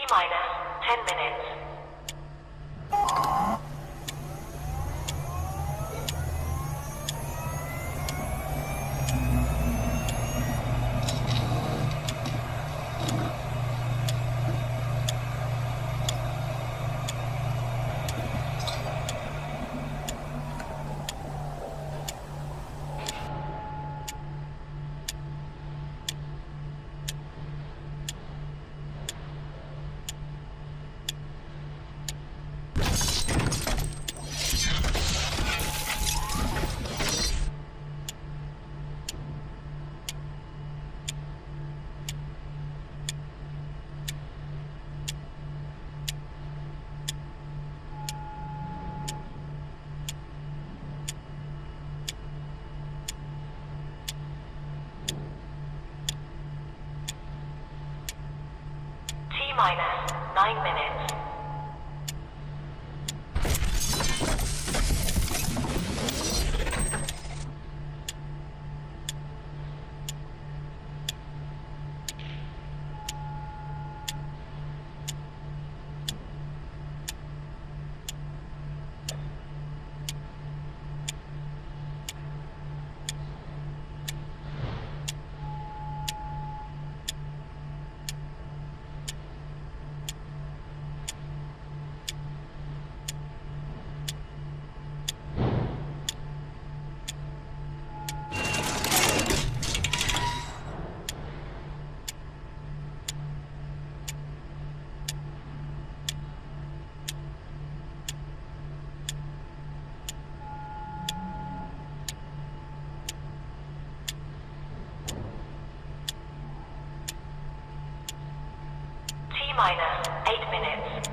T-minus 10 minutes. T-minus 9 minutes. T-minus 8 minutes.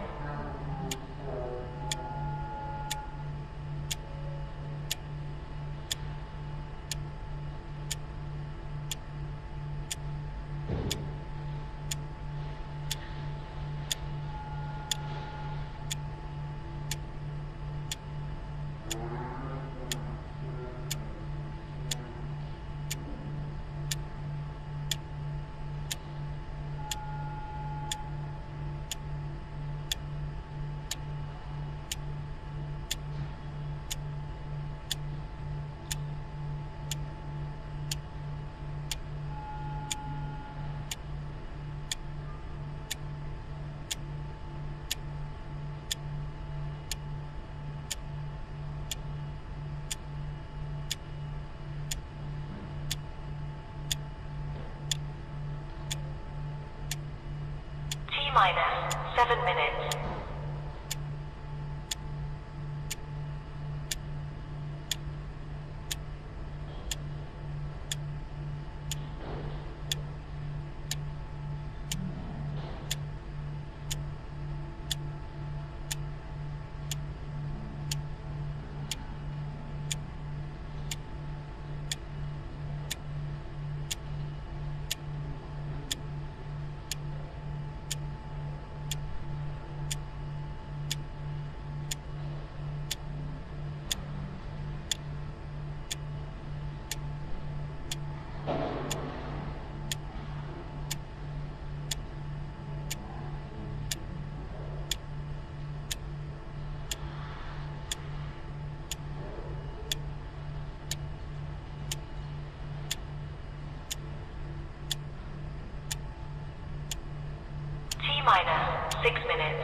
T-minus 7 minutes. T-minus 6 minutes.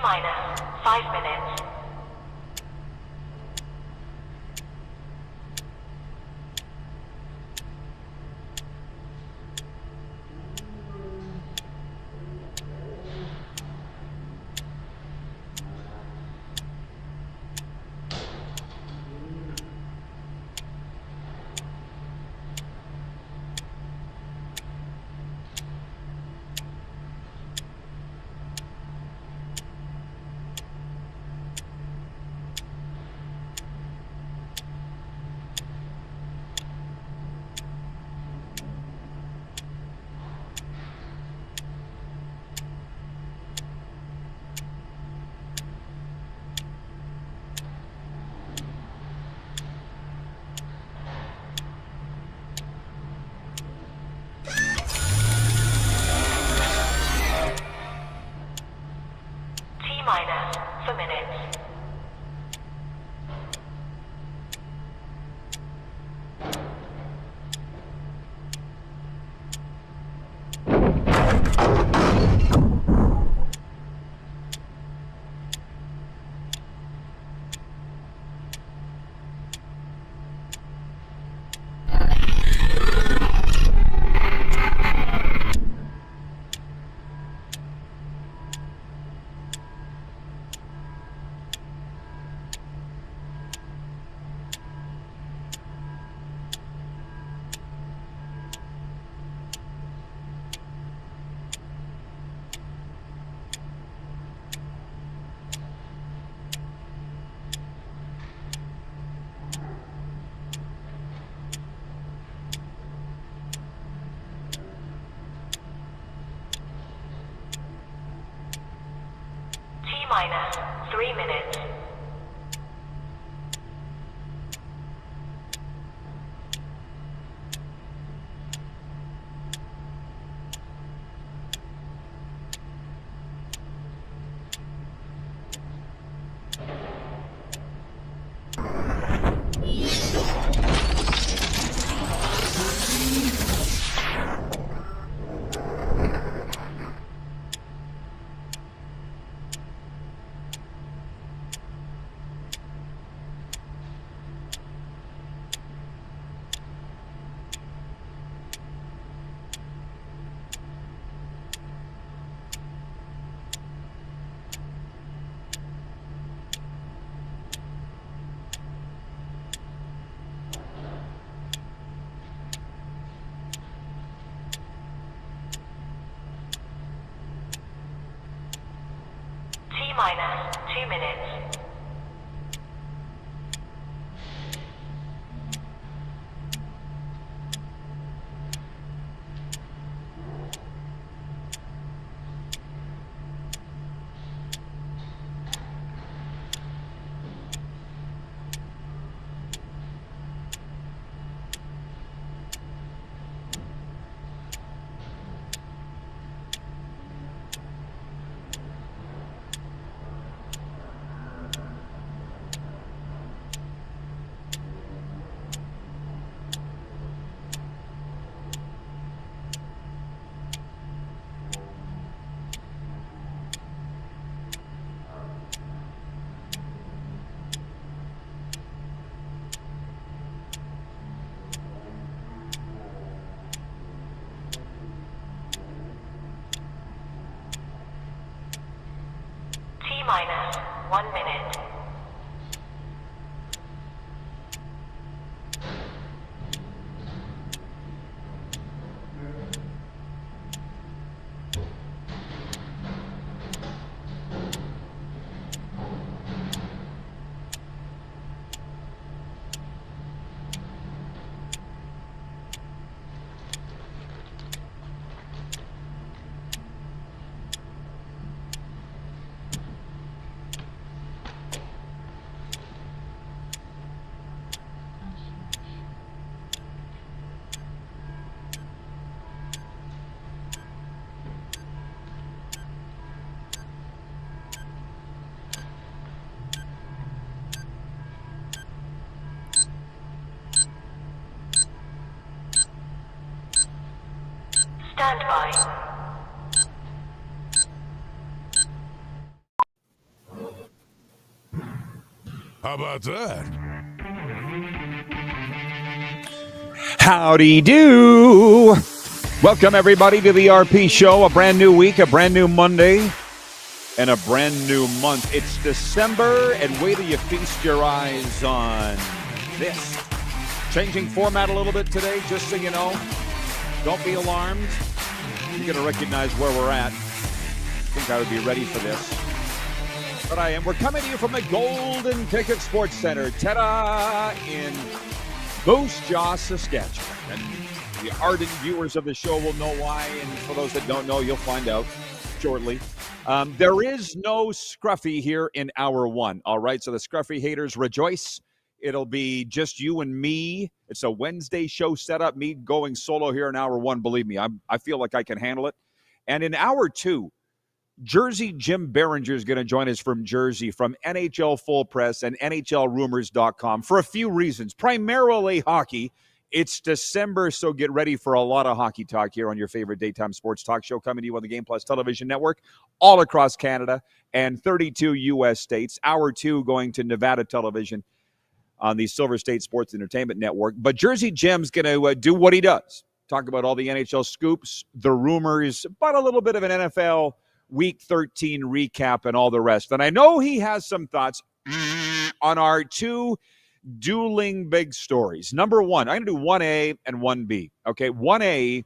minus 5 minutes. Minus for minutes. Minus 3 minutes. Minus 2 minutes. Minus 1 minute. Stand by. How about that? Howdy do. Welcome, everybody, to the RP Show. A brand new week, a brand new Monday, and a brand new month. It's December, and wait till you feast your eyes on this. Changing format a little bit today, just so you know. Don't be alarmed. You're going to recognize where we're at. I think I would be ready for this. But I am. We're coming to you from the Golden Ticket Sports Center, ta-da, in Moose Jaw, Saskatchewan. And the ardent viewers of the show will know why, and for those that don't know, you'll find out shortly. There is no Scruffy here in hour one, all right? So the Scruffy haters rejoice. It'll be just you and me. It's a Wednesday show setup, me going solo here in hour one. Believe me, I feel like I can handle it. And in hour two, Jersey Jim Biringer is going to join us from Jersey, from NHL Full Press and NHLRumors.com for a few reasons. Primarily hockey. It's December, so get ready for a lot of hockey talk here on your favorite daytime sports talk show, coming to you on the Game Plus Television Network all across Canada and 32 U.S. states. Hour two going to Nevada Television on the Silver State Sports Entertainment Network. But Jersey Jim's going to do what he does. Talk about all the NHL scoops, the rumors, but a little bit of an NFL Week 13 recap and all the rest. And I know he has some thoughts on our two dueling big stories. Number one, I'm going to do 1A and 1B. Okay, 1A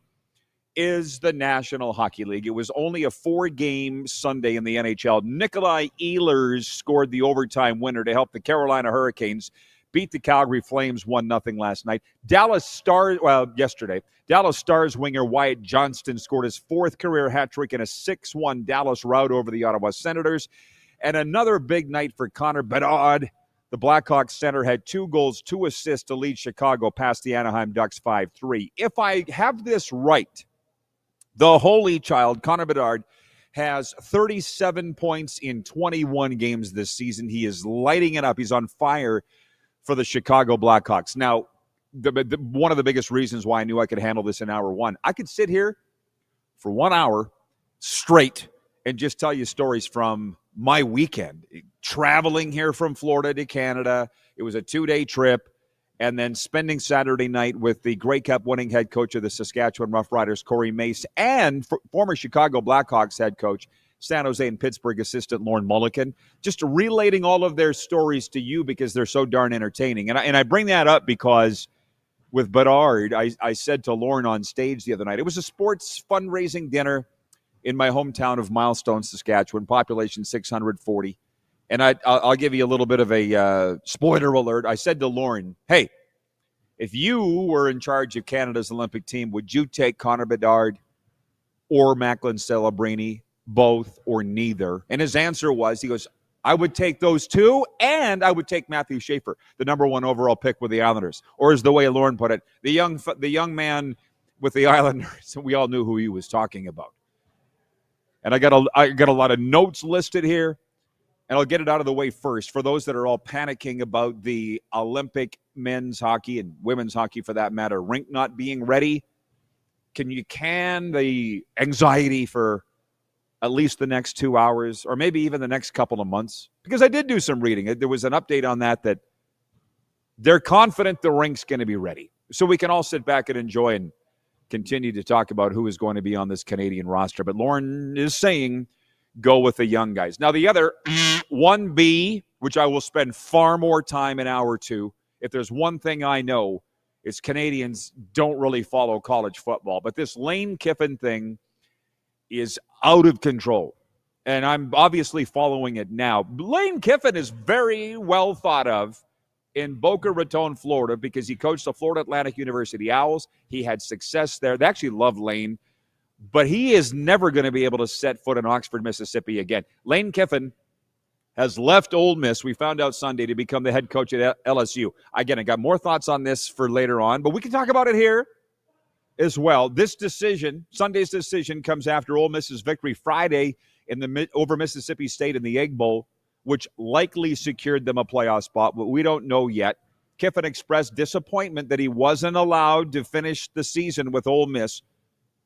is the National Hockey League. It was only a 4-game Sunday in the NHL. Nikolai Ehlers scored the overtime winner to help the Carolina Hurricanes beat the Calgary Flames 1-0 last night. Yesterday, Dallas Stars winger Wyatt Johnston scored his fourth career hat trick in a 6-1 Dallas rout over the Ottawa Senators. And another big night for Connor Bedard. The Blackhawks center had 2 goals, 2 assists to lead Chicago past the Anaheim Ducks 5-3. If I have this right, the holy child, Connor Bedard, has 37 points in 21 games this season. He is lighting it up. He's on fire for the Chicago Blackhawks. Now, one of the biggest reasons why I knew I could handle this in hour one, I could sit here for 1 hour straight and just tell you stories from my weekend. Traveling here from Florida to Canada. It was a 2-day trip. And then spending Saturday night with the Grey Cup winning head coach of the Saskatchewan Roughriders, Corey Mace, and former Chicago Blackhawks head coach, San Jose and Pittsburgh assistant Lauren Mulliken, just relating all of their stories to you because they're so darn entertaining. And I bring that up because with Bedard, I said to Lauren on stage the other night, it was a sports fundraising dinner in my hometown of Milestone, Saskatchewan, population 640. And I'll give you a little bit of a spoiler alert. I said to Lauren, hey, if you were in charge of Canada's Olympic team, would you take Connor Bedard or Macklin Celebrini, both or neither? And his answer was, he goes, I would take those two, and I would take Matthew Schaefer, the number 1 overall pick with the Islanders. Or as the way Lauren put it, the young man with the Islanders, we all knew who he was talking about. And I got a lot of notes listed here. And I'll get it out of the way first. For those that are all panicking about the Olympic men's hockey and women's hockey, for that matter, rink not being ready, can the anxiety for at least the next 2 hours or maybe even the next couple of months? Because I did do some reading. There was an update on that they're confident the rink's going to be ready. So we can all sit back and enjoy and continue to talk about who is going to be on this Canadian roster. But Lauren is saying go with the young guys. Now, the other 1B, which I will spend far more time in hour two. If there's one thing I know, it's Canadians don't really follow college football. But this Lane Kiffin thing is out of control. And I'm obviously following it now. Lane Kiffin is very well thought of in Boca Raton, Florida, because he coached the Florida Atlantic University Owls. He had success there. They actually love Lane. But he is never going to be able to set foot in Oxford, Mississippi again. Lane Kiffin has left Ole Miss, we found out Sunday, to become the head coach at LSU. Again, I got more thoughts on this for later on, but we can talk about it here as well. This decision, Sunday's decision, comes after Ole Miss's victory Friday over Mississippi State in the Egg Bowl, which likely secured them a playoff spot, but we don't know yet. Kiffin expressed disappointment that he wasn't allowed to finish the season with Ole Miss.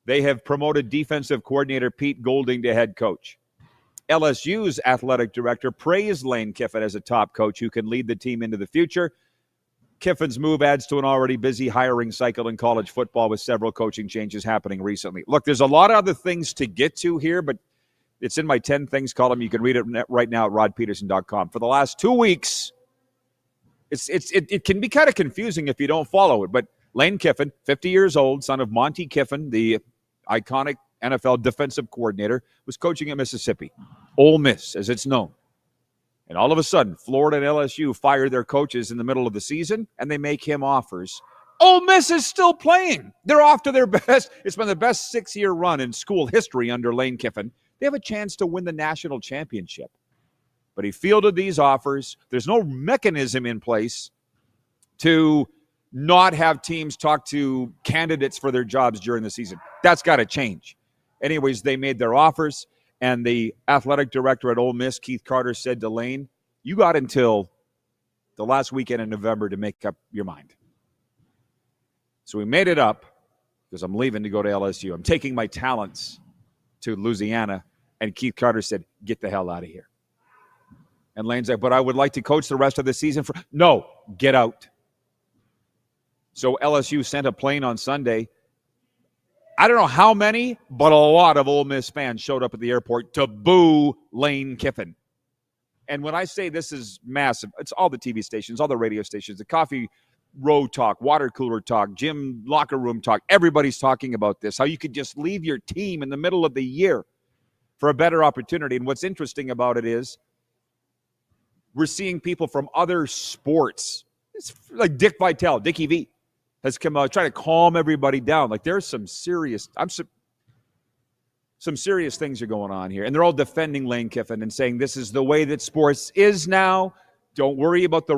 They have promoted defensive coordinator Pete Golding to head coach. LSU's athletic director praised Lane Kiffin as a top coach who can lead the team into the future. Kiffin's move adds to an already busy hiring cycle in college football with several coaching changes happening recently. Look, there's a lot of other things to get to here, but it's in my 10 things column. You can read it right now at rodpeterson.com. For the last 2 weeks, it can be kind of confusing if you don't follow it, but Lane Kiffin, 50 years old, son of Monty Kiffin, the iconic NFL defensive coordinator, was coaching at Mississippi. Ole Miss, as it's known. And all of a sudden, Florida and LSU fire their coaches in the middle of the season, and they make him offers. Ole Miss is still playing. They're off to their best. It's been the best 6-year run in school history under Lane Kiffin. They have a chance to win the national championship. But he fielded these offers. There's no mechanism in place to not have teams talk to candidates for their jobs during the season. That's got to change. Anyways, they made their offers, and the athletic director at Ole Miss, Keith Carter, said to Lane, you got until the last weekend in November to make up your mind. So we made it up because I'm leaving to go to LSU. I'm taking my talents to Louisiana, and Keith Carter said, get the hell out of here. And Lane's like, but I would like to coach the rest of the season. No, get out. So LSU sent a plane on Sunday. I don't know how many, but a lot of Ole Miss fans showed up at the airport to boo Lane Kiffin. And when I say this is massive, it's all the TV stations, all the radio stations, the coffee row talk, water cooler talk, gym locker room talk. Everybody's talking about this, how you could just leave your team in the middle of the year for a better opportunity. And what's interesting about it is we're seeing people from other sports. It's like Dickie V, has come out trying to calm everybody down. Like there's some serious things are going on here. And they're all defending Lane Kiffin and saying this is the way that sports is now. Don't worry about the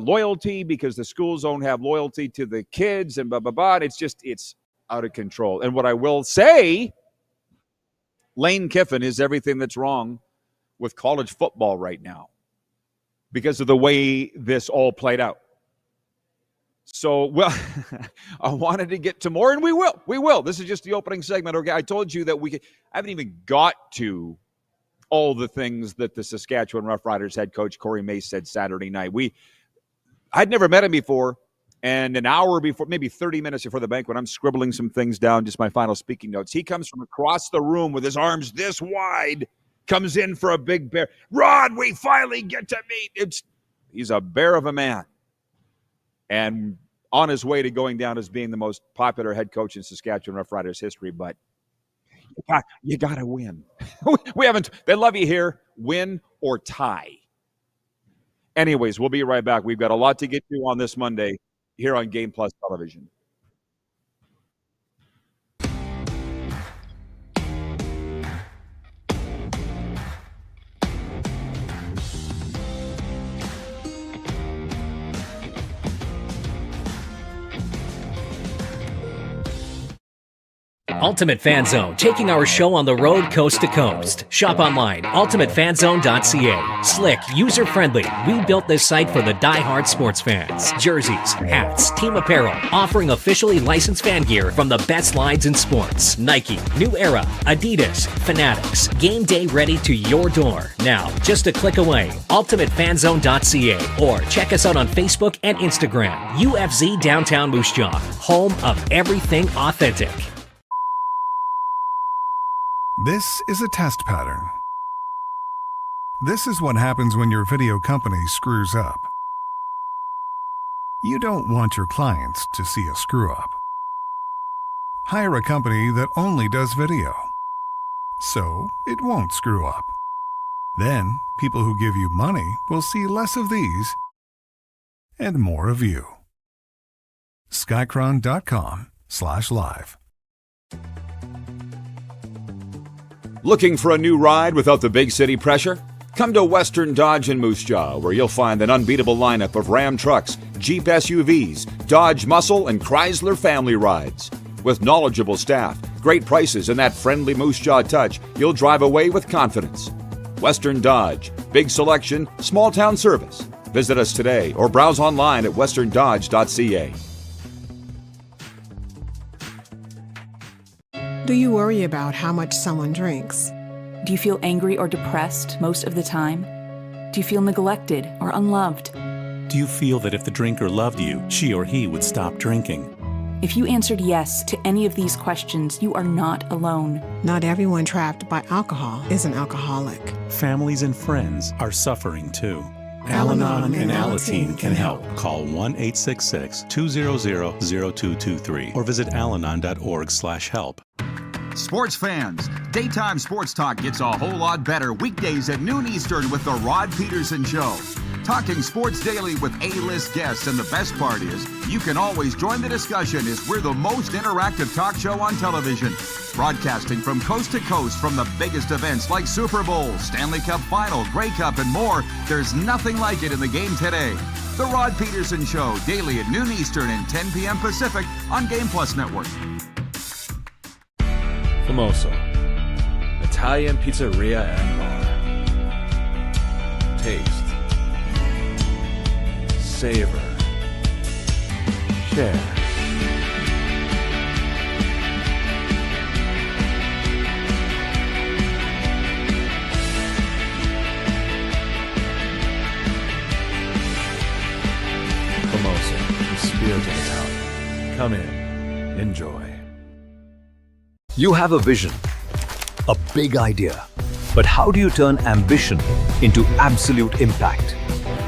loyalty because the schools don't have loyalty to the kids and blah, blah, blah. It's out of control. And what I will say, Lane Kiffin is everything that's wrong with college football right now because of the way this all played out. So, well, I wanted to get to more, and we will. We will. This is just the opening segment. Okay, I told you that I haven't even got to all the things that the Saskatchewan Roughriders head coach Corey Mace said Saturday night. I'd never met him before, and an hour before, maybe 30 minutes before the banquet, I'm scribbling some things down, just my final speaking notes. He comes from across the room with his arms this wide, comes in for a big bear. Rod, we finally get to meet. He's a bear of a man. And on his way to going down as being the most popular head coach in Saskatchewan Roughriders history, but you got to win. They love you here, win or tie. Anyways, we'll be right back. We've got a lot to get to on this Monday here on Game Plus Television. Ultimate Fan Zone, taking our show on the road coast to coast. Shop online, ultimatefanzone.ca. Slick, user-friendly. We built this site for the die-hard sports fans. Jerseys, hats, team apparel, offering officially licensed fan gear from the best lines in sports. Nike, New Era, Adidas, Fanatics. Game day ready to your door. Now, just a click away, ultimatefanzone.ca, or check us out on Facebook and Instagram. UFZ Downtown Moose Jaw, home of everything authentic. This is a test pattern. This is what happens when your video company screws up. You don't want your clients to see a screw-up. Hire a company that only does video, so it won't screw up. Then, people who give you money will see less of these and more of you. Skycron.com/live. Looking for a new ride without the big city pressure? Come to Western Dodge in Moose Jaw, where you'll find an unbeatable lineup of Ram trucks, Jeep SUVs, Dodge Muscle, and Chrysler family rides. With knowledgeable staff, great prices, and that friendly Moose Jaw touch, you'll drive away with confidence. Western Dodge, big selection, small town service. Visit us today or browse online at westerndodge.ca. Do you worry about how much someone drinks? Do you feel angry or depressed most of the time? Do you feel neglected or unloved? Do you feel that if the drinker loved you, she or he would stop drinking? If you answered yes to any of these questions, you are not alone. Not everyone trapped by alcohol is an alcoholic. Families and friends are suffering too. Al-Anon and and Alateen can help. Call 1-866-200-0223 or visit alanon.org/help. Sports fans, daytime sports talk gets a whole lot better weekdays at noon Eastern with The Rod Pedersen Show. Talking sports daily with A-list guests, and the best part is, you can always join the discussion as we're the most interactive talk show on television. Broadcasting from coast to coast from the biggest events like Super Bowl, Stanley Cup Final, Grey Cup, and more, there's nothing like it in the game today. The Rod Pedersen Show, daily at noon Eastern and 10 p.m. Pacific on Game Plus Network. Famoso, Italian pizzeria and bar. Taste, savor, share. Famoso, the spirit of Italian. Come in, enjoy. You have a vision, a big idea, but how do you turn ambition into absolute impact?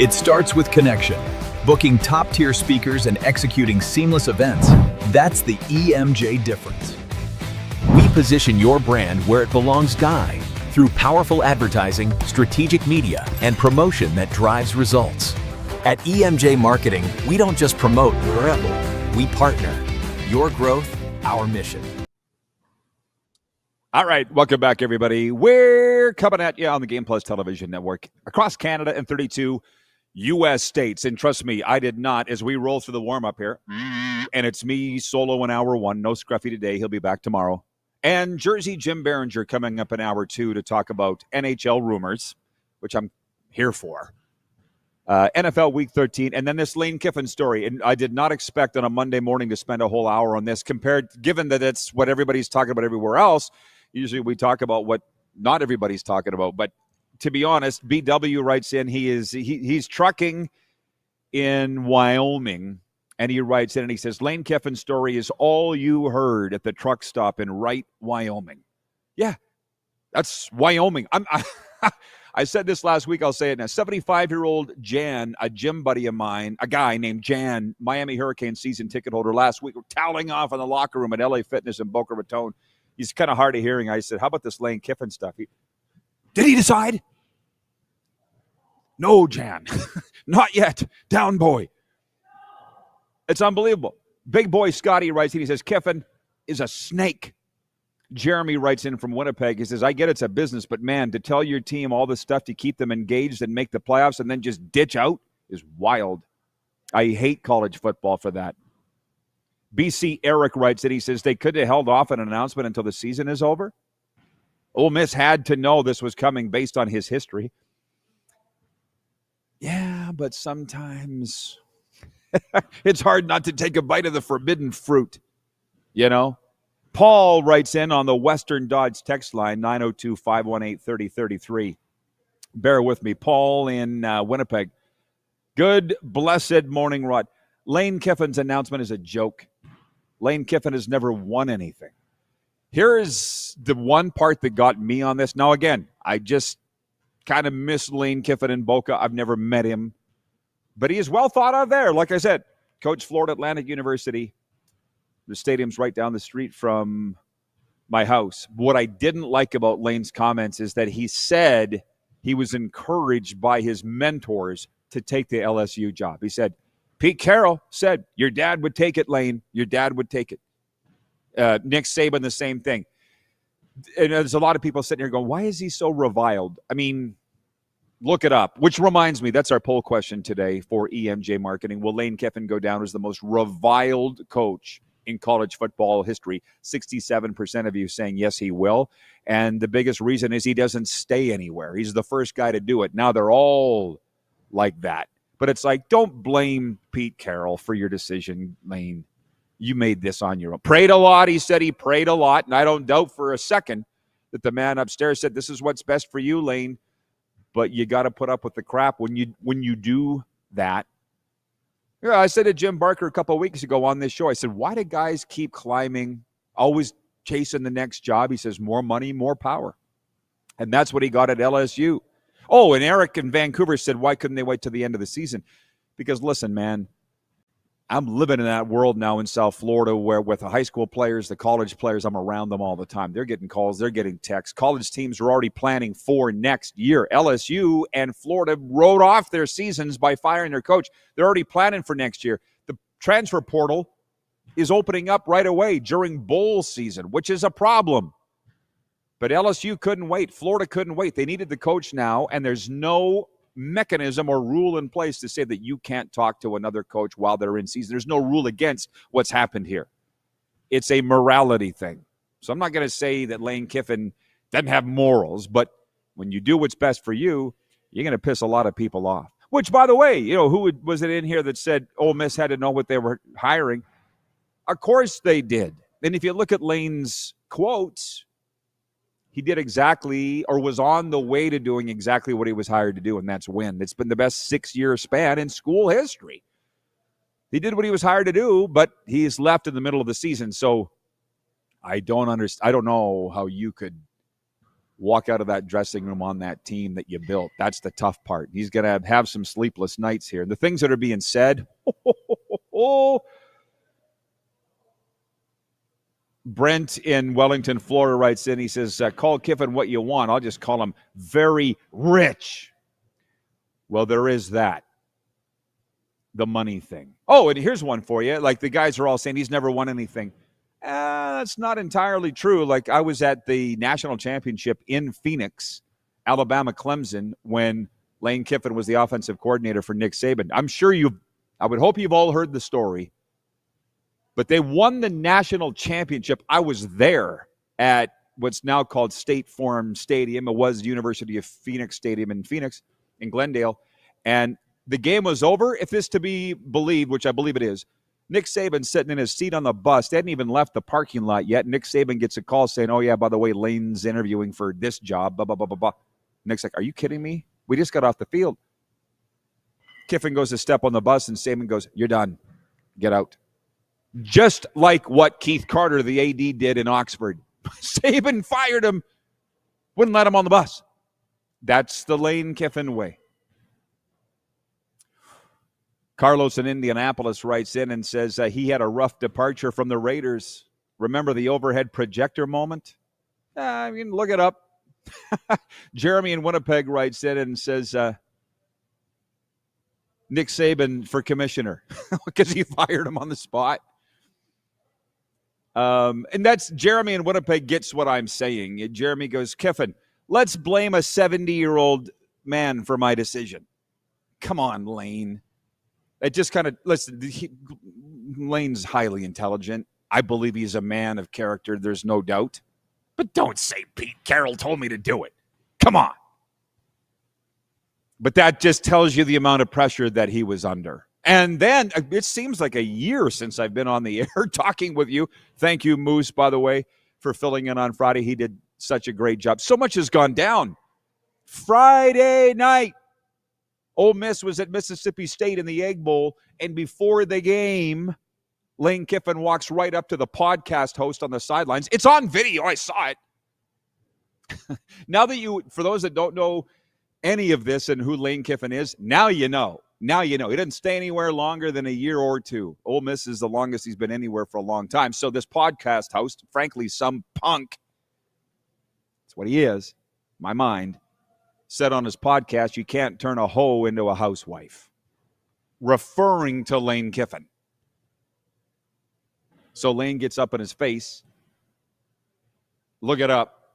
It starts with connection. Booking top-tier speakers and executing seamless events, that's the EMJ difference. We position your brand where it belongs, Guy, through powerful advertising, strategic media, and promotion that drives results. At EMJ Marketing, we don't just promote, we partner. Your growth, our mission. All right, welcome back, everybody. We're coming at you on the Game Plus Television Network across Canada and 32 U.S. states. And trust me, I did not, as we roll through the warm-up here, and it's me solo in hour one. No Scruffy today. He'll be back tomorrow. And Jersey Jim Biringer coming up in hour two to talk about NHL rumors, which I'm here for. NFL Week 13, and then this Lane Kiffin story. And I did not expect on a Monday morning to spend a whole hour on this, given that it's what everybody's talking about everywhere else. Usually we talk about what not everybody's talking about. But to be honest, BW writes in, he's trucking in Wyoming, and he writes in and he says, Lane Kiffin's story is all you heard at the truck stop in Wright, Wyoming. Yeah, that's Wyoming. I said this last week, I'll say it now. 75-year-old Jan, a gym buddy of mine, a guy named Jan, Miami Hurricane season ticket holder last week, toweling off in the locker room at LA Fitness in Boca Raton. He's kind of hard of hearing. I said, how about this Lane Kiffin stuff? Did he decide? No, Jan. Not yet. Down boy. It's unbelievable. Big boy Scotty writes in, he says, Kiffin is a snake. Jeremy writes in from Winnipeg. He says, I get it's a business, but man, to tell your team all this stuff to keep them engaged and make the playoffs and then just ditch out is wild. I hate college football for that. BC Eric writes that he says they could have held off an announcement until the season is over. Ole Miss had to know this was coming based on his history. Yeah, but sometimes it's hard not to take a bite of the forbidden fruit, you know? Paul writes in on the Western Dodge text line, 902-518-3033. Bear with me. Paul in Winnipeg. Good, blessed morning, Rod. Lane Kiffin's announcement is a joke. Lane Kiffin has never won anything. Here's the one part that got me on this. Now, again, I just kind of miss Lane Kiffin in Boca. I've never met him. But he is well thought of there. Like I said, coach Florida Atlantic University. The stadium's right down the street from my house. What I didn't like about Lane's comments is that he said he was encouraged by his mentors to take the LSU job. He said, Pete Carroll said, your dad would take it, Lane. Your dad would take it. Nick Saban, the same thing. And there's a lot of people sitting here going, why is he so reviled? I mean, look it up. Which reminds me, that's our poll question today for EMJ Marketing. Will Lane Kiffin go down as the most reviled coach in college football history? 67% of you saying yes, he will. And the biggest reason is he doesn't stay anywhere. He's the first guy to do it. Now they're all like that. But it's like, don't blame Pete Carroll for your decision, Lane. You made this on your own. Prayed a lot. He said he prayed a lot, and I don't doubt for a second that the man upstairs said, this is what's best for you, Lane, but you got to put up with the crap when you do that. Yeah, I said to Jim Barker a couple of weeks ago on this show, I said, why do guys keep climbing, always chasing the next job? He says, more money, more power. And that's what he got at LSU. Oh, and Eric in Vancouver said, why couldn't they wait till the end of the season? Because listen, man, I'm living in that world now in South Florida where with the high school players, the college players, I'm around them all the time. They're getting calls. They're getting texts. College teams are already planning for next year. LSU and Florida wrote off their seasons by firing their coach. They're already planning for next year. The transfer portal is opening up right away during bowl season, which is a problem. But LSU couldn't wait. Florida couldn't wait. They needed the coach now, and there's no mechanism or rule in place to say that you can't talk to another coach while they're in season. There's no rule against what's happened here. It's a morality thing. So I'm not going to say that Lane Kiffin doesn't have morals, but when you do what's best for you, you're going to piss a lot of people off. Which, by the way, who was it in here that said Ole Miss had to know what they were hiring? Of course they did. And if you look at Lane's quotes, he did exactly or was on the way to doing exactly what he was hired to do, and that's win. It's been the best 6-year span in school history. He did what he was hired to do, but he's left in the middle of the season. So I don't know how you could walk out of that dressing room on that team that you built. That's the tough part. He's going to have some sleepless nights here. The things that are being said, Brent in Wellington, Florida writes in, he says, call Kiffin what you want. I'll just call him very rich. Well, there is that. The money thing. Oh, and here's one for you. Like the guys are all saying he's never won anything. That's not entirely true. Like I was at the national championship in Phoenix, Alabama, Clemson, when Lane Kiffin was the offensive coordinator for Nick Saban. I would hope you've all heard the story. But they won the national championship. I was there at what's now called State Farm Stadium. It was University of Phoenix Stadium in Phoenix, in Glendale. And the game was over. If this to be believed, which I believe it is, Nick Saban sitting in his seat on the bus. They hadn't even left the parking lot yet. Nick Saban gets a call saying, oh, yeah, by the way, Lane's interviewing for this job, blah, blah, blah, blah, blah. Nick's like, are you kidding me? We just got off the field. Kiffin goes to step on the bus, and Saban goes, you're done. Get out. Just like what Keith Carter, the AD, did in Oxford. Saban fired him, wouldn't let him on the bus. That's the Lane Kiffin way. Carlos in Indianapolis writes in and says he had a rough departure from the Raiders. Remember the overhead projector moment? I mean, look it up. Jeremy in Winnipeg writes in and says Nick Saban for commissioner because he fired him on the spot. And that's Jeremy in Winnipeg gets what I'm saying. Jeremy goes, Kiffin, let's blame a 70-year-old man for my decision. Come on, Lane. It just kind of, listen, Lane's highly intelligent. I believe he's a man of character. There's no doubt. But don't say Pete Carroll told me to do it. Come on. But that just tells you the amount of pressure that he was under. And then it seems like a year since I've been on the air talking with you. Thank you, Moose, by the way, for filling in on Friday. He did such a great job. So much has gone down. Friday night, Ole Miss was at Mississippi State in the Egg Bowl, and before the game, Lane Kiffin walks right up to the podcast host on the sidelines. It's on video. I saw it. Now that for those that don't know any of this and who Lane Kiffin is, now you know. Now you know. He doesn't stay anywhere longer than a year or two. Ole Miss is the longest he's been anywhere for a long time. So this podcast host, frankly, some punk, that's what he is, my mind, said on his podcast, you can't turn a hoe into a housewife, referring to Lane Kiffin. So Lane gets up in his face, look it up,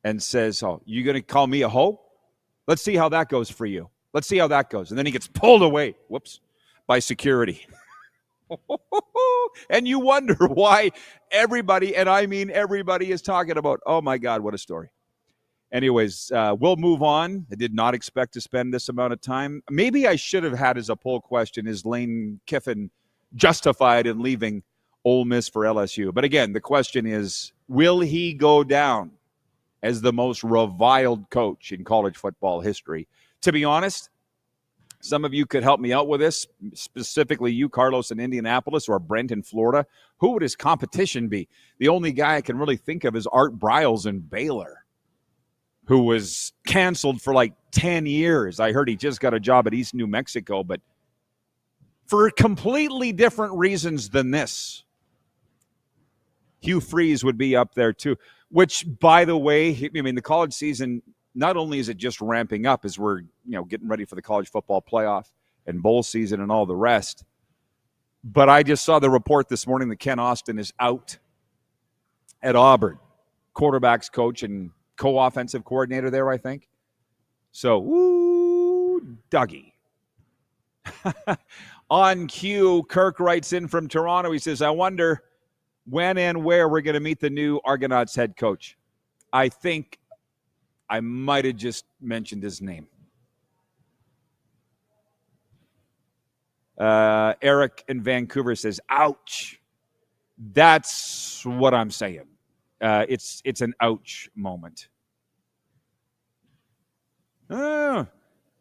and says, oh, you going to call me a hoe? Let's see how that goes for you. Let's see how that goes. And then he gets pulled away, by security. And you wonder why everybody, and I mean everybody, is talking about, oh my God, what a story. Anyways, we'll move on. I did not expect to spend this amount of time. Maybe I should have had as a poll question, is Lane Kiffin justified in leaving Ole Miss for LSU? But again, the question is, will he go down as the most reviled coach in college football history. To be honest, some of you could help me out with this, specifically you, Carlos, in Indianapolis, or Brent in Florida. Who would his competition be? The only guy I can really think of is Art Briles in Baylor, who was canceled for like 10 years. I heard he just got a job at East New Mexico, but for completely different reasons than this. Hugh Freeze would be up there too, which, by the way, I mean, the college season, not only is it just ramping up as we're, getting ready for the college football playoff and bowl season and all the rest, but I just saw the report this morning that Ken Austin is out at Auburn, quarterbacks coach and co-offensive coordinator there, I think. So, woo, Dougie. On cue, Kirk writes in from Toronto. He says, I wonder when and where we're going to meet the new Argonauts head coach. I think I might have just mentioned his name. Eric in Vancouver says, ouch. That's what I'm saying. It's an ouch moment.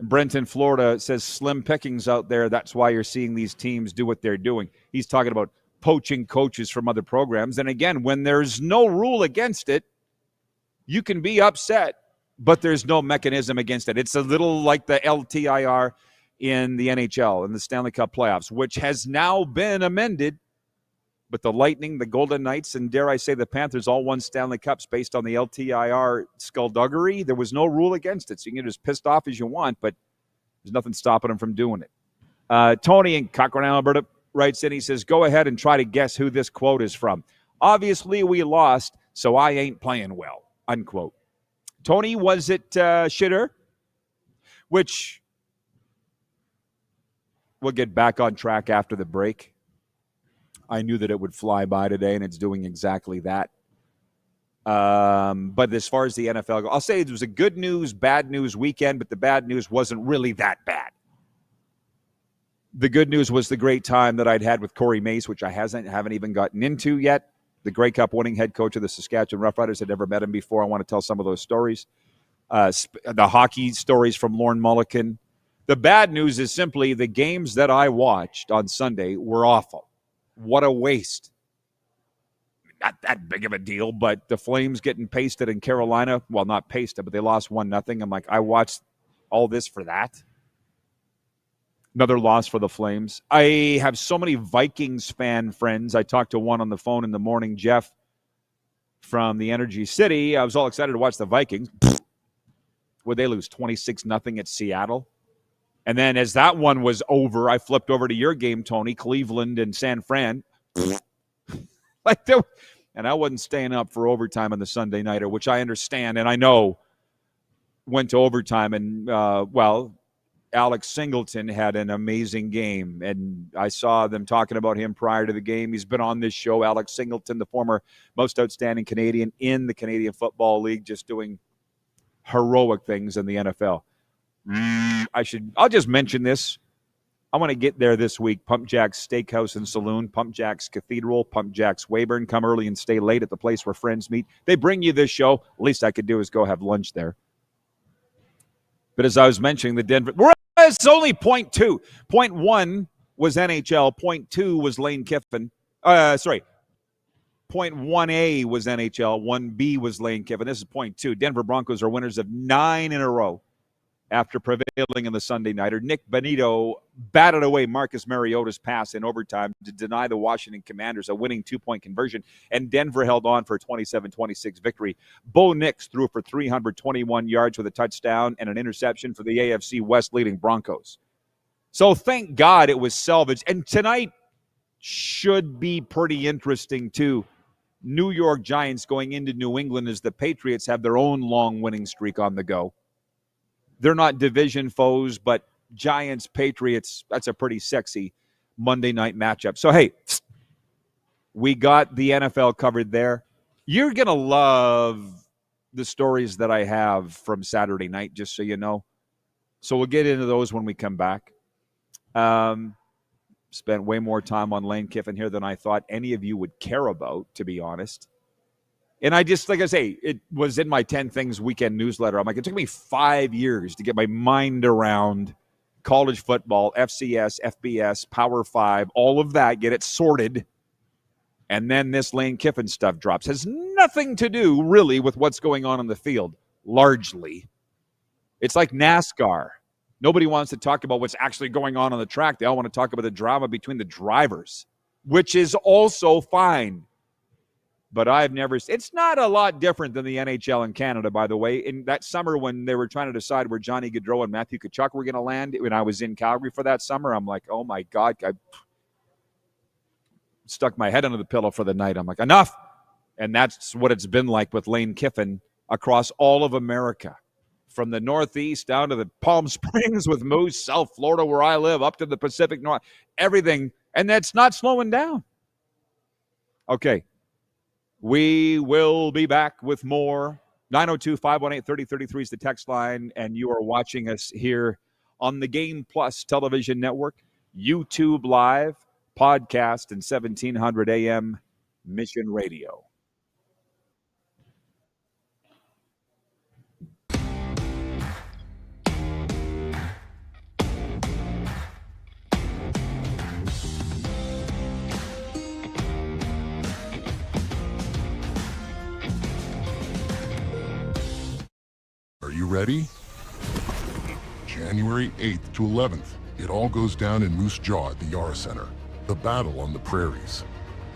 Brent in Florida says, slim pickings out there. That's why you're seeing these teams do what they're doing. He's talking about poaching coaches from other programs. And again, when there's no rule against it, you can be upset, but there's no mechanism against it. It's a little like the LTIR in the NHL, in the Stanley Cup playoffs, which has now been amended. But the Lightning, the Golden Knights, and dare I say the Panthers all won Stanley Cups based on the LTIR skullduggery. There was no rule against it, so you can get as pissed off as you want, but there's nothing stopping them from doing it. Tony in Cochrane, Alberta, writes in. He says, go ahead and try to guess who this quote is from. Obviously, we lost, so I ain't playing well, unquote. Tony, was it Shitter? Which we'll get back on track after the break. I knew that it would fly by today, and it's doing exactly that. But as far as the NFL goes, I'll say it was a good news, bad news weekend, but the bad news wasn't really that bad. The good news was the great time that I'd had with Corey Mace, which I haven't even gotten into yet. The Grey Cup winning head coach of the Saskatchewan Roughriders. Had never met him before. I want to tell some of those stories. The hockey stories from Lorne Mulliken. The bad news is simply the games that I watched on Sunday were awful. What a waste. Not that big of a deal, but the Flames getting pasted in Carolina. Well, not pasted, but they lost 1-0. I'm like, I watched all this for that. Another loss for the Flames. I have so many Vikings fan friends. I talked to one on the phone in the morning, Jeff, from the Energy City. I was all excited to watch the Vikings. Would they lose 26-0 at Seattle? And then as that one was over, I flipped over to your game, Tony, Cleveland and San Fran. And I wasn't staying up for overtime on the Sunday nighter, which I understand and I know went to overtime. And, Alex Singleton had an amazing game. And I saw them talking about him prior to the game. He's been on this show, Alex Singleton, the former most outstanding Canadian in the Canadian Football League, just doing heroic things in the NFL. I'll just mention this. I want to get there this week. Pump Jack's Steakhouse and Saloon, Pump Jack's Cathedral, Pump Jack's Weyburn. Come early and stay late at the place where friends meet. They bring you this show. Least I could do is go have lunch there. But as I was mentioning, the Denver, it's only point 2. Point 1 was NHL. Point 2 was Lane Kiffin. Point 1A was NHL. 1B was Lane Kiffin. This is point 2. Denver Broncos are winners of 9 in a row after prevailing in the Sunday nighter. Nick Benito batted away Marcus Mariota's pass in overtime to deny the Washington Commanders a winning 2-point conversion, and Denver held on for a 27-26 victory. Bo Nix threw for 321 yards with a touchdown and an interception for the AFC West leading Broncos. So thank God it was salvaged. And tonight should be pretty interesting too. New York Giants going into New England as the Patriots have their own long winning streak on the go. They're not division foes, but Giants, Patriots, that's a pretty sexy Monday night matchup. So, hey, we got the NFL covered there. You're going to love the stories that I have from Saturday night, just so you know. So we'll get into those when we come back. Spent way more time on Lane Kiffin here than I thought any of you would care about, to be honest. And I just, like I say, it was in my 10 Things weekend newsletter. I'm like, it took me 5 years to get my mind around college football, FCS, FBS, Power 5, all of that, get it sorted. And then this Lane Kiffin stuff drops. Has nothing to do, really, with what's going on the field, largely. It's like NASCAR. Nobody wants to talk about what's actually going on the track. They all want to talk about the drama between the drivers, which is also fine. But I've never – it's not a lot different than the NHL in Canada, by the way. In that summer when they were trying to decide where Johnny Gaudreau and Matthew Tkachuk were going to land, when I was in Calgary for that summer, I'm like, oh, my God. I stuck my head under the pillow for the night. I'm like, enough. And that's what it's been like with Lane Kiffin across all of America, from the Northeast down to the Palm Springs with Moose, South Florida where I live, up to the Pacific North, everything. And that's not slowing down. Okay. We will be back with more. 902-518-3033 is the text line, and you are watching us here on the Game Plus television network, YouTube Live, podcast, and 1700 AM Mission Radio. Are you ready? January 8th to 11th, it all goes down in Moose Jaw at the Yara Center. The Battle on the Prairies.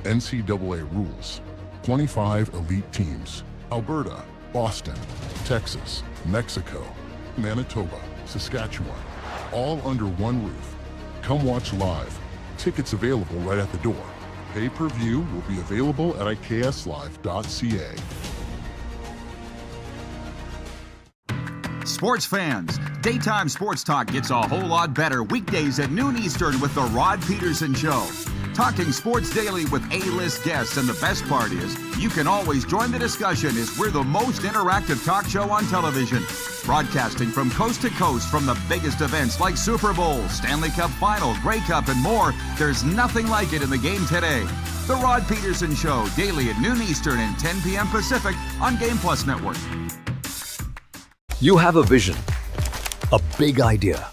NCAA rules. 25 elite teams. Alberta, Boston, Texas, Mexico, Manitoba, Saskatchewan. All under one roof. Come watch live. Tickets available right at the door. Pay-per-view will be available at ikslive.ca. Sports fans, daytime sports talk gets a whole lot better weekdays at noon Eastern with the Rod Pedersen Show. Talking sports daily with A-list guests, and the best part is, you can always join the discussion as we're the most interactive talk show on television. Broadcasting from coast to coast from the biggest events like Super Bowl, Stanley Cup Final, Grey Cup, and more, there's nothing like it in the game today. The Rod Pedersen Show, daily at noon Eastern and 10 p.m. Pacific on Game Plus Network. You have a vision, a big idea,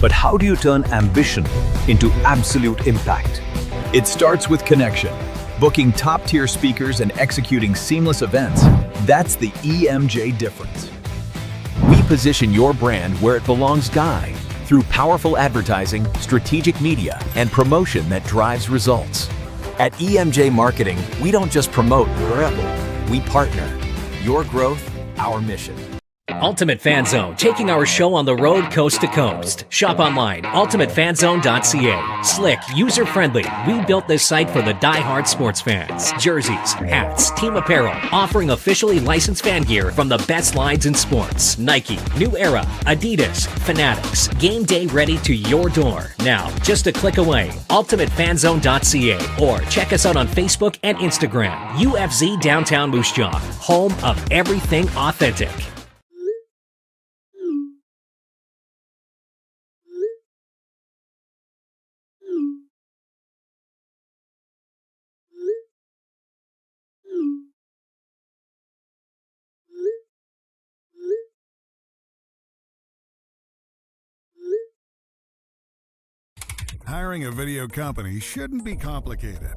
but how do you turn ambition into absolute impact? It starts with connection. Booking top-tier speakers and executing seamless events, that's the EMJ difference. We position your brand where it belongs, Guy, through powerful advertising, strategic media, and promotion that drives results. At EMJ Marketing, we don't just promote, we partner. Your growth, our mission. Ultimate Fan Zone, taking our show on the road coast to coast. Shop online, ultimatefanzone.ca. Slick, user-friendly. We built this site for the die-hard sports fans. Jerseys, hats, team apparel, offering officially licensed fan gear from the best lines in sports. Nike, New Era, Adidas, Fanatics. Game day ready to your door. Now, just a click away. ultimatefanzone.ca, or check us out on Facebook and Instagram. UFZ Downtown Moose Jaw, home of everything authentic. Hiring a video company shouldn't be complicated.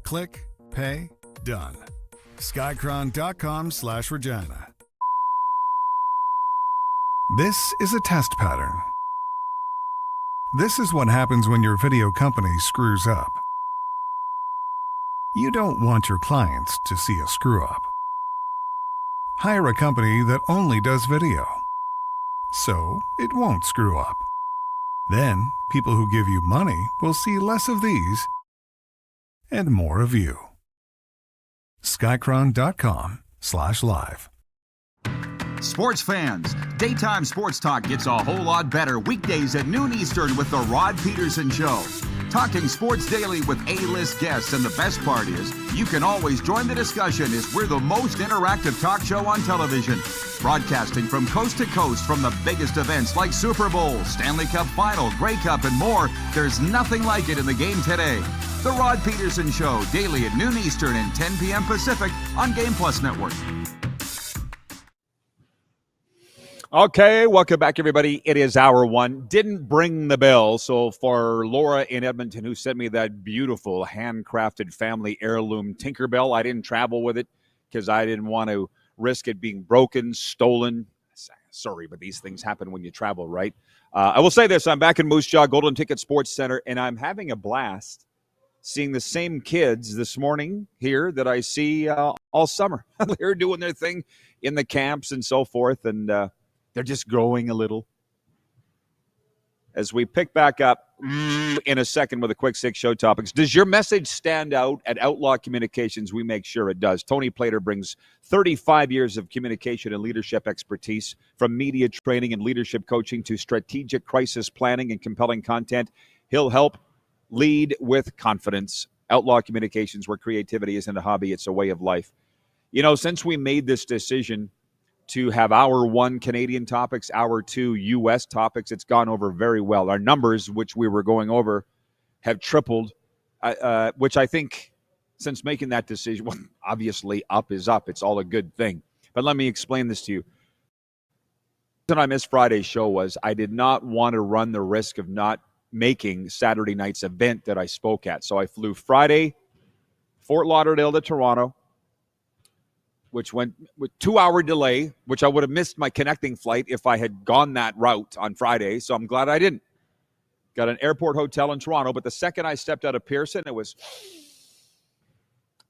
Click, pay, done. Skycron.com/Regina. This is a test pattern. This is what happens when your video company screws up. You don't want your clients to see a screw up. Hire a company that only does video, so it won't screw up. Then, people who give you money will see less of these and more of you. Skycron.com/live. Sports fans, daytime sports talk gets a whole lot better weekdays at noon Eastern with the Rod Pedersen Show. Talking sports daily with A-list guests, and the best part is, you can always join the discussion as we're the most interactive talk show on television. Broadcasting from coast to coast from the biggest events like Super Bowl, Stanley Cup Final, Grey Cup, and more, there's nothing like it in the game today. The Rod Pedersen Show, daily at noon Eastern and 10 p.m. Pacific on Game Plus Network. Okay, welcome back, everybody. It is hour one. Didn't bring the bell, so for Laura in Edmonton, who sent me that beautiful handcrafted family heirloom Tinkerbell, I didn't travel with it because I didn't want to risk it being broken, stolen. Sorry, but these things happen when you travel, right? I will say this. I'm back in Moose Jaw Golden Ticket Sports Center, and I'm having a blast seeing the same kids this morning here that I see all summer. They're doing their thing in the camps and so forth, and they're just growing a little. As we pick back up in a second with a quick six show topics, does your message stand out at Outlaw Communications? We make sure it does. Tony Plater brings 35 years of communication and leadership expertise, from media training and leadership coaching to strategic crisis planning and compelling content. He'll help lead with confidence. Outlaw Communications, where creativity isn't a hobby, it's a way of life. You know, since we made this decision to have hour one Canadian topics, hour two U.S. topics, it's gone over very well. Our numbers, which we were going over, have tripled, which I think, since making that decision, well, obviously up is up. It's all a good thing. But let me explain this to you. The reason I missed Friday's show was I did not want to run the risk of not making Saturday night's event that I spoke at. So I flew Friday, Fort Lauderdale to Toronto, which went with 2-hour delay, which I would have missed my connecting flight if I had gone that route on Friday. So I'm glad I didn't. Got an airport hotel in Toronto, but the second I stepped out of Pearson, it was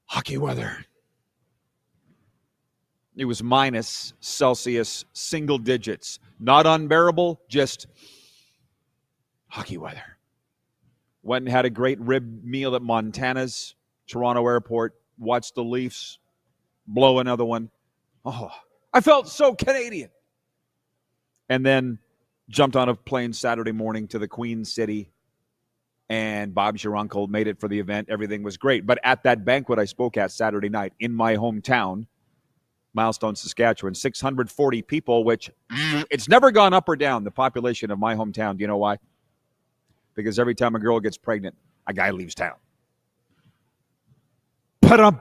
hockey weather. It was minus Celsius, single digits. Not unbearable, just hockey weather. Went and had a great rib meal at Montana's Toronto airport. Watched the Leafs blow another one. Oh, I felt so Canadian. And then jumped on a plane Saturday morning to the Queen City, and Bob's your uncle, made it for the event. Everything was great. But at that banquet I spoke at Saturday night in my hometown, Milestone, Saskatchewan, 640 people, which it's never gone up or down, the population of my hometown. Do you know why? Because every time a girl gets pregnant, a guy leaves town.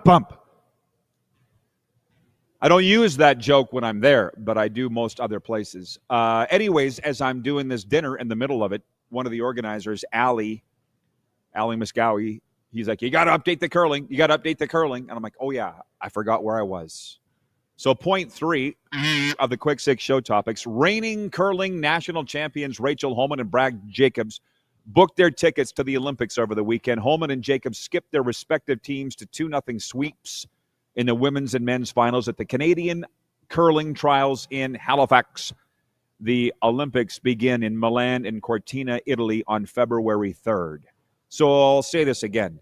Bump. I don't use that joke when I'm there, but I do most other places. Anyways, as I'm doing this dinner in the middle of it, one of the organizers, Ali Muscowie, he's like, you got to update the curling. And I'm like, oh, yeah, I forgot where I was. So point 3 of the quick six show topics, reigning curling national champions Rachel Homan and Brad Jacobs booked their tickets to the Olympics over the weekend. Homan and Jacobs skipped their respective teams to 2-0 sweeps in the women's and men's finals at the Canadian Curling Trials in Halifax. The Olympics begin in Milan and Cortina, Italy on February 3rd. So I'll say this again.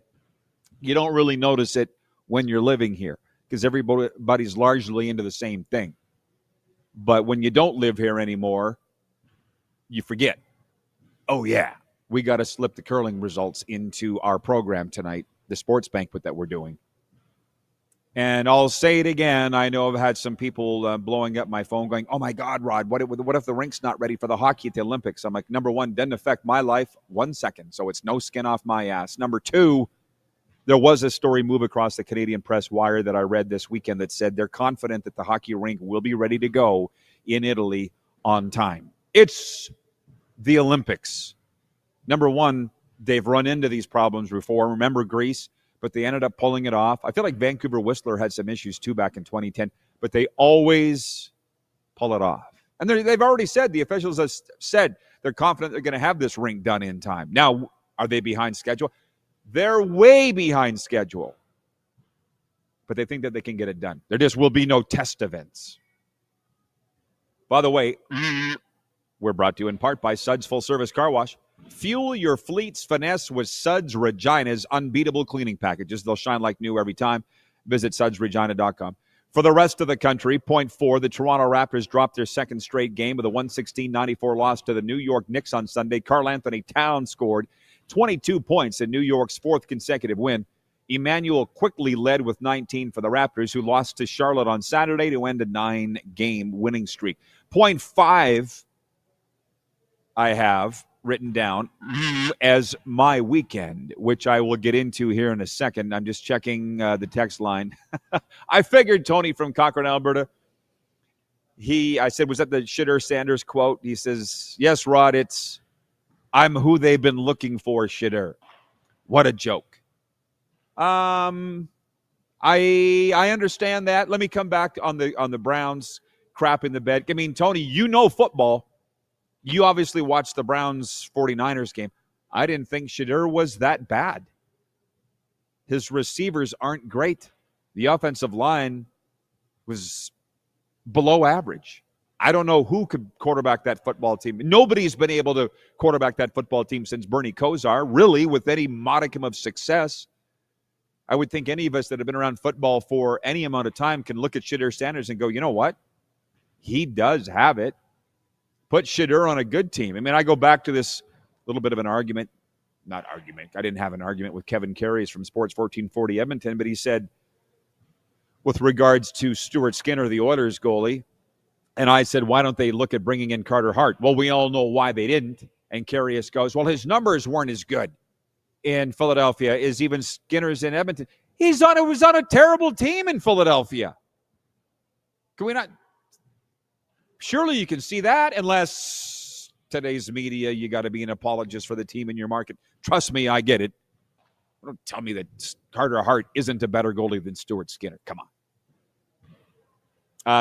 You don't really notice it when you're living here because everybody's largely into the same thing. But when you don't live here anymore, you forget. Oh, yeah, we got to slip the curling results into our program tonight, the sports banquet that we're doing. And I'll say it again. I know I've had some people blowing up my phone going, oh, my God, Rod, what if the rink's not ready for the hockey at the Olympics? I'm like, number one, doesn't affect my life 1 second, so it's no skin off my ass. Number two, there was a story move across the Canadian press wire that I read this weekend that said they're confident that the hockey rink will be ready to go in Italy on time. It's the Olympics. Number one, they've run into these problems before. Remember Greece? But they ended up pulling it off. I feel like Vancouver Whistler had some issues, too, back in 2010. But they always pull it off. And they've already said, the officials have said, they're confident they're going to have this rink done in time. Now, are they behind schedule? They're way behind schedule. But they think that they can get it done. There just will be no test events. By the way, we're brought to you in part by Suds Full Service Car Wash. Fuel your fleet's finesse with Suds Regina's unbeatable cleaning packages. They'll shine like new every time. Visit sudsregina.com. For the rest of the country, point 4, the Toronto Raptors dropped their second straight game with a 116-94 loss to the New York Knicks on Sunday. Karl Anthony Towns scored 22 points in New York's fourth consecutive win. Emmanuel quickly led with 19 for the Raptors, who lost to Charlotte on Saturday to end a 9-game winning streak. Point 5 I have written down as my weekend, which I will get into here in a second. I'm just checking the text line. I figured Tony from Cochrane, Alberta. I said, was that the Shitter Sanders quote? He says, yes, Rod, I'm who they've been looking for, Shitter. What a joke. I understand that. Let me come back on the Browns crap in the bed. I mean, Tony, you know football. You obviously watched the Browns 49ers game. I didn't think Shadur was that bad. His receivers aren't great. The offensive line was below average. I don't know who could quarterback that football team. Nobody's been able to quarterback that football team since Bernie Kosar, really, with any modicum of success. I would think any of us that have been around football for any amount of time can look at Shadur Sanders and go, you know what? He does have it. Put Shadur on a good team. I mean, I go back to this little bit of an argument. Not argument. I didn't have an argument with Kevin Carries from Sports 1440 Edmonton, but he said, with regards to Stuart Skinner, the Oilers goalie, and I said, why don't they look at bringing in Carter Hart? Well, we all know why they didn't. And Carries goes, well, his numbers weren't as good in Philadelphia as even Skinner's in Edmonton. He was on a terrible team in Philadelphia. Can we not? Surely you can see that, unless today's media, you got to be an apologist for the team in your market. Trust me, I get it. Don't tell me that Carter Hart isn't a better goalie than Stuart Skinner. Come on.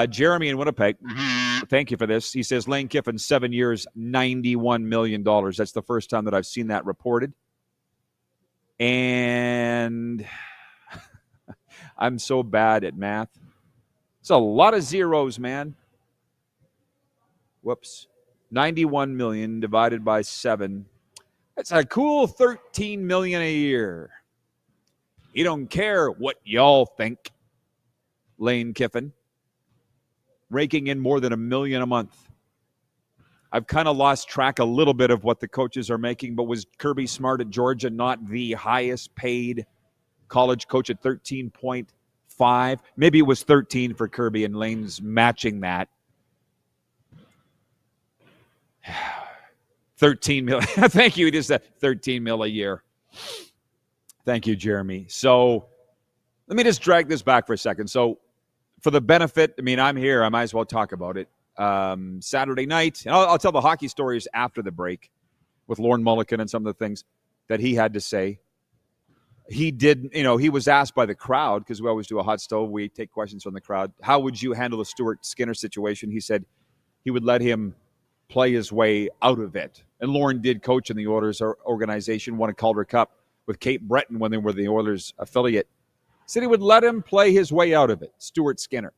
Jeremy in Winnipeg, thank you for this. He says, Lane Kiffin, 7 years, $91 million. That's the first time that I've seen that reported. And I'm so bad at math. It's a lot of zeros, man. Whoops. 91 million divided by 7. That's a cool 13 million a year. You don't care what y'all think. Lane Kiffin. Raking in more than $1 million a month. I've kind of lost track a little bit of what the coaches are making, but was Kirby Smart at Georgia not the highest paid college coach at 13.5? Maybe it was 13 for Kirby, and Lane's matching that. 13 million. Thank you. It is that 13 mil a year. Thank you, Jeremy. So let me just drag this back for a second. So for the benefit, I mean, I'm here. I might as well talk about it. Saturday night, and I'll tell the hockey stories after the break with Lorne Mulliken and some of the things that he had to say. He did, he was asked by the crowd, because we always do a hot stove. We take questions from the crowd. How would you handle the Stuart Skinner situation? He said he would let him play his way out of it. And Lorne did coach in the Oilers organization, won a Calder Cup with Cape Breton when they were the Oilers affiliate. Said he would let him play his way out of it, Stuart Skinner.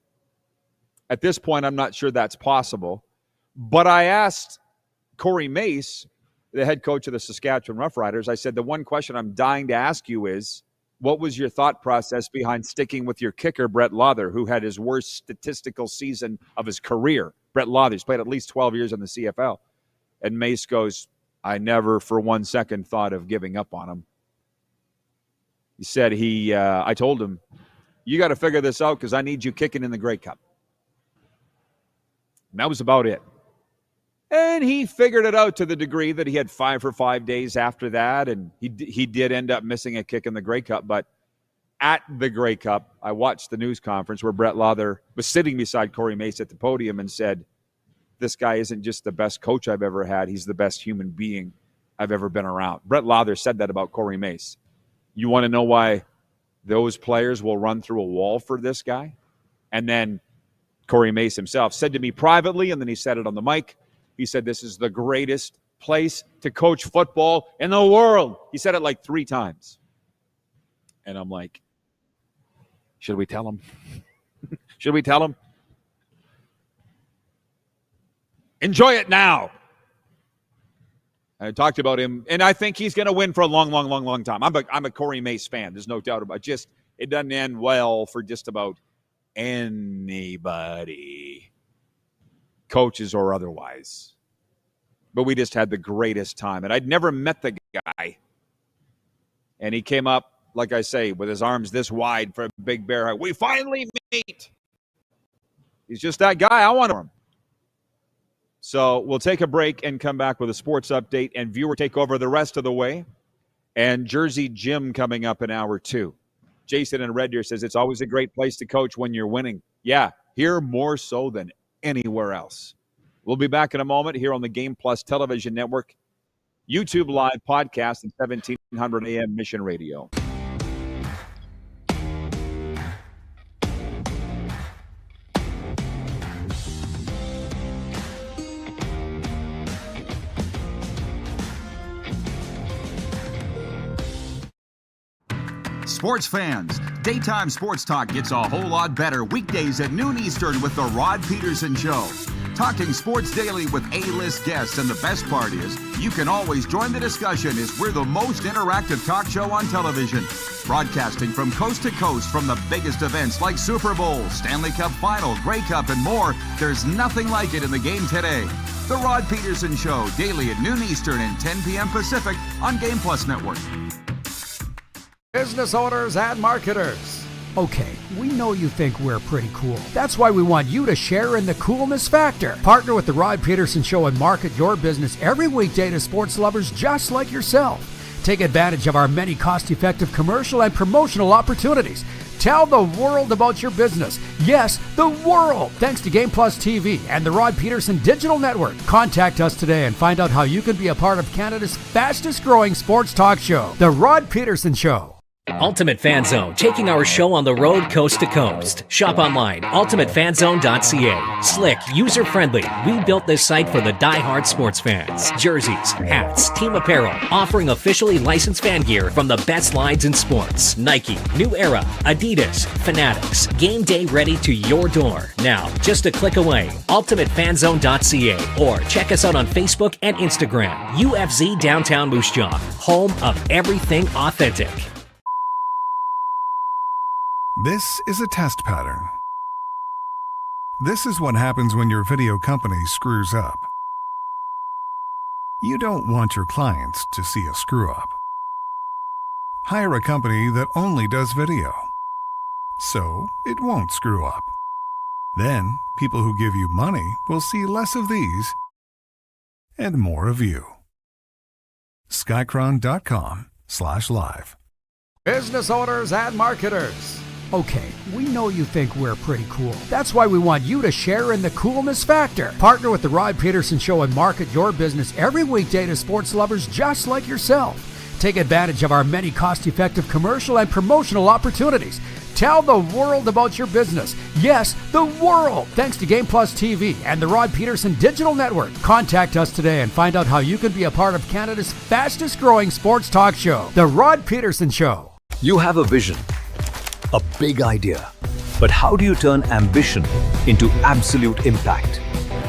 At this point, I'm not sure that's possible. But I asked Corey Mace, the head coach of the Saskatchewan Roughriders, I said, the one question I'm dying to ask you is, what was your thought process behind sticking with your kicker, Brett Lawther, who had his worst statistical season of his career? Brett Lawther's played at least 12 years in the CFL. And Mace goes, I never for 1 second thought of giving up on him. He said I told him, you got to figure this out because I need you kicking in the Grey Cup. And that was about it. And he figured it out to the degree that he had 5 for 5 days after that. And he did end up missing a kick in the Grey Cup. But at the Grey Cup, I watched the news conference where Brett Lawther was sitting beside Corey Mace at the podium and said, this guy isn't just the best coach I've ever had. He's the best human being I've ever been around. Brett Lawther said that about Corey Mace. You want to know why those players will run through a wall for this guy? And then Corey Mace himself said to me privately, and then he said it on the mic, he said, this is the greatest place to coach football in the world. He said it like 3 times. And I'm like, should we tell him? Should we tell him? Enjoy it now. I talked about him, and I think he's going to win for a long time. I'm a Corey Mace fan. There's no doubt about it. It doesn't end well for just about anybody, coaches or otherwise. But we just had the greatest time, and I'd never met the guy. And he came up, like I say, with his arms this wide for a big bear hug. We finally meet. He's just that guy. I want him. So we'll take a break and come back with a sports update and viewer takeover the rest of the way. And Jersey Gym coming up in hour 2. Jason in Red Deer says it's always a great place to coach when you're winning. Yeah, here more so than anywhere else. We'll be back in a moment here on the Game Plus Television Network, YouTube Live podcast, and 1700 AM Mission Radio. Sports fans, daytime sports talk gets a whole lot better weekdays at noon Eastern with The Rod Pedersen Show. Talking sports daily with A-list guests, and the best part is, you can always join the discussion as we're the most interactive talk show on television. Broadcasting from coast to coast from the biggest events like Super Bowl, Stanley Cup Final, Grey Cup, and more, there's nothing like it in the game today. The Rod Pedersen Show, daily at noon Eastern and 10 p.m. Pacific on Game Plus Network. Business owners and marketers. Okay, we know you think we're pretty cool. That's why we want you to share in the coolness factor. Partner with the Rod Pedersen Show and market your business every weekday to sports lovers just like yourself. Take advantage of our many cost-effective commercial and promotional opportunities. Tell the world about your business. Yes, the world. Thanks to Game Plus TV and the Rod Pedersen Digital Network. Contact us today and find out how you can be a part of Canada's fastest growing sports talk show, The Rod Pedersen Show. Ultimate Fan Zone, taking our show on the road coast to coast. Shop online, ultimatefanzone.ca. Slick, user-friendly. We built this site for the die-hard sports fans. Jerseys, hats, team apparel, offering officially licensed fan gear from the best lines in sports. Nike, New Era, Adidas, Fanatics. Game day ready to your door. Now, just a click away, ultimatefanzone.ca, or check us out on Facebook and Instagram. UFZ Downtown Moose Jaw, home of everything authentic. This is a test pattern. This is what happens when your video company screws up. You don't want your clients to see a screw-up. Hire a company that only does video, so it won't screw up. Then, people who give you money will see less of these and more of you. Skycron.com/live. Business owners and marketers. Okay, we know you think we're pretty cool. That's why we want you to share in the coolness factor. Partner with the Rod Pedersen Show and market your business every weekday to sports lovers just like yourself. Take advantage of our many cost-effective commercial and promotional opportunities. Tell the world about your business. Yes, the world. Thanks to Game Plus TV and the Rod Pedersen Digital Network. Contact us today and find out how you can be a part of Canada's fastest growing sports talk show, The Rod Pedersen Show. You have a vision, a big idea, but how do you turn ambition into absolute impact?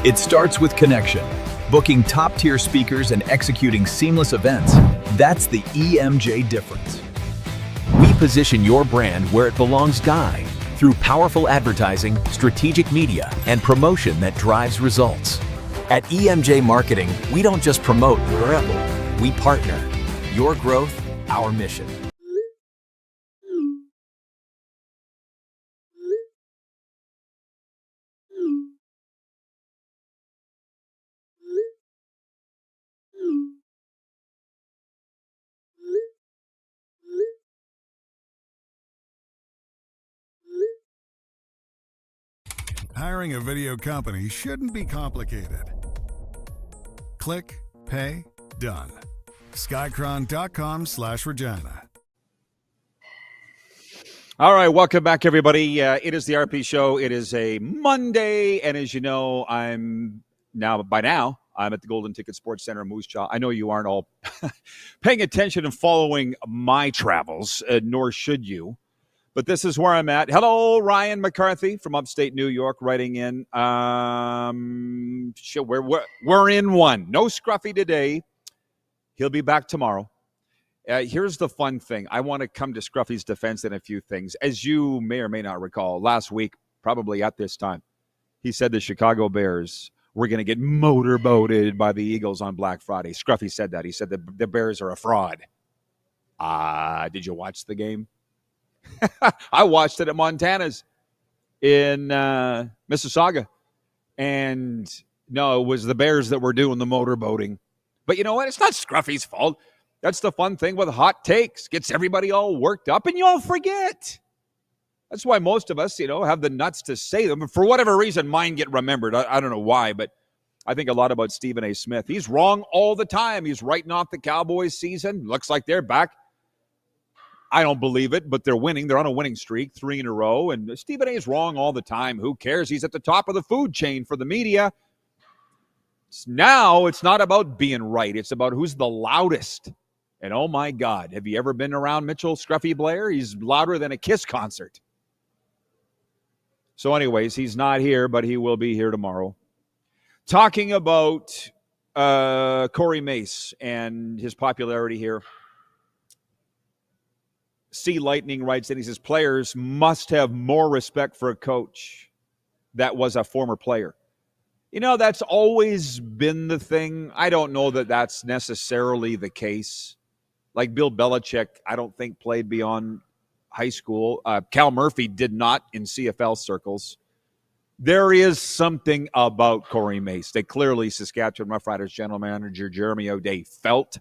It starts with connection. Booking top-tier speakers and executing seamless events. That's the EMJ difference. We position your brand where it belongs, Guy, through powerful advertising, strategic media, and promotion that drives results. At EMJ Marketing, we don't just promote your rebel, we partner. Your growth, our mission. Hiring a video company shouldn't be complicated. Click, pay, done. Skycron.com/Regina. All right, welcome back, everybody. It is the RP Show. It is a Monday, and as you know, I'm at the Golden Ticket Sports Center in Moose Jaw. I know you aren't all paying attention and following my travels, nor should you. But this is where I'm at. Hello, Ryan McCarthy from upstate New York, writing in. We're in one. No Scruffy today. He'll be back tomorrow. Here's the fun thing. I want to come to Scruffy's defense in a few things. As you may or may not recall, last week, probably at this time, he said the Chicago Bears were going to get motorboated by the Eagles on Black Friday. Scruffy said that. He said the Bears are a fraud. Did you watch the game? I watched it at Montana's in Mississauga. And No, it was the Bears that were doing the motorboating. But you know what? It's not Scruffy's fault. That's the fun thing with hot takes. Gets everybody all worked up, and you all forget. That's why most of us, have the nuts to say them. For whatever reason, mine get remembered. I don't know why, but I think a lot about Stephen A. Smith. He's wrong all the time. He's writing off the Cowboys season. Looks like they're back. I don't believe it, but they're winning. They're on a winning streak, 3 in a row. And Stephen A. is wrong all the time. Who cares? He's at the top of the food chain for the media. Now it's not about being right. It's about who's the loudest. And oh my God, have you ever been around Mitchell Scruffy Blair? He's louder than a Kiss concert. So anyways, he's not here, but he will be here tomorrow. Talking about Corey Mace and his popularity here. Sea Lightning writes in, he says, players must have more respect for a coach that was a former player. That's always been the thing. I don't know that that's necessarily the case. Like Bill Belichick, I don't think played beyond high school. Cal Murphy did not in CFL circles. There is something about Corey Mace that clearly Saskatchewan Roughriders general manager Jeremy O'Day felt.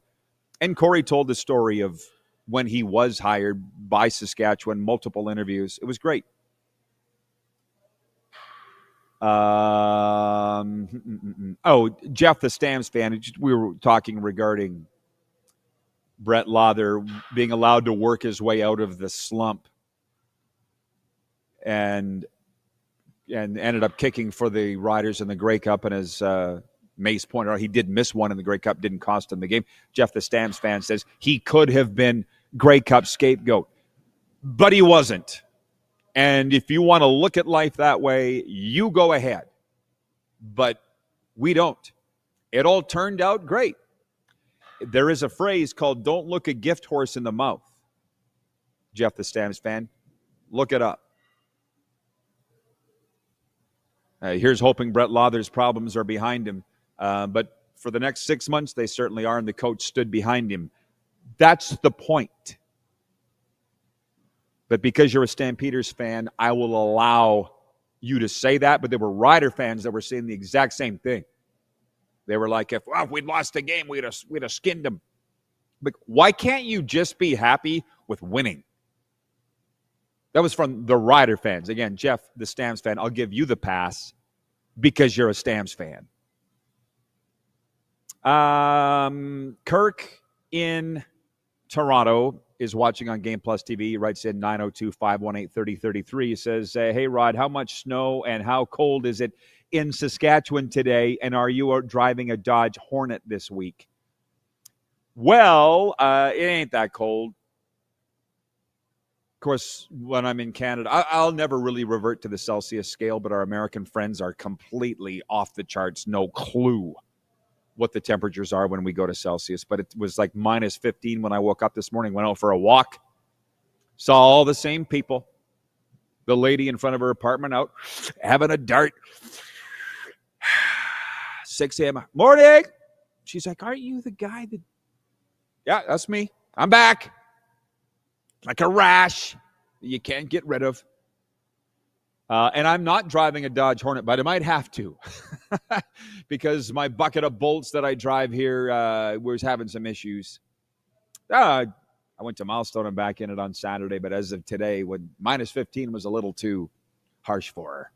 And Corey told the story of when he was hired by Saskatchewan, multiple interviews. It was great. Jeff, the Stamps fan, we were talking regarding Brett Lather being allowed to work his way out of the slump and ended up kicking for the Riders in the Grey Cup. And as Mace pointed out, he did miss one in the Grey Cup, didn't cost him the game. Jeff, the Stamps fan, says he could have been Grey Cup scapegoat, but he wasn't. And if you want to look at life that way, you go ahead. But we don't. It all turned out great. There is a phrase called "don't look a gift horse in the mouth." Jeff, the Stamps fan, look it up. Here's hoping Brett Lather's problems are behind him. But for the next 6 months, they certainly are, and the coach stood behind him. That's the point. But because you're a Stampeders fan, I will allow you to say that. But there were Rider fans that were saying the exact same thing. They were like, if we'd lost the game, we'd have skinned them. But why can't you just be happy with winning? That was from the Rider fans. Again, Jeff, the Stamps fan, I'll give you the pass because you're a Stamps fan. Kirk in Toronto is watching on Game Plus TV. He writes in 902-518-3033. He says, hey, Rod, how much snow and how cold is it in Saskatchewan today? And are you out driving a Dodge Hornet this week? Well, it ain't that cold. Of course, when I'm in Canada, I'll never really revert to the Celsius scale, but our American friends are completely off the charts. No clue what the temperatures are when we go to Celsius. But it was like minus 15 when I woke up this morning, went out for a walk, saw all the same people. The lady in front of her apartment out having a dart. 6 a.m. Morning. She's like, aren't you the guy that... Yeah, that's me. I'm back. Like a rash that you can't get rid of. And I'm not driving a Dodge Hornet, but I might have to because my bucket of bolts that I drive here was having some issues. I went to Milestone and back in it on Saturday, but as of today, when minus 15 was a little too harsh for her.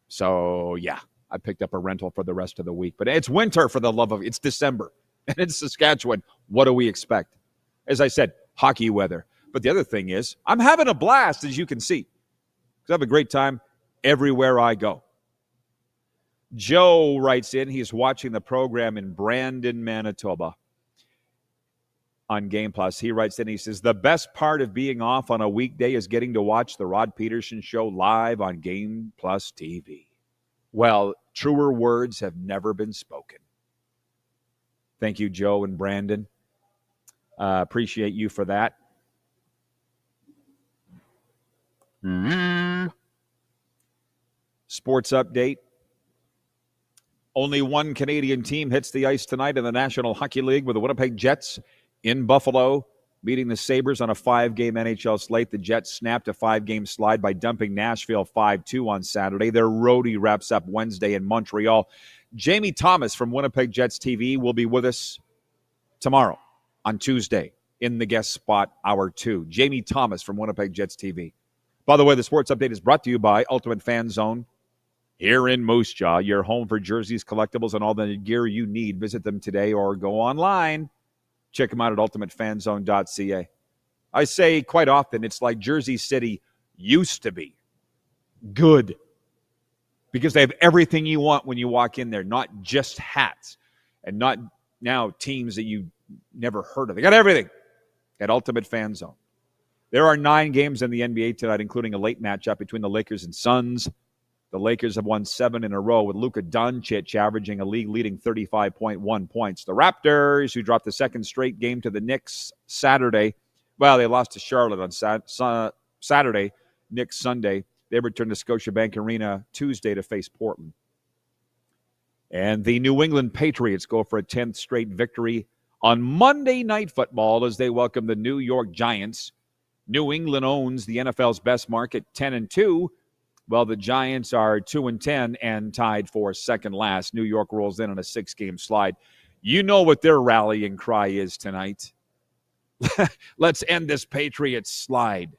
So, yeah, I picked up a rental for the rest of the week. But it's winter for the love of it. It's December, and it's Saskatchewan. What do we expect? As I said, hockey weather. But the other thing is, I'm having a blast, as you can see. I have a great time everywhere I go. Joe writes in, he's watching the program in Brandon, Manitoba on Game Plus. He writes in, he says, the best part of being off on a weekday is getting to watch the Rod Pedersen Show live on Game Plus TV. Well, truer words have never been spoken. Thank you, Joe and Brandon. Appreciate you for that. Sports update. Only one Canadian team hits the ice tonight in the National Hockey League with the Winnipeg Jets in Buffalo, meeting the Sabres on a 5-game NHL slate. The Jets snapped a 5-game slide by dumping Nashville 5-2 on Saturday. Their roadie wraps up Wednesday in Montreal. Jamie Thomas from Winnipeg Jets TV will be with us tomorrow on Tuesday in the guest spot, hour 2. Jamie Thomas from Winnipeg Jets TV. By the way, the sports update is brought to you by Ultimate Fan Zone here in Moose Jaw, your home for jerseys, collectibles, and all the gear you need. Visit them today or go online. Check them out at ultimatefanzone.ca. I say quite often it's like Jersey City used to be. Good. Because they have everything you want when you walk in there, not just hats and not now teams that you never heard of. They got everything at Ultimate Fan Zone. There are 9 games in the NBA tonight, including a late matchup between the Lakers and Suns. The Lakers have won 7 in a row with Luka Doncic averaging a league-leading 35.1 points. The Raptors, who dropped the second straight game to the Knicks Saturday, well, they lost to Charlotte on Saturday. Knicks Sunday. They return to Scotiabank Arena Tuesday to face Portland. And the New England Patriots go for a 10th straight victory on Monday Night Football as they welcome the New York Giants. New England owns the NFL's best market, 10-2. Well, the Giants are 2-10 and tied for second last. New York rolls in on a 6-game slide. You know what their rallying cry is tonight. Let's end this Patriots slide.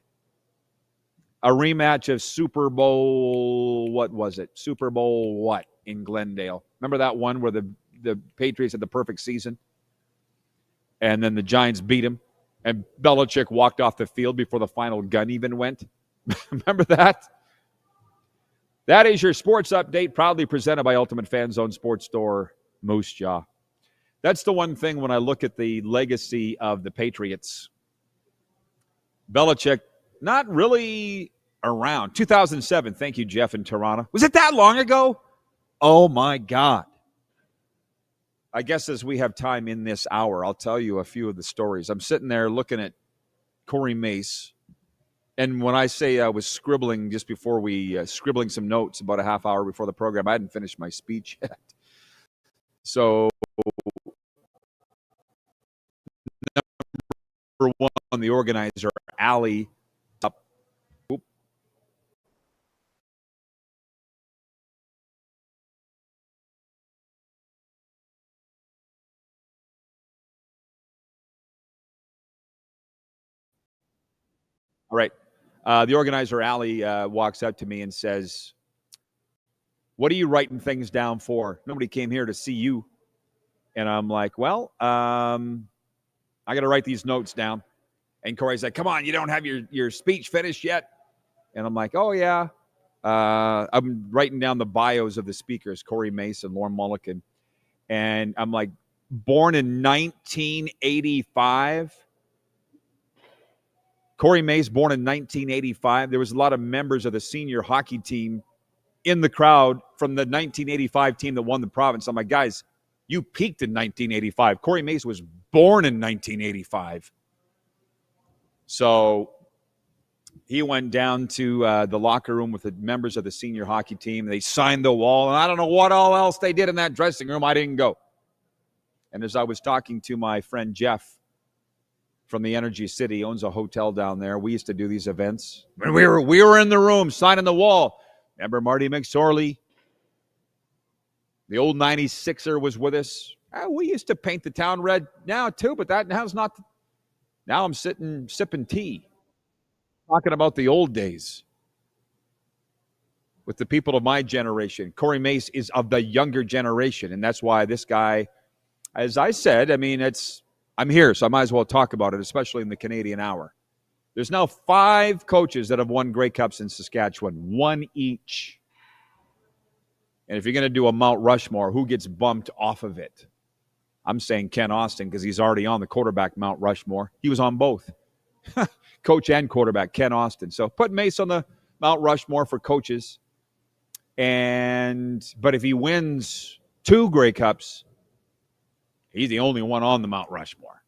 A rematch of Super Bowl, what was it? Super Bowl what in Glendale? Remember that one where the Patriots had the perfect season? And then the Giants beat them. And Belichick walked off the field before the final gun even went. Remember that? That is your sports update, proudly presented by Ultimate Fan Zone Sports Store, Moose Jaw. That's the one thing when I look at the legacy of the Patriots. Belichick, not really around. 2007, thank you, Jeff in Toronto. Was it that long ago? Oh, my God. I guess as we have time in this hour, I'll tell you a few of the stories. I'm sitting there looking at Corey Mace. And when I say I was scribbling just before scribbling some notes about a half hour before the program, I hadn't finished my speech yet. So, number one, the organizer, Allie, up. Oop. All right. The organizer, Allie, walks up to me and says, "What are you writing things down for? Nobody came here to see you." And I'm like, well, I got to write these notes down. And Corey's like, "Come on, you don't have your speech finished yet?" And I'm like, "Oh, yeah." I'm writing down the bios of the speakers, Corey Mace and Lauren Mulliken. And I'm like, born in 1985. Corey Mace, born in 1985. There was a lot of members of the senior hockey team in the crowd from the 1985 team that won the province. I'm like, guys, you peaked in 1985. Corey Mace was born in 1985. So he went down to the locker room with the members of the senior hockey team. They signed the wall, and I don't know what all else they did in that dressing room. I didn't go. And as I was talking to my friend Jeff from the Energy City, he owns a hotel down there. We used to do these events. When we were in the room signing the wall. Remember Marty McSorley? The old 96er was with us. We used to paint the town red now too, but that now's not. Now I'm sitting sipping tea, talking about the old days with the people of my generation. Corey Mace is of the younger generation, and that's why this guy, as I said, I mean, I'm here, so I might as well talk about it, especially in the Canadian Hour. There's now 5 coaches that have won Grey Cups in Saskatchewan, 1 each. And if you're going to do a Mount Rushmore, who gets bumped off of it? I'm saying Ken Austin because he's already on the quarterback Mount Rushmore. He was on both, coach and quarterback, Ken Austin. So put Mace on the Mount Rushmore for coaches. But if he wins 2 Grey Cups, he's the only one on the Mount Rushmore.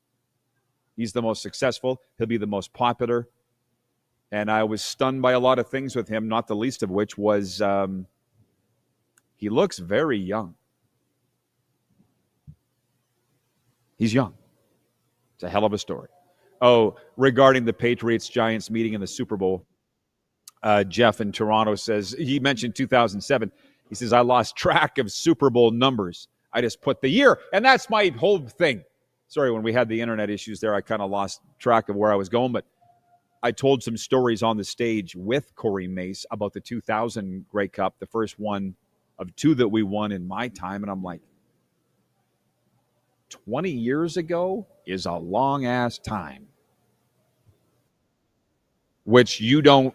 He's the most successful. He'll be the most popular. And I was stunned by a lot of things with him, not the least of which was he looks very young. He's young. It's a hell of a story. Oh, regarding the Patriots-Giants meeting in the Super Bowl, Jeff in Toronto says, he mentioned 2007. He says, I lost track of Super Bowl numbers. I just put the year, and that's my whole thing. Sorry, when we had the internet issues there, I kind of lost track of where I was going, but I told some stories on the stage with Corey Mace about the 2000 Grey Cup, the first one of two that we won in my time, and I'm like, 20 years ago is a long-ass time, which you don't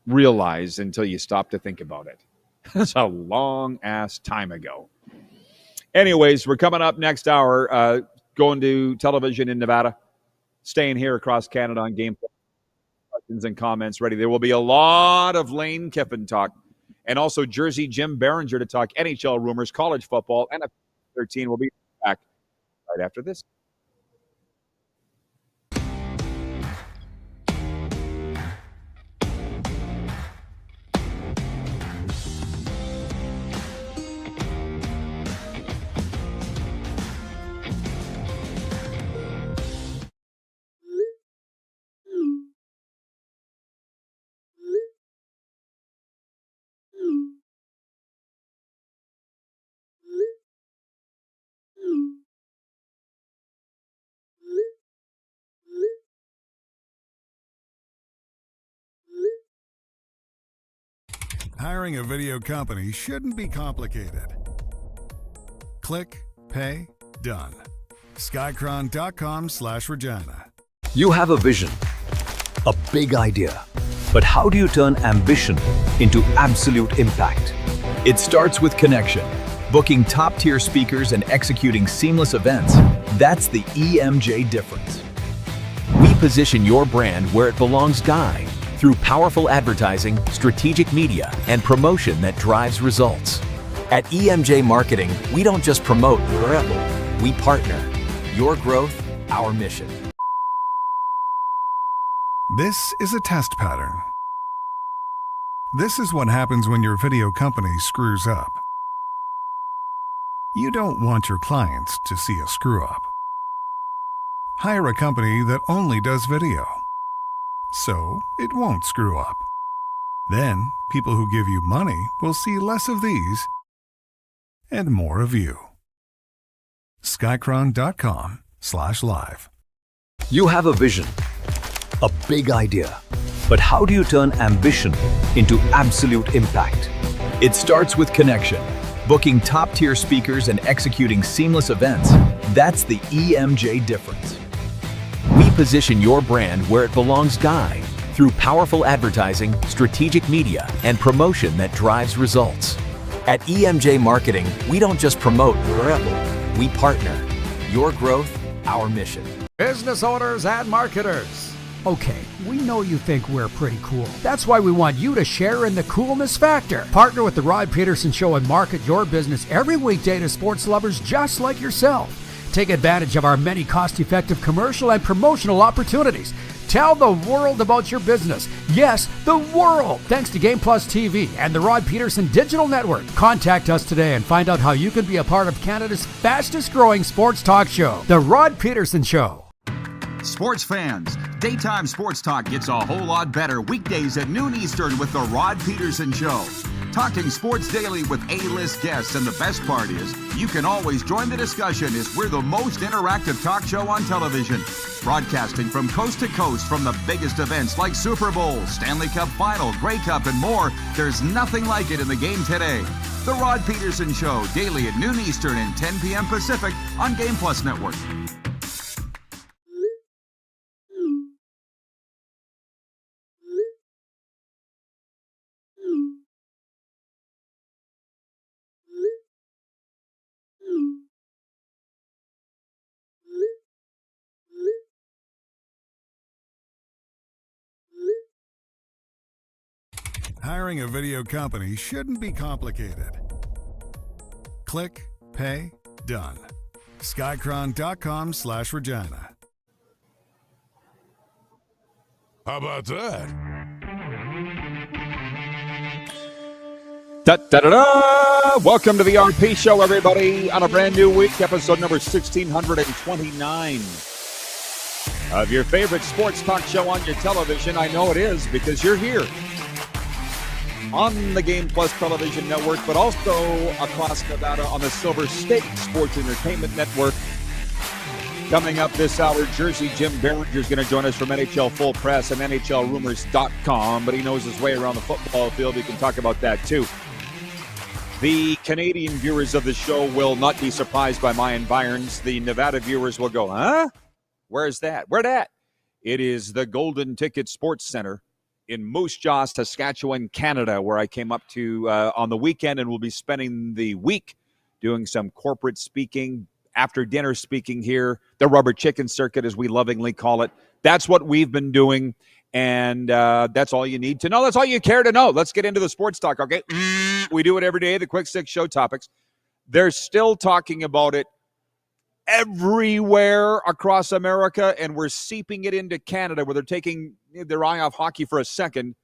realize until you stop to think about it. That's a long-ass time ago. Anyways, we're coming up next hour, going to television in Nevada, staying here across Canada on Game. Questions and comments ready. There will be a lot of Lane Kiffin talk, and also Jersey Jim Biringer to talk NHL rumors, college football, and 13 will be back right after this. Hiring a video company shouldn't be complicated. Click, pay, done. Skycron.com/Regina. You have a vision, a big idea, but how do you turn ambition into absolute impact? It starts with connection. Booking top-tier speakers and executing seamless events, that's the EMJ difference. We position your brand where it belongs, Guy, through powerful advertising, strategic media, and promotion that drives results. At EMJ Marketing, we don't just promote, we partner. Your growth, our mission. This is a test pattern. This is what happens when your video company screws up. You don't want your clients to see a screw-up. Hire a company that only does video, so it won't screw up. Then, people who give you money will see less of these and more of you. Skycron.com/live. You have a vision, a big idea, but how do you turn ambition into absolute impact? It starts with connection. Booking top-tier speakers and executing seamless events, that's the EMJ difference. We position your brand where it belongs, Guy, through powerful advertising, strategic media, and promotion that drives results. At EMJ Marketing, we don't just promote, we partner. Your growth, our mission. Business owners and marketers. Okay, we know you think we're pretty cool. That's why we want you to share in the coolness factor. Partner with the Rod Pedersen Show and market your business every weekday to sports lovers just like yourself. Take advantage of our many cost-effective commercial and promotional opportunities. Tell the world about your business. Yes, the world. Thanks to Game Plus TV and the Rod Pedersen Digital Network. Contact us today and find out how you can be a part of Canada's fastest-growing sports talk show, The Rod Pedersen Show. Sports fans, daytime sports talk gets a whole lot better weekdays at noon Eastern with The Rod Pedersen Show. Talking sports daily with A-list guests, and the best part is, you can always join the discussion as we're the most interactive talk show on television. Broadcasting from coast to coast from the biggest events like Super Bowl, Stanley Cup Final, Grey Cup, and more, there's nothing like it in the game today. The Rod Pedersen Show, daily at noon Eastern and 10 p.m. Pacific on Game Plus Network. Hiring a video company shouldn't be complicated. Click, pay, done. Skycron.com/Regina. How about that? Da-da-da-da! Welcome to the RP Show, everybody, on a brand new week, episode number 1629 of your favorite sports talk show on your television. I know it is because you're here on the Game Plus television network, but also across Nevada on the Silver State Sports Entertainment Network. Coming up this hour, Jersey Jim Biringer is going to join us from NHL Full Press and NHLRumors.com, but he knows his way around the football field. We can talk about that too. The Canadian viewers of the show will not be surprised by my environs. The Nevada viewers will go, huh? Where's that? Where that? It is the Golden Ticket Sports Center in Moose Jaw, Saskatchewan, Canada, where I came up to on the weekend and will be spending the week doing some corporate speaking, after dinner speaking here, the rubber chicken circuit, as we lovingly call it. That's what we've been doing, and that's all you need to know. That's all you care to know. Let's get into the sports talk, okay? We do it every day, the Quick Six Show topics. They're still talking about it everywhere across America, and we're seeping it into Canada, where they're taking their eye off hockey for a second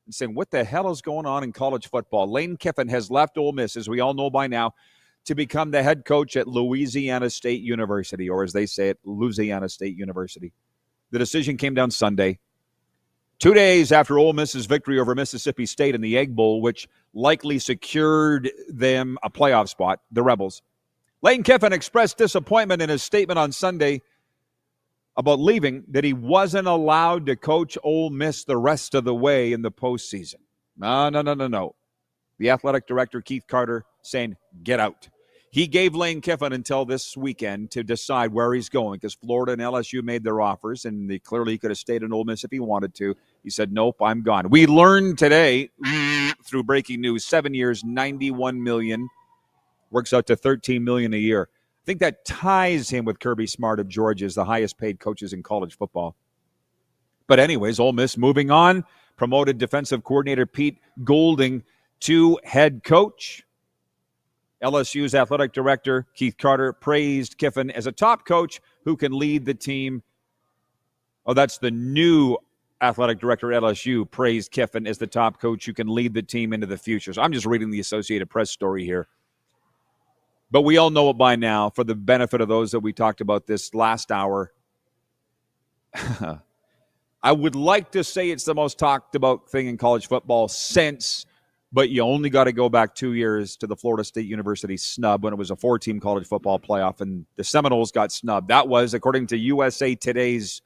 and saying, what the hell is going on in college football? Lane Kiffin has left Ole Miss, as we all know by now, to become the head coach at Louisiana State University, or as they say it, Louisiana State University. The decision came down Sunday, 2 days after Ole Miss's victory over Mississippi State in the Egg Bowl, which likely secured them a playoff spot, the Rebels. Lane Kiffin expressed disappointment in his statement on Sunday about leaving, that he wasn't allowed to coach Ole Miss the rest of the way in the postseason. No. The athletic director, Keith Carter, saying, get out. He gave Lane Kiffin until this weekend to decide where he's going, because Florida and LSU made their offers, and clearly he could have stayed in Ole Miss if he wanted to. He said, nope, I'm gone. We learned today, through breaking news, 7 years, $91 million, works out to $13 million a year. I think that ties him with Kirby Smart of Georgia as the highest paid coaches in college football. But anyways, Ole Miss moving on, promoted defensive coordinator Pete Golding to head coach. LSU's athletic director, Keith Carter, praised Kiffin as a top coach who can lead the team. Oh, that's the new athletic director at LSU, praised Kiffin as the top coach who can lead the team into the future. So I'm just reading the Associated Press story here. But we all know it by now, for the benefit of those that we talked about this last hour. I would like to say it's the most talked about thing in college football since, but you only got to go back 2 years to the Florida State University snub when it was a 4-team college football playoff and the Seminoles got snubbed. That was, according to USA Today's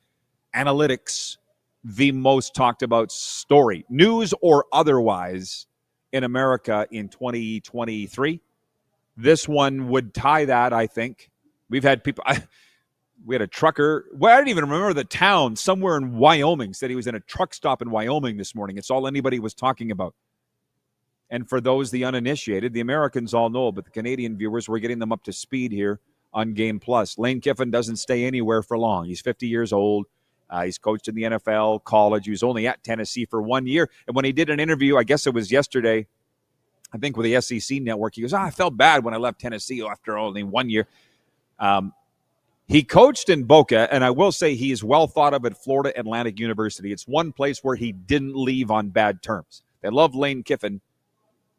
analytics, the most talked about story, news or otherwise, in America in 2023. This one would tie that, I think. We've had people... We had a trucker, well, I don't even remember the town, somewhere in Wyoming, said he was in a truck stop in Wyoming this morning. It's all anybody was talking about. And for those, the uninitiated, the Americans all know, but the Canadian viewers, we're getting them up to speed here on Game Plus. Lane Kiffin doesn't stay anywhere for long. He's 50 years old. He's coached in the NFL, college. He was only at Tennessee for 1 year. And when he did an interview, I guess it was yesterday, I think with the SEC network, he goes, I felt bad when I left Tennessee after only 1 year. He coached in Boca, and I will say he is well thought of at Florida Atlantic University. It's one place where he didn't leave on bad terms. They love Lane Kiffin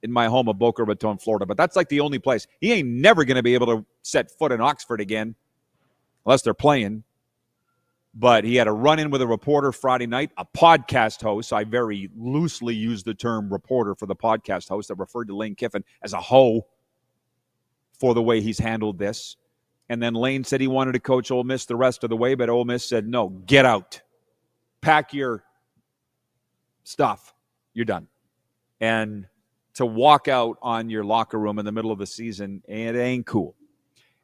in my home of Boca Raton, Florida, but that's like the only place. He ain't never going to be able to set foot in Oxford again unless they're playing. But he had a run-in with a reporter Friday night, a podcast host. I very loosely use the term reporter for the podcast host that referred to Lane Kiffin as a hoe for the way he's handled this. And then Lane said he wanted to coach Ole Miss the rest of the way, but Ole Miss said, no, get out. Pack your stuff. You're done. And to walk out on your locker room in the middle of the season, it ain't cool.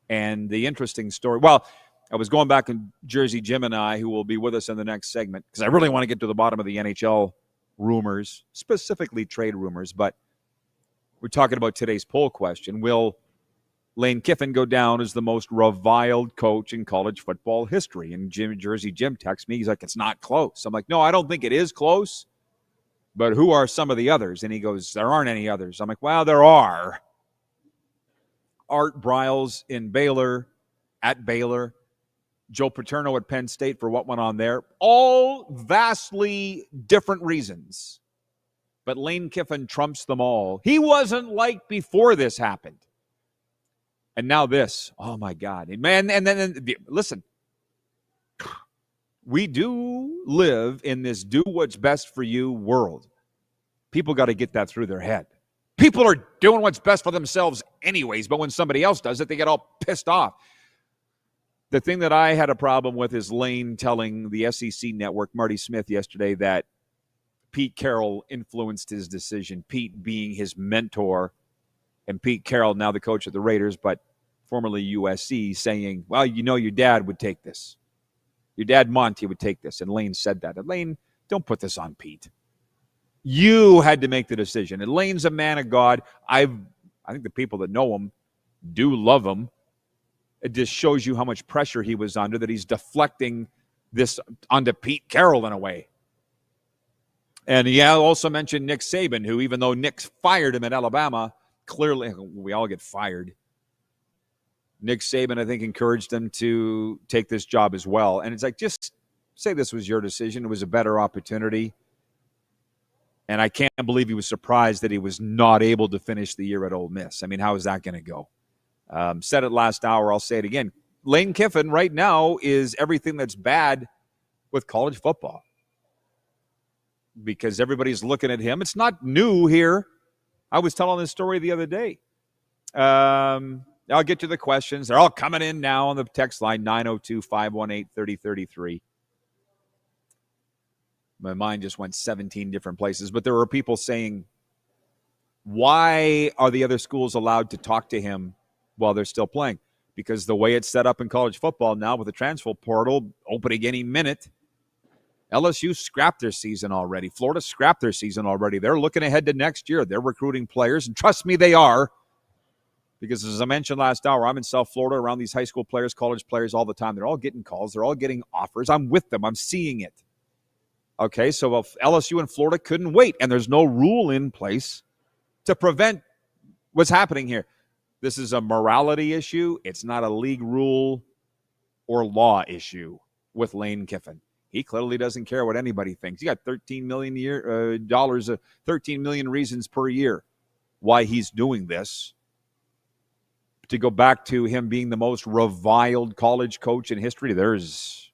And the interesting story, well, I was going back in Jersey Jim and I, who will be with us in the next segment, because I really want to get to the bottom of the NHL rumors, specifically trade rumors, but we're talking about today's poll question. Will Lane Kiffin go down as the most reviled coach in college football history? And Jersey Jim texts me. He's like, it's not close. I'm like, no, I don't think it is close. But who are some of the others? And he goes, there aren't any others. I'm like, well, there are. Art Briles in Baylor, at Baylor. Joe Paterno at Penn State for what went on there. All vastly different reasons. But Lane Kiffin trumps them all. He wasn't like before this happened. And now this, oh my God. Man, and then listen, we do live in this do what's best for you world. People got to get that through their head. People are doing what's best for themselves anyways, but when somebody else does it, they get all pissed off. The thing that I had a problem with is Lane telling the SEC network, Marty Smith, yesterday that Pete Carroll influenced his decision, Pete being his mentor, and Pete Carroll, now the coach of the Raiders, but formerly USC, saying, well, you know your dad would take this. Your dad, Monty, would take this. And Lane said that. And Lane, don't put this on Pete. You had to make the decision. And Lane's a man of God. I think the people that know him do love him. It just shows you how much pressure he was under, that he's deflecting this onto Pete Carroll in a way. And he also mentioned Nick Saban, who, even though Nick fired him at Alabama, clearly, we all get fired. Nick Saban, I think, encouraged him to take this job as well. And it's like, just say this was your decision. It was a better opportunity. And I can't believe he was surprised that he was not able to finish the year at Ole Miss. I mean, how is that going to go? Said it last hour. I'll say it again. Lane Kiffin right now is everything that's bad with college football, because everybody's looking at him. It's not new here. I was telling this story the other day. I'll get to the questions. They're all coming in now on the text line, 902-518-3033. My mind just went 17 different places. But there were people saying, why are the other schools allowed to talk to him while they're still playing? Because the way it's set up in college football now, with the transfer portal opening any minute, LSU scrapped their season already. Florida scrapped their season already. They're looking ahead to next year. They're recruiting players, and trust me, they are. Because as I mentioned last hour, I'm in South Florida around these high school players, college players all the time. They're all getting calls. They're all getting offers. I'm with them. I'm seeing it. Okay, so if LSU and Florida couldn't wait, and there's no rule in place to prevent what's happening here. This is a morality issue. It's not a league rule or law issue with Lane Kiffin. He clearly doesn't care what anybody thinks. He got $13 million $13 million reasons per year why he's doing this. To go back to him being the most reviled college coach in history, there's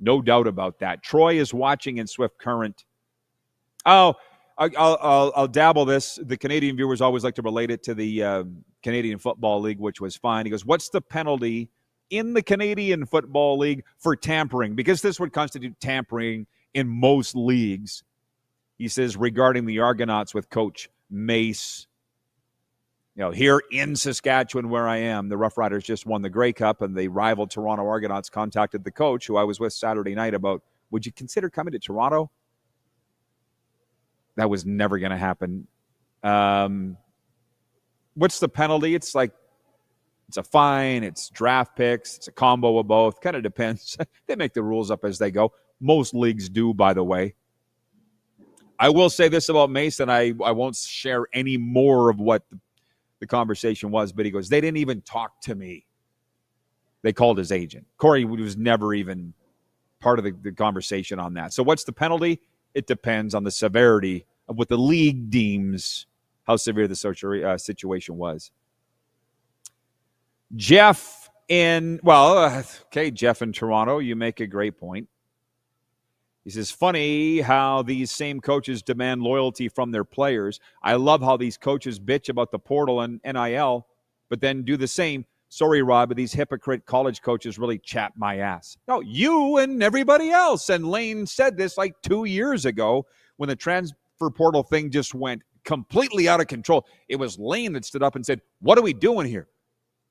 no doubt about that. Troy is watching in Swift Current. Oh, I'll dabble this. The Canadian viewers always like to relate it to the Canadian Football League, which was fine. He goes, what's the penalty in the Canadian Football League for tampering? Because this would constitute tampering in most leagues. He says, regarding the Argonauts with Coach Mace. You know, here in Saskatchewan, where I am, the Rough Riders just won the Grey Cup, and the rival Toronto Argonauts contacted the coach, who I was with Saturday night, about, would you consider coming to Toronto? That was never going to happen. What's the penalty? It's like, it's a fine, it's draft picks, it's a combo of both. Kind of depends. They make the rules up as they go. Most leagues do, by the way. I will say this about Mason. I won't share any more of what the conversation was, but he goes, they didn't even talk to me. They called his agent. Corey was never even part of the conversation on that. So what's the penalty? It depends on the severity of what the league deems how severe the situation was. Jeff in Toronto, you make a great point. He says, funny how these same coaches demand loyalty from their players. I love how these coaches bitch about the portal and NIL, but then do the same. Sorry, Rob, but these hypocrite college coaches really chat my ass. No, you and everybody else. And Lane said this like 2 years ago when the transfer portal thing just went completely out of control. It was Lane that stood up and said, what are we doing here?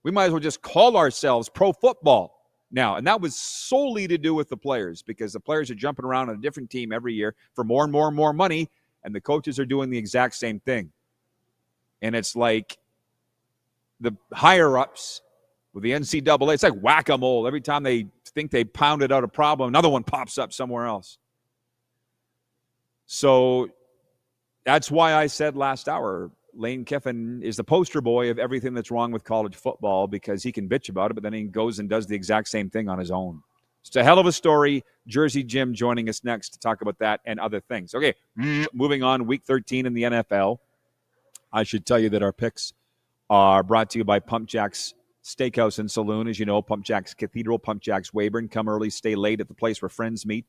We might as well just call ourselves pro football now. And that was solely to do with the players, because the players are jumping around on a different team every year for more and more and more money, and the coaches are doing the exact same thing. And it's like the higher-ups with the NCAA, it's like whack-a-mole. Every time they think they pounded out a problem, another one pops up somewhere else. So that's why I said last hour, Lane Kiffin is the poster boy of everything that's wrong with college football, because he can bitch about it, but then he goes and does the exact same thing on his own. It's a hell of a story. Jersey Jim joining us next to talk about that and other things. Okay, moving on, Week 13 in the NFL. I should tell you that our picks are brought to you by Pump Jack's Steakhouse and Saloon. As you know, Pump Jack's Cathedral, Pump Jack's Weyburn. Come early, stay late at the place where friends meet.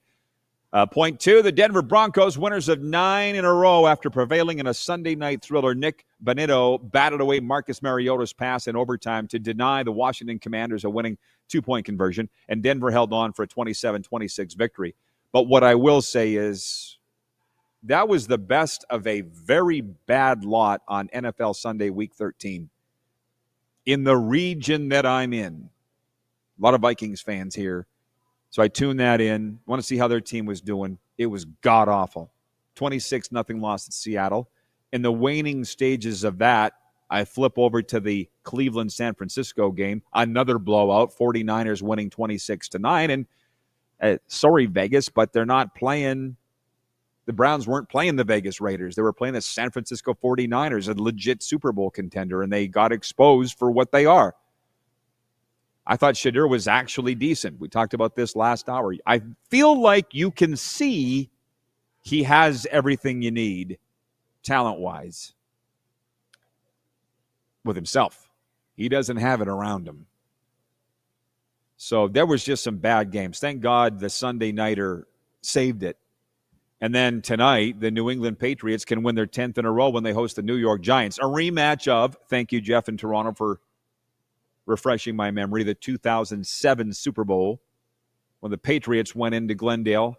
Point two, the Denver Broncos, winners of 9 in a row after prevailing in a Sunday night thriller. Nick Bonito batted away Marcus Mariota's pass in overtime to deny the Washington Commanders a winning 2-point conversion, and Denver held on for a 27-26 victory. But what I will say is that was the best of a very bad lot on NFL Sunday Week 13. In the region that I'm in, a lot of Vikings fans here. So I tuned that in. Want to see how their team was doing. It was god-awful. 26-0 loss at Seattle. In the waning stages of that, I flip over to the Cleveland-San Francisco game. Another blowout. 49ers winning 26-9. And sorry, Vegas, but they're not playing. The Browns weren't playing the Vegas Raiders. They were playing the San Francisco 49ers, a legit Super Bowl contender, and they got exposed for what they are. I thought Shadur was actually decent. We talked about this last hour. I feel like you can see he has everything you need talent-wise with himself. He doesn't have it around him. So there was just some bad games. Thank God the Sunday nighter saved it. And then tonight, the New England Patriots can win their 10th in a row when they host the New York Giants. A rematch of, thank you, Jeff in Toronto, for refreshing my memory, the 2007 Super Bowl when the Patriots went into Glendale,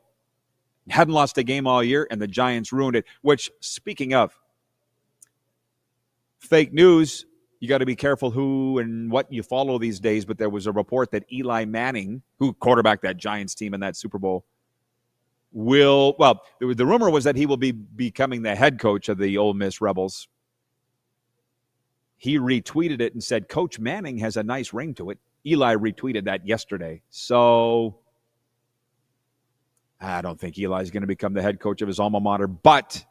hadn't lost a game all year, and the Giants ruined it. Which, speaking of fake news, you got to be careful who and what you follow these days, but there was a report that Eli Manning, who quarterbacked that Giants team in that Super Bowl, the rumor was that he will be becoming the head coach of the Ole Miss Rebels. He retweeted it and said, Coach Manning has a nice ring to it. Eli retweeted that yesterday. So I don't think Eli's going to become the head coach of his alma mater, but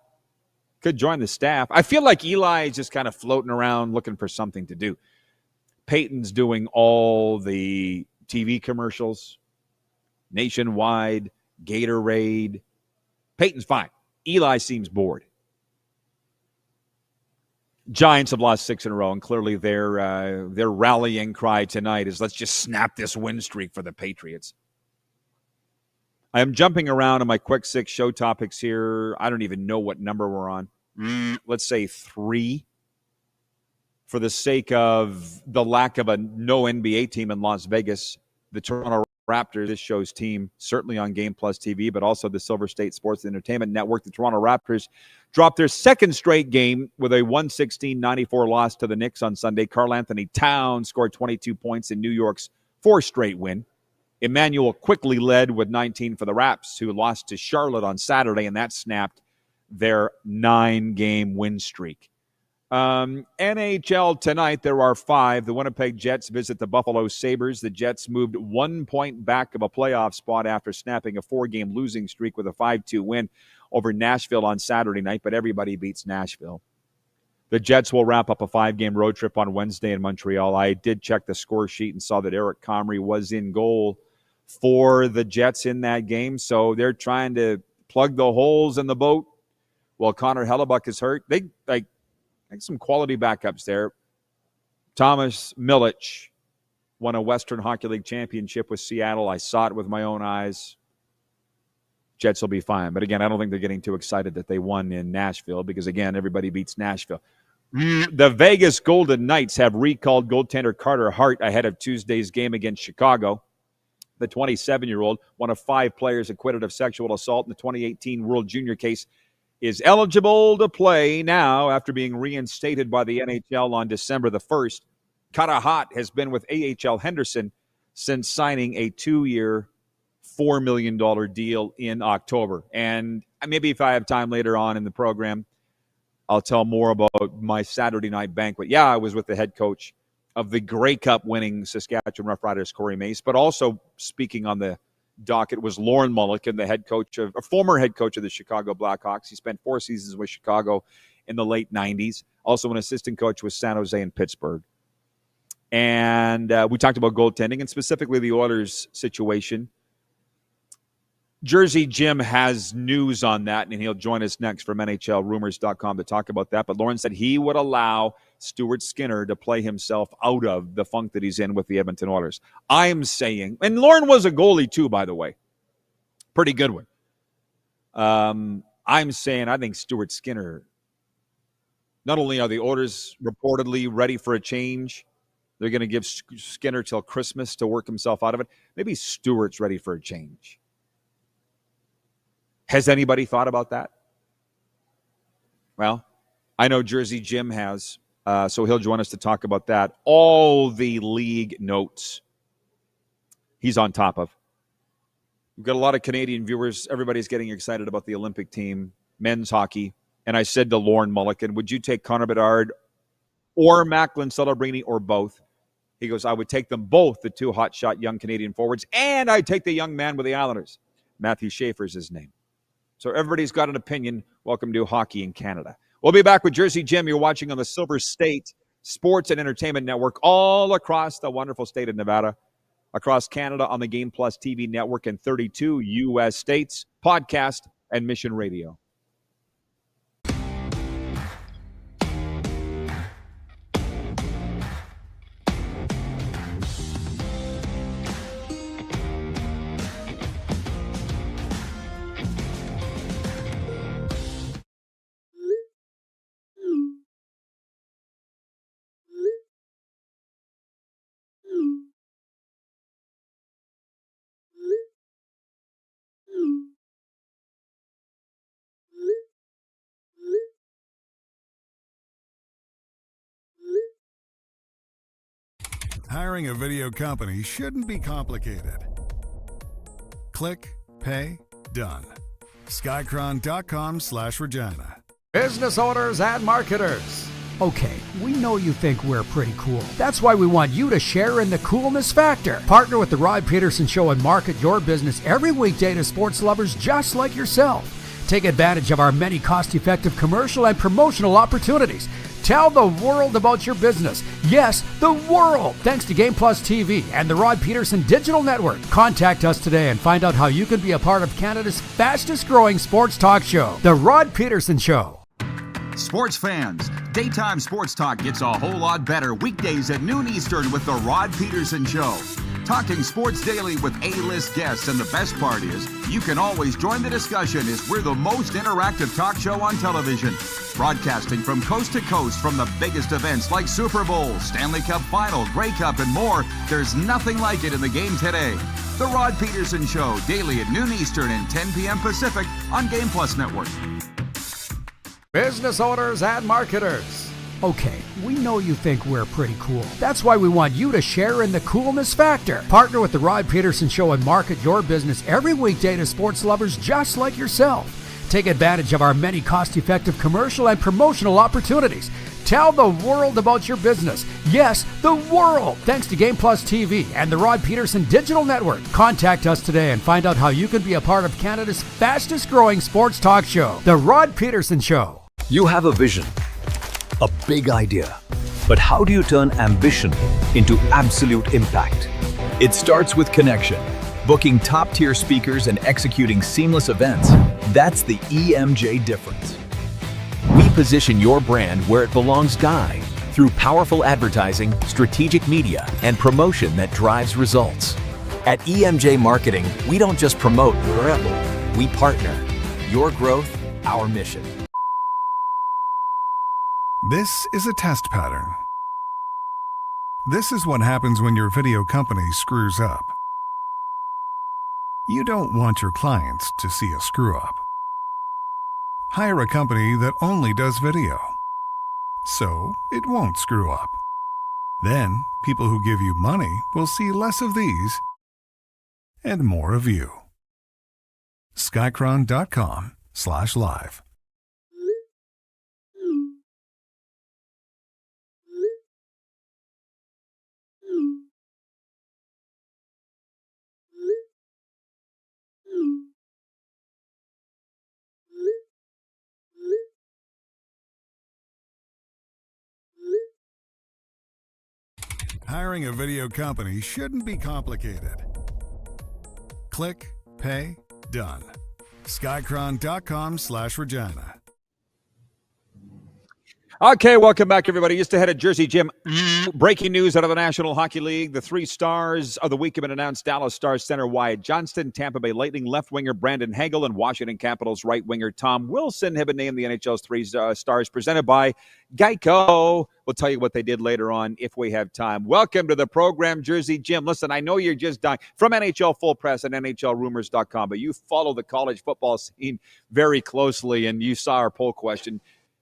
could join the staff. I feel like Eli is just kind of floating around looking for something to do. Peyton's doing all the TV commercials, Nationwide, Gatorade. Peyton's fine. Eli seems bored. Giants have lost 6 in a row, and clearly their rallying cry tonight is let's just snap this win streak for the Patriots. I am jumping around on my quick 6 show topics here. I don't even know what number we're on. Let's say 3 for the sake of the lack of a no NBA team in Las Vegas. The Toronto Raptors, this show's team, certainly on Game Plus TV, but also the Silver State Sports Entertainment Network. The Toronto Raptors dropped their second straight game with a 116-94 loss to the Knicks on Sunday. Karl Anthony Towns scored 22 points in New York's 4th straight win. Emmanuel quickly led with 19 for the Raps, who lost to Charlotte on Saturday, and that snapped their 9-game win streak. NHL tonight, there are 5. The Winnipeg Jets visit the Buffalo Sabres. The Jets moved 1 point back of a playoff spot after snapping a 4-game losing streak with a 5-2 win over Nashville on Saturday night, but everybody beats Nashville. The Jets will wrap up a 5-game road trip on Wednesday in Montreal. I did check the score sheet and saw that Eric Comrie was in goal for the Jets in that game, so they're trying to plug the holes in the boat. Well, Connor Hellebuck is hurt. They some quality backups there. Thomas Milic won a Western Hockey League championship with Seattle. I saw it with my own eyes. Jets will be fine. But again, I don't think they're getting too excited that they won in Nashville because, again, everybody beats Nashville. The Vegas Golden Knights have recalled goaltender Carter Hart ahead of Tuesday's game against Chicago. The 27-year-old, one of 5 players acquitted of sexual assault in the 2018 World Junior case, is eligible to play now after being reinstated by the NHL on December the 1st. Carter Hart has been with AHL Henderson since signing a 2-year, $4 million deal in October. And maybe if I have time later on in the program, I'll tell more about my Saturday night banquet. Yeah, I was with the head coach of the Grey Cup winning Saskatchewan Roughriders, Corey Mace, but also speaking on the docket was Lauren Mulliken, a former head coach of the Chicago Blackhawks. He spent 4 seasons with Chicago in the late 90s. Also an assistant coach with San Jose and Pittsburgh. And we talked about goaltending and specifically the Oilers situation. Jersey Jim has news on that, and he'll join us next from NHLRumors.com to talk about that. But Lauren said he would allow Stuart Skinner to play himself out of the funk that he's in with the Edmonton Oilers. I'm saying, and Lauren was a goalie too, by the way. Pretty good one. I'm saying I think Stuart Skinner, not only are the Oilers reportedly ready for a change, they're going to give Skinner till Christmas to work himself out of it. Maybe Stewart's ready for a change. Has anybody thought about that? Well, I know Jersey Jim has, so he'll join us to talk about that. All the league notes he's on top of. We've got a lot of Canadian viewers. Everybody's getting excited about the Olympic team, men's hockey. And I said to Lauren Mulliken, would you take Connor Bedard or Macklin Celebrini or both? He goes, I would take them both, the two hotshot young Canadian forwards, and I'd take the young man with the Islanders. Matthew Schaefer's his name. So everybody's got an opinion. Welcome to Hockey in Canada. We'll be back with Jersey Jim. You're watching on the Silver State Sports and Entertainment Network all across the wonderful state of Nevada, across Canada on the Game Plus TV network and 32 U.S. states, podcast, and Mission Radio. Hiring a video company shouldn't be complicated. Click, pay, done. Skycron.com/Regina. Business owners and marketers. Okay, we know you think we're pretty cool. That's why we want you to share in the coolness factor. Partner with the Rod Pedersen Show and market your business every weekday to sports lovers just like yourself. Take advantage of our many cost-effective commercial and promotional opportunities. Tell the world about your business. Yes, the world. Thanks to Game Plus TV and the Rod Pedersen Digital Network. Contact us today and find out how you can be a part of Canada's fastest growing sports talk show, The Rod Pedersen Show. Sports fans, daytime sports talk gets a whole lot better weekdays at noon Eastern with The Rod Pedersen Show. Talking sports daily with A-list guests, and the best part is you can always join the discussion as we're the most interactive talk show on television. Broadcasting from coast to coast from the biggest events like Super Bowl, Stanley Cup Final, Grey Cup, and more. There's nothing like it in the game today. The Rod Pedersen Show, daily at noon Eastern and 10 p.m. Pacific on Game Plus Network. Business owners and marketers. Okay, we know you think we're pretty cool. That's why we want you to share in the coolness factor. Partner with the Rod Pedersen Show and market your business every weekday to sports lovers just like yourself. Take advantage of our many cost-effective commercial and promotional opportunities. Tell the world about your business. Yes, the world. Thanks to Game Plus TV and the Rod Pedersen Digital Network. Contact us today and find out how you can be a part of Canada's fastest growing sports talk show, The Rod Pedersen Show. You have a vision, a big idea, but how do you turn ambition into absolute impact? It starts with connection. Booking top-tier speakers and executing seamless events, that's the EMJ difference. We position your brand where it belongs, Guy, through powerful advertising, strategic media, and promotion that drives results. At EMJ Marketing, we don't just promote, we partner. Your growth, our mission. This is a test pattern. This is what happens when your video company screws up. You don't want your clients to see a screw-up. Hire a company that only does video, so it won't screw up. Then, people who give you money will see less of these and more of you. Skycron.com/live. Hiring a video company shouldn't be complicated. Click, pay, done. Skycron.com/Regina. Okay, welcome back, everybody. Just ahead of Jersey Jim. Breaking news out of the National Hockey League. The 3 stars of the week have been announced. Dallas Stars center Wyatt Johnston, Tampa Bay Lightning left winger Brandon Hagel, and Washington Capitals right winger Tom Wilson have been named the NHL's 3 stars presented by Geico. We'll tell you what they did later on if we have time. Welcome to the program, Jersey Jim. Listen, I know you're just dying from NHL Full Press and NHLRumors.com, but you follow the college football scene very closely, and you saw our poll question.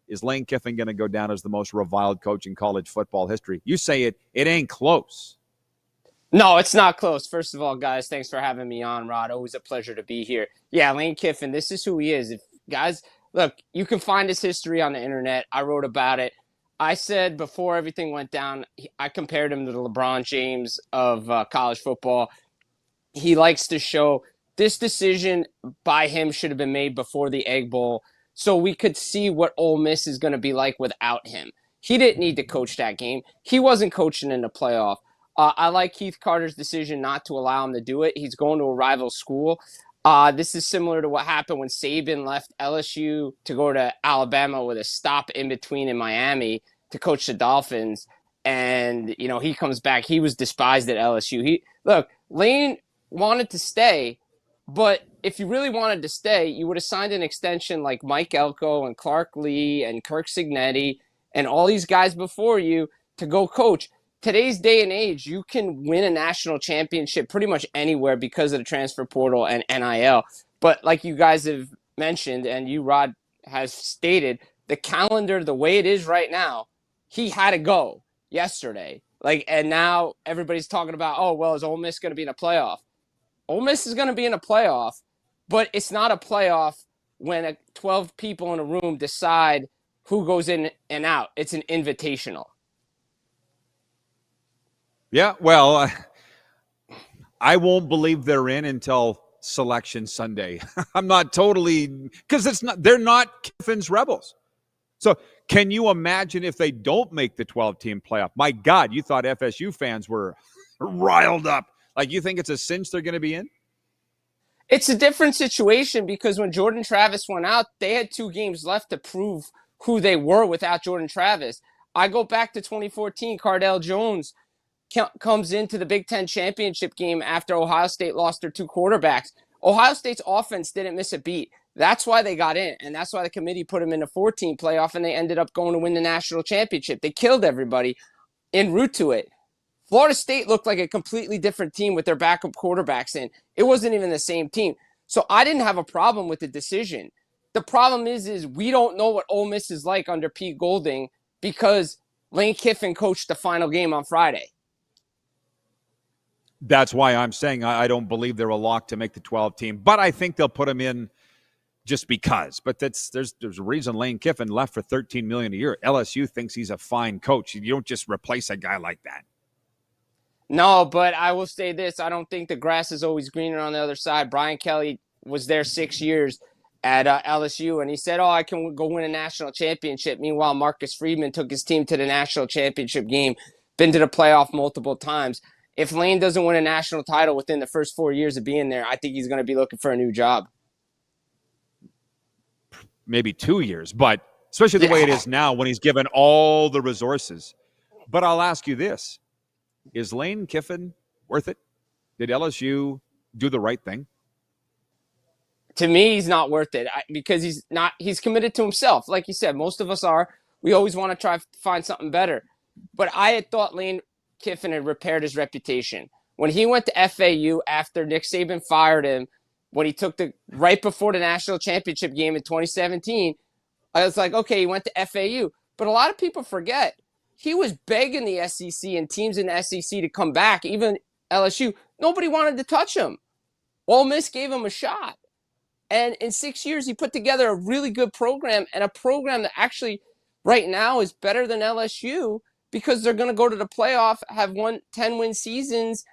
Is Lane Kiffin going to go down as the most reviled coach in college football history? You say it ain't close. No, it's not close. First of all, guys, thanks for having me on, Rod. Always a pleasure to be here. Yeah, Lane Kiffin, this is who he is. If guys, look, you can find his history on the internet. I wrote about it. I said before everything went down, I compared him to the LeBron James of college football. He likes to show this decision by him should have been made before the Egg Bowl, so we could see what Ole Miss is going to be like without him. He didn't need to coach that game. He wasn't coaching in the playoff. I like Keith Carter's decision not to allow him to do it. He's going to a rival school. This is similar to what happened when Saban left LSU to go to Alabama with a stop in between in Miami to coach the Dolphins. And, you know, he comes back. He was despised at LSU. Look, Lane wanted to stay, but if you really wanted to stay, you would have signed an extension like Mike Elko and Clark Lee and Kirk Signetti and all these guys before you to go coach. Today's day and age, you can win a national championship pretty much anywhere because of the transfer portal and NIL. But like you guys have mentioned, and you, Rod, has stated, the calendar, the way it is right now, he had to go yesterday. And now everybody's talking about, oh, well, is Ole Miss going to be in a playoff? Ole Miss is going to be in a playoff, but it's not a playoff when 12 people in a room decide who goes in and out. It's an invitational. Yeah, well, I won't believe they're in until Selection Sunday. I'm not totally, because they're not Kiffin's Rebels. So can you imagine if they don't make the 12-team playoff? My God, you thought FSU fans were riled up. Like, you think it's a cinch they're going to be in? It's a different situation because when Jordan Travis went out, they had 2 games left to prove who they were without Jordan Travis. I go back to 2014, Cardell Jones comes into the Big Ten championship game after Ohio State lost their 2 quarterbacks. Ohio State's offense didn't miss a beat. That's why they got in, and that's why the committee put them in the 14 playoff, and they ended up going to win the national championship. They killed everybody en route to it. Florida State looked like a completely different team with their backup quarterbacks in. It wasn't even the same team. So I didn't have a problem with the decision. The problem is we don't know what Ole Miss is like under Pete Golding because Lane Kiffin coached the final game on Friday. That's why I'm saying I don't believe they're a lock to make the 12-team, but I think they'll put them in just because. But there's a reason Lane Kiffin left for $13 million a year. LSU thinks he's a fine coach. You don't just replace a guy like that. No, but I will say this. I don't think the grass is always greener on the other side. Brian Kelly was there 6 years at LSU, and he said, I can go win a national championship. Meanwhile, Marcus Freeman took his team to the national championship game, been to the playoff multiple times. If Lane doesn't win a national title within the first 4 years of being there, I think he's going to be looking for a new job. Maybe 2 years, but especially the way it is now when he's given all the resources. But I'll ask you this. Is Lane Kiffin worth it? Did LSU do the right thing? To me, he's not worth it because he's committed to himself. Like you said, most of us are. We always want to try to find something better. But I had thought Lane Kiffin had repaired his reputation. When he went to FAU after Nick Saban fired him, when he took right before the national championship game in 2017, I was like, okay, he went to FAU. But a lot of people forget. He was begging the SEC and teams in the SEC to come back, even LSU. Nobody wanted to touch him. Ole Miss gave him a shot. And in 6 years, he put together a really good program and a program that actually right now is better than LSU because they're going to go to the playoff, have won 10-win seasons,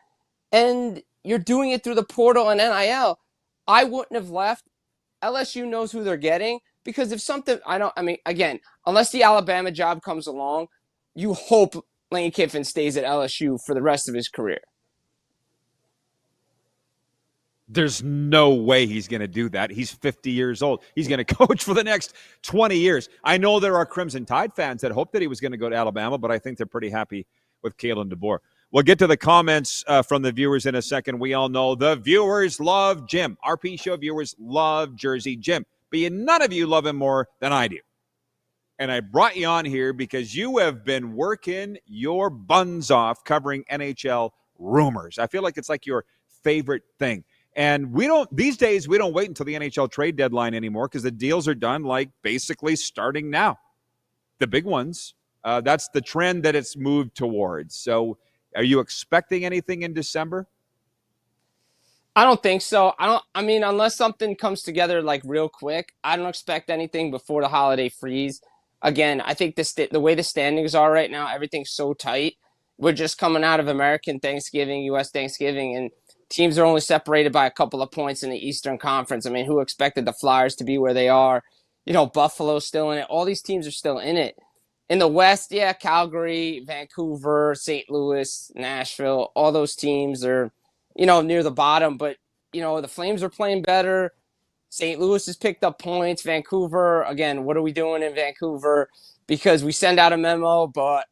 and you're doing it through the portal and NIL. I wouldn't have left. LSU knows who they're getting because if something, again, unless the Alabama job comes along, you hope Lane Kiffin stays at LSU for the rest of his career. There's no way he's going to do that. He's 50 years old. He's going to coach for the next 20 years. I know there are Crimson Tide fans that hope that he was going to go to Alabama, but I think they're pretty happy with Kalen DeBoer. We'll get to the comments from the viewers in a second. We all know the viewers love Jim. RP Show viewers love Jersey Jim, but none of you love him more than I do. And I brought you on here because you have been working your buns off covering NHL rumors. I feel like it's like your favorite thing. And these days, we don't wait until the NHL trade deadline anymore because the deals are done like basically starting now. The big ones. That's the trend that it's moved towards. So are you expecting anything in December? I don't think so. I mean, unless something comes together like real quick, I don't expect anything before the holiday freeze. Again, I think the way the standings are right now, everything's so tight. We're just coming out of American Thanksgiving, U.S. Thanksgiving, and teams are only separated by a couple of points in the Eastern Conference. I mean, who expected the Flyers to be where they are? Buffalo's still in it. All these teams are still in it. In the West, yeah, Calgary, Vancouver, St. Louis, Nashville, all those teams are, near the bottom. But, the Flames are playing better. St. Louis has picked up points. Vancouver, again, what are we doing in Vancouver? Because we send out a memo, but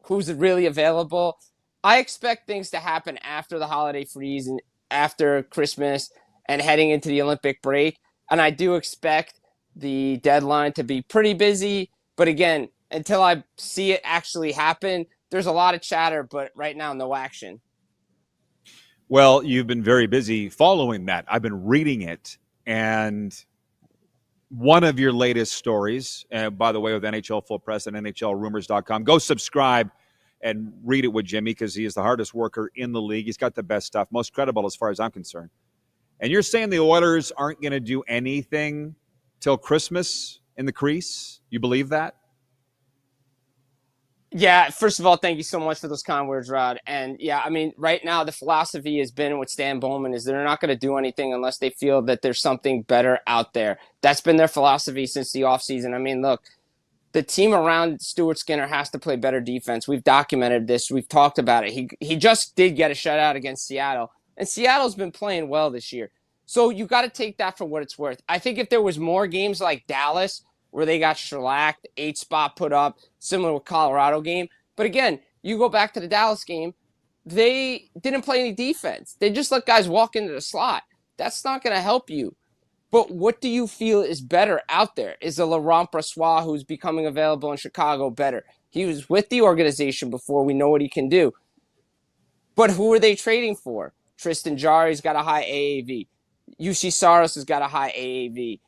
who's really available? I expect things to happen after the holiday freeze and after Christmas and heading into the Olympic break. And I do expect the deadline to be pretty busy. But again, until I see it actually happen, there's a lot of chatter, but right now, no action. Well, you've been very busy following that. I've been reading it. And one of your latest stories, by the way, with NHL Full Press and NHLRumors.com, go subscribe and read it with Jimmy because he is the hardest worker in the league. He's got the best stuff, most credible as far as I'm concerned. And you're saying the Oilers aren't going to do anything till Christmas in the crease? You believe that? Yeah, first of all, thank you so much for those kind words, Rod. And yeah, I mean, right now the philosophy has been with Stan Bowman is they're not going to do anything unless they feel that there's something better out there. That's been their philosophy since the offseason. I mean, look, the team around Stuart Skinner has to play better defense. We've documented this. We've talked about it. He just did get a shutout against Seattle, and Seattle's been playing well this year. So you got to take that for what it's worth. I think if there was more games like Dallas where they got shellacked, 8 spot put up, similar with Colorado game. But again, you go back to the Dallas game, they didn't play any defense. They just let guys walk into the slot. That's not going to help you. But what do you feel is better out there? Is a Laurent Brossoit, who's becoming available in Chicago, better? He was with the organization before. We know what he can do. But who are they trading for? Tristan Jarry's got a high AAV. UC Saros has got a high AAV.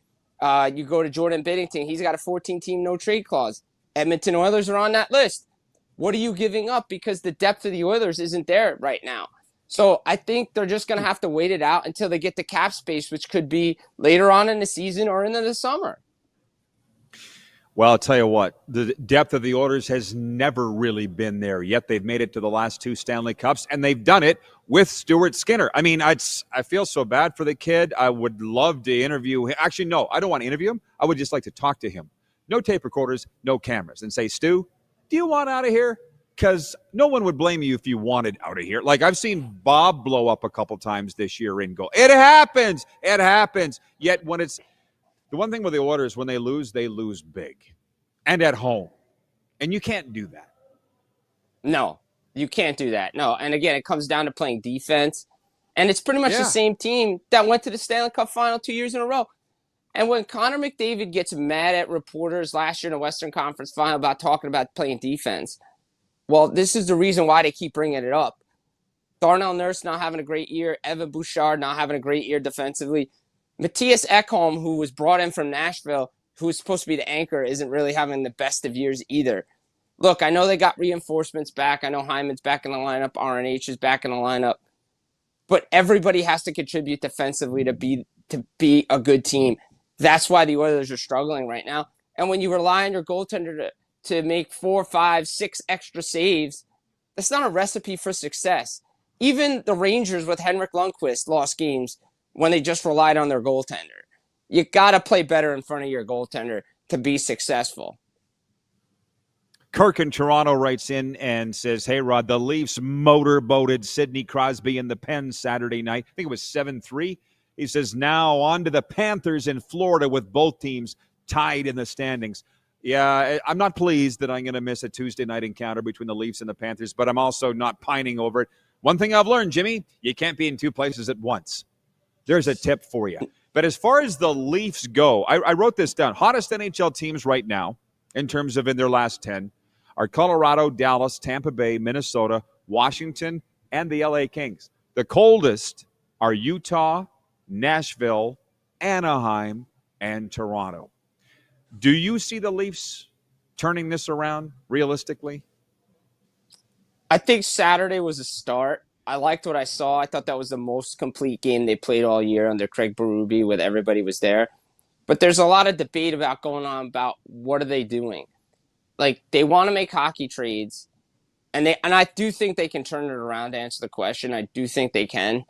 You go to Jordan Binnington. He's got a 14-team no-trade clause. Edmonton Oilers are on that list. What are you giving up? Because the depth of the Oilers isn't there right now. So I think they're just going to have to wait it out until they get the cap space, which could be later on in the season or into the summer. Well, I'll tell you what, the depth of the Oilers has never really been there, yet they've made it to the last 2 Stanley Cups, and they've done it with Stuart Skinner. I mean, I feel so bad for the kid. I would love to interview him. Actually, no, I don't want to interview him. I would just like to talk to him. No tape recorders, no cameras, and say, Stu, do you want out of here? Because no one would blame you if you wanted out of here. Like, I've seen Bob blow up a couple times this year in goal. It happens. It happens. Yet when it's the one thing with the Oilers, when they lose big and at home. And you can't do that. No, you can't do that. No. And again, it comes down to playing defense. And it's pretty much the same team that went to the Stanley Cup final 2 years in a row. And when Connor McDavid gets mad at reporters last year in the Western Conference final about talking about playing defense, well, this is the reason why they keep bringing it up. Darnell Nurse not having a great year. Evan Bouchard not having a great year defensively. Matthias Ekholm, who was brought in from Nashville, who was supposed to be the anchor, isn't really having the best of years either. Look, I know they got reinforcements back. I know Hyman's back in the lineup. RNH is back in the lineup. But everybody has to contribute defensively to be a good team. That's why the Oilers are struggling right now. And when you rely on your goaltender to make 4, 5, 6 extra saves, that's not a recipe for success. Even the Rangers with Henrik Lundqvist lost games when they just relied on their goaltender. You got to play better in front of your goaltender to be successful. Kirk in Toronto writes in and says, hey, Rod, the Leafs motorboated Sidney Crosby in the pen Saturday night. I think it was 7-3. He says, now on to the Panthers in Florida with both teams tied in the standings. Yeah, I'm not pleased that I'm going to miss a Tuesday night encounter between the Leafs and the Panthers, but I'm also not pining over it. One thing I've learned, Jimmy, you can't be in two places at once. There's a tip for you. But as far as the Leafs go, I wrote this down. Hottest NHL teams right now, in terms of in their last 10, are Colorado, Dallas, Tampa Bay, Minnesota, Washington, and the LA Kings. The coldest are Utah, Nashville, Anaheim, and Toronto. Do you see the Leafs turning this around realistically? I think Saturday was a start. I liked what I saw. I thought that was the most complete game they played all year under Craig Berube, with everybody was there. But there's a lot of debate going on about what are they doing. Like, they want to make hockey trades, and I do think they can turn it around to answer the question. I do think they can.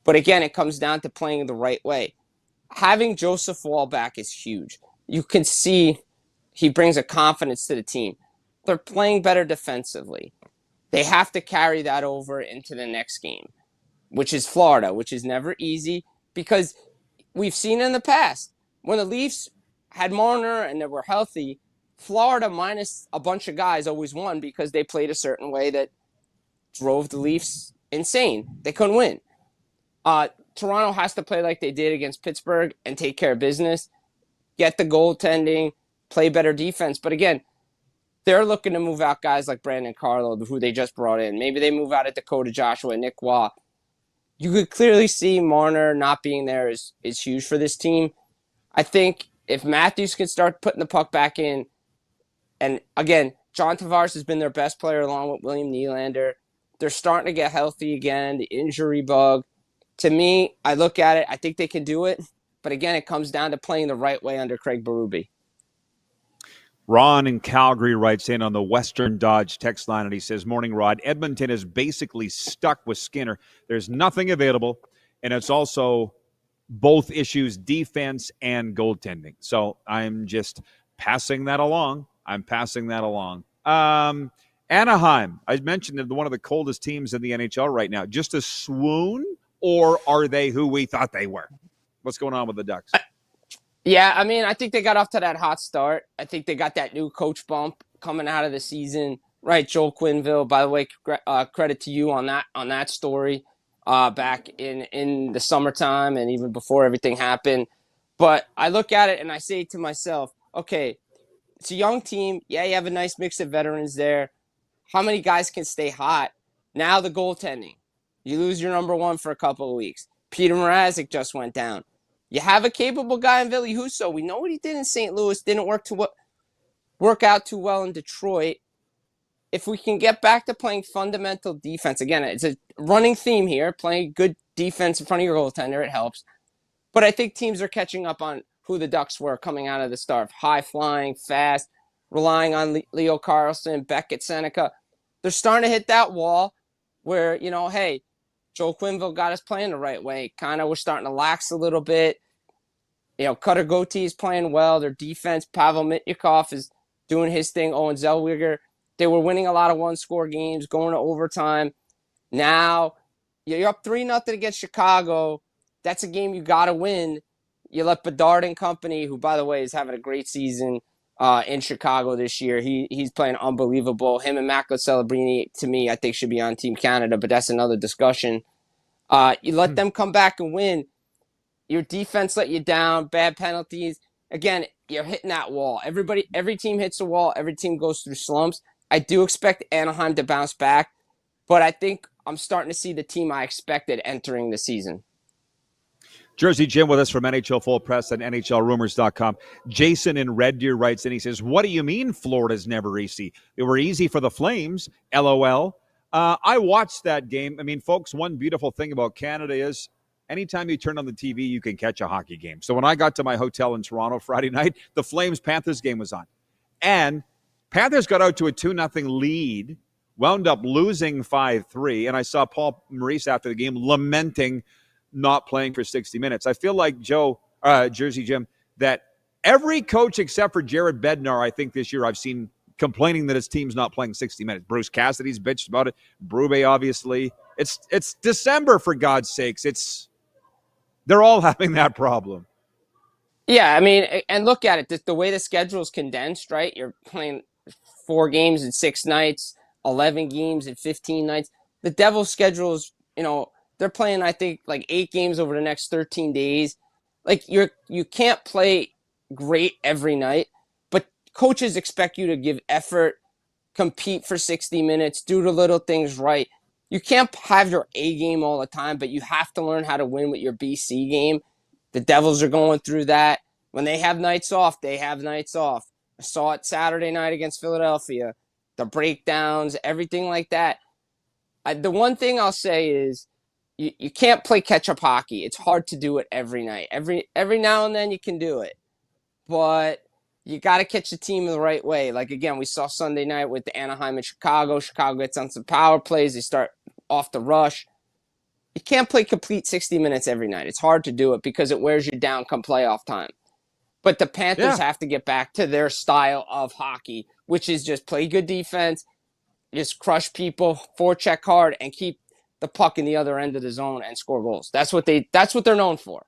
But again, it comes down to playing the right way. Having Joseph Wall back is huge. You can see he brings a confidence to the team. They're playing better defensively. They have to carry that over into the next game, which is Florida, which is never easy because we've seen in the past when the Leafs had Marner and they were healthy, Florida minus a bunch of guys always won because they played a certain way that drove the Leafs insane. They couldn't win. Toronto has to play like they did against Pittsburgh and take care of business, get the goaltending, play better defense. But again, they're looking to move out guys like Brandon Carlo, who they just brought in. Maybe they move out at Dakota Joshua, Nick Waugh. You could clearly see Marner not being there is huge for this team. I think if Matthews can start putting the puck back in, and again, John Tavares has been their best player along with William Nylander. They're starting to get healthy again, the injury bug. To me, I look at it, I think they can do it. But again, it comes down to playing the right way under Craig Berube. Ron in Calgary writes in on the Western Dodge text line, and he says, morning, Rod. Edmonton is basically stuck with Skinner. There's nothing available, and it's also both issues, defense and goaltending. So I'm just passing that along. Anaheim, I mentioned they're one of the coldest teams in the NHL right now. Just a swoon, or are they who we thought they were? What's going on with the Ducks? Yeah, I mean, I think they got off to that hot start. I think they got that new coach bump coming out of the season. Right, Joel Quenneville, by the way, credit to you on that story back in the summertime and even before everything happened. But I look at it and I say to myself, okay, it's a young team. Yeah, you have a nice mix of veterans there. How many guys can stay hot? Now the goaltending. You lose your number one for a couple of weeks. Peter Mrazek just went down. You have a capable guy in Ville Husso. We know what he did in St. Louis. Didn't work out too well in Detroit. If we can get back to playing fundamental defense, again, it's a running theme here. Playing good defense in front of your goaltender, it helps. But I think teams are catching up on who the Ducks were coming out of the start. High-flying, fast, relying on Leo Carlson, Beckett, Seneca. They're starting to hit that wall where, hey, Joel Quenneville got us playing the right way. Kind of we're starting to lax a little bit. Cutter Gauthier is playing well. Their defense, Pavel Mitnikov is doing his thing. Owen Zellweger. They were winning a lot of one-score games, going to overtime. Now, you're up 3-0 against Chicago. That's a game you got to win. You let Bedard and company, who, by the way, is having a great season in Chicago this year. He's playing unbelievable. Him and Macklin Celebrini, to me, I think should be on Team Canada, but that's another discussion. You let them come back and win. Your defense let you down, bad penalties. Again, you're hitting that wall. Every team hits a wall. Every team goes through slumps. I do expect Anaheim to bounce back, but I think I'm starting to see the team I expected entering the season. Jersey Jim with us from NHL Full Press and NHLRumors.com. Jason in Red Deer writes in, he says, what do you mean Florida's never easy? They were easy for the Flames, LOL. I watched that game. I mean, folks, one beautiful thing about Canada is anytime you turn on the TV, you can catch a hockey game. So when I got to my hotel in Toronto Friday night, the Flames-Panthers game was on. And Panthers got out to a 2-0 lead, wound up losing 5-3, and I saw Paul Maurice after the game lamenting not playing for 60 minutes. I feel like, Jersey Jim, that every coach except for Jared Bednar, I think this year I've seen complaining that his team's not playing 60 minutes. Bruce Cassidy's bitched about it. Brube, obviously. It's December, for God's sakes. They're all having that problem. Yeah, I mean, and look at it. The way the schedule is condensed, right? You're playing 4 games in 6 nights, 11 games in 15 nights. The Devils' schedule is, they're playing, I think, like 8 games over the next 13 days. Like, you can't play great every night, but coaches expect you to give effort, compete for 60 minutes, do the little things right. You can't have your A game all the time, but you have to learn how to win with your BC game. The Devils are going through that. When they have nights off, they have nights off. I saw it Saturday night against Philadelphia. The breakdowns, everything like that. The one thing I'll say is you can't play catch-up hockey. It's hard to do it every night. Every now and then you can do it. But you got to catch the team the right way. Like, again, we saw Sunday night with the Anaheim and Chicago. Chicago gets on some power plays. They start off the rush. You can't play complete 60 minutes every night. It's hard to do it because it wears you down come playoff time. But the Panthers have to get back to their style of hockey, which is just play good defense, just crush people, forecheck hard, and keep the puck in the other end of the zone and score goals. That's what they're known for.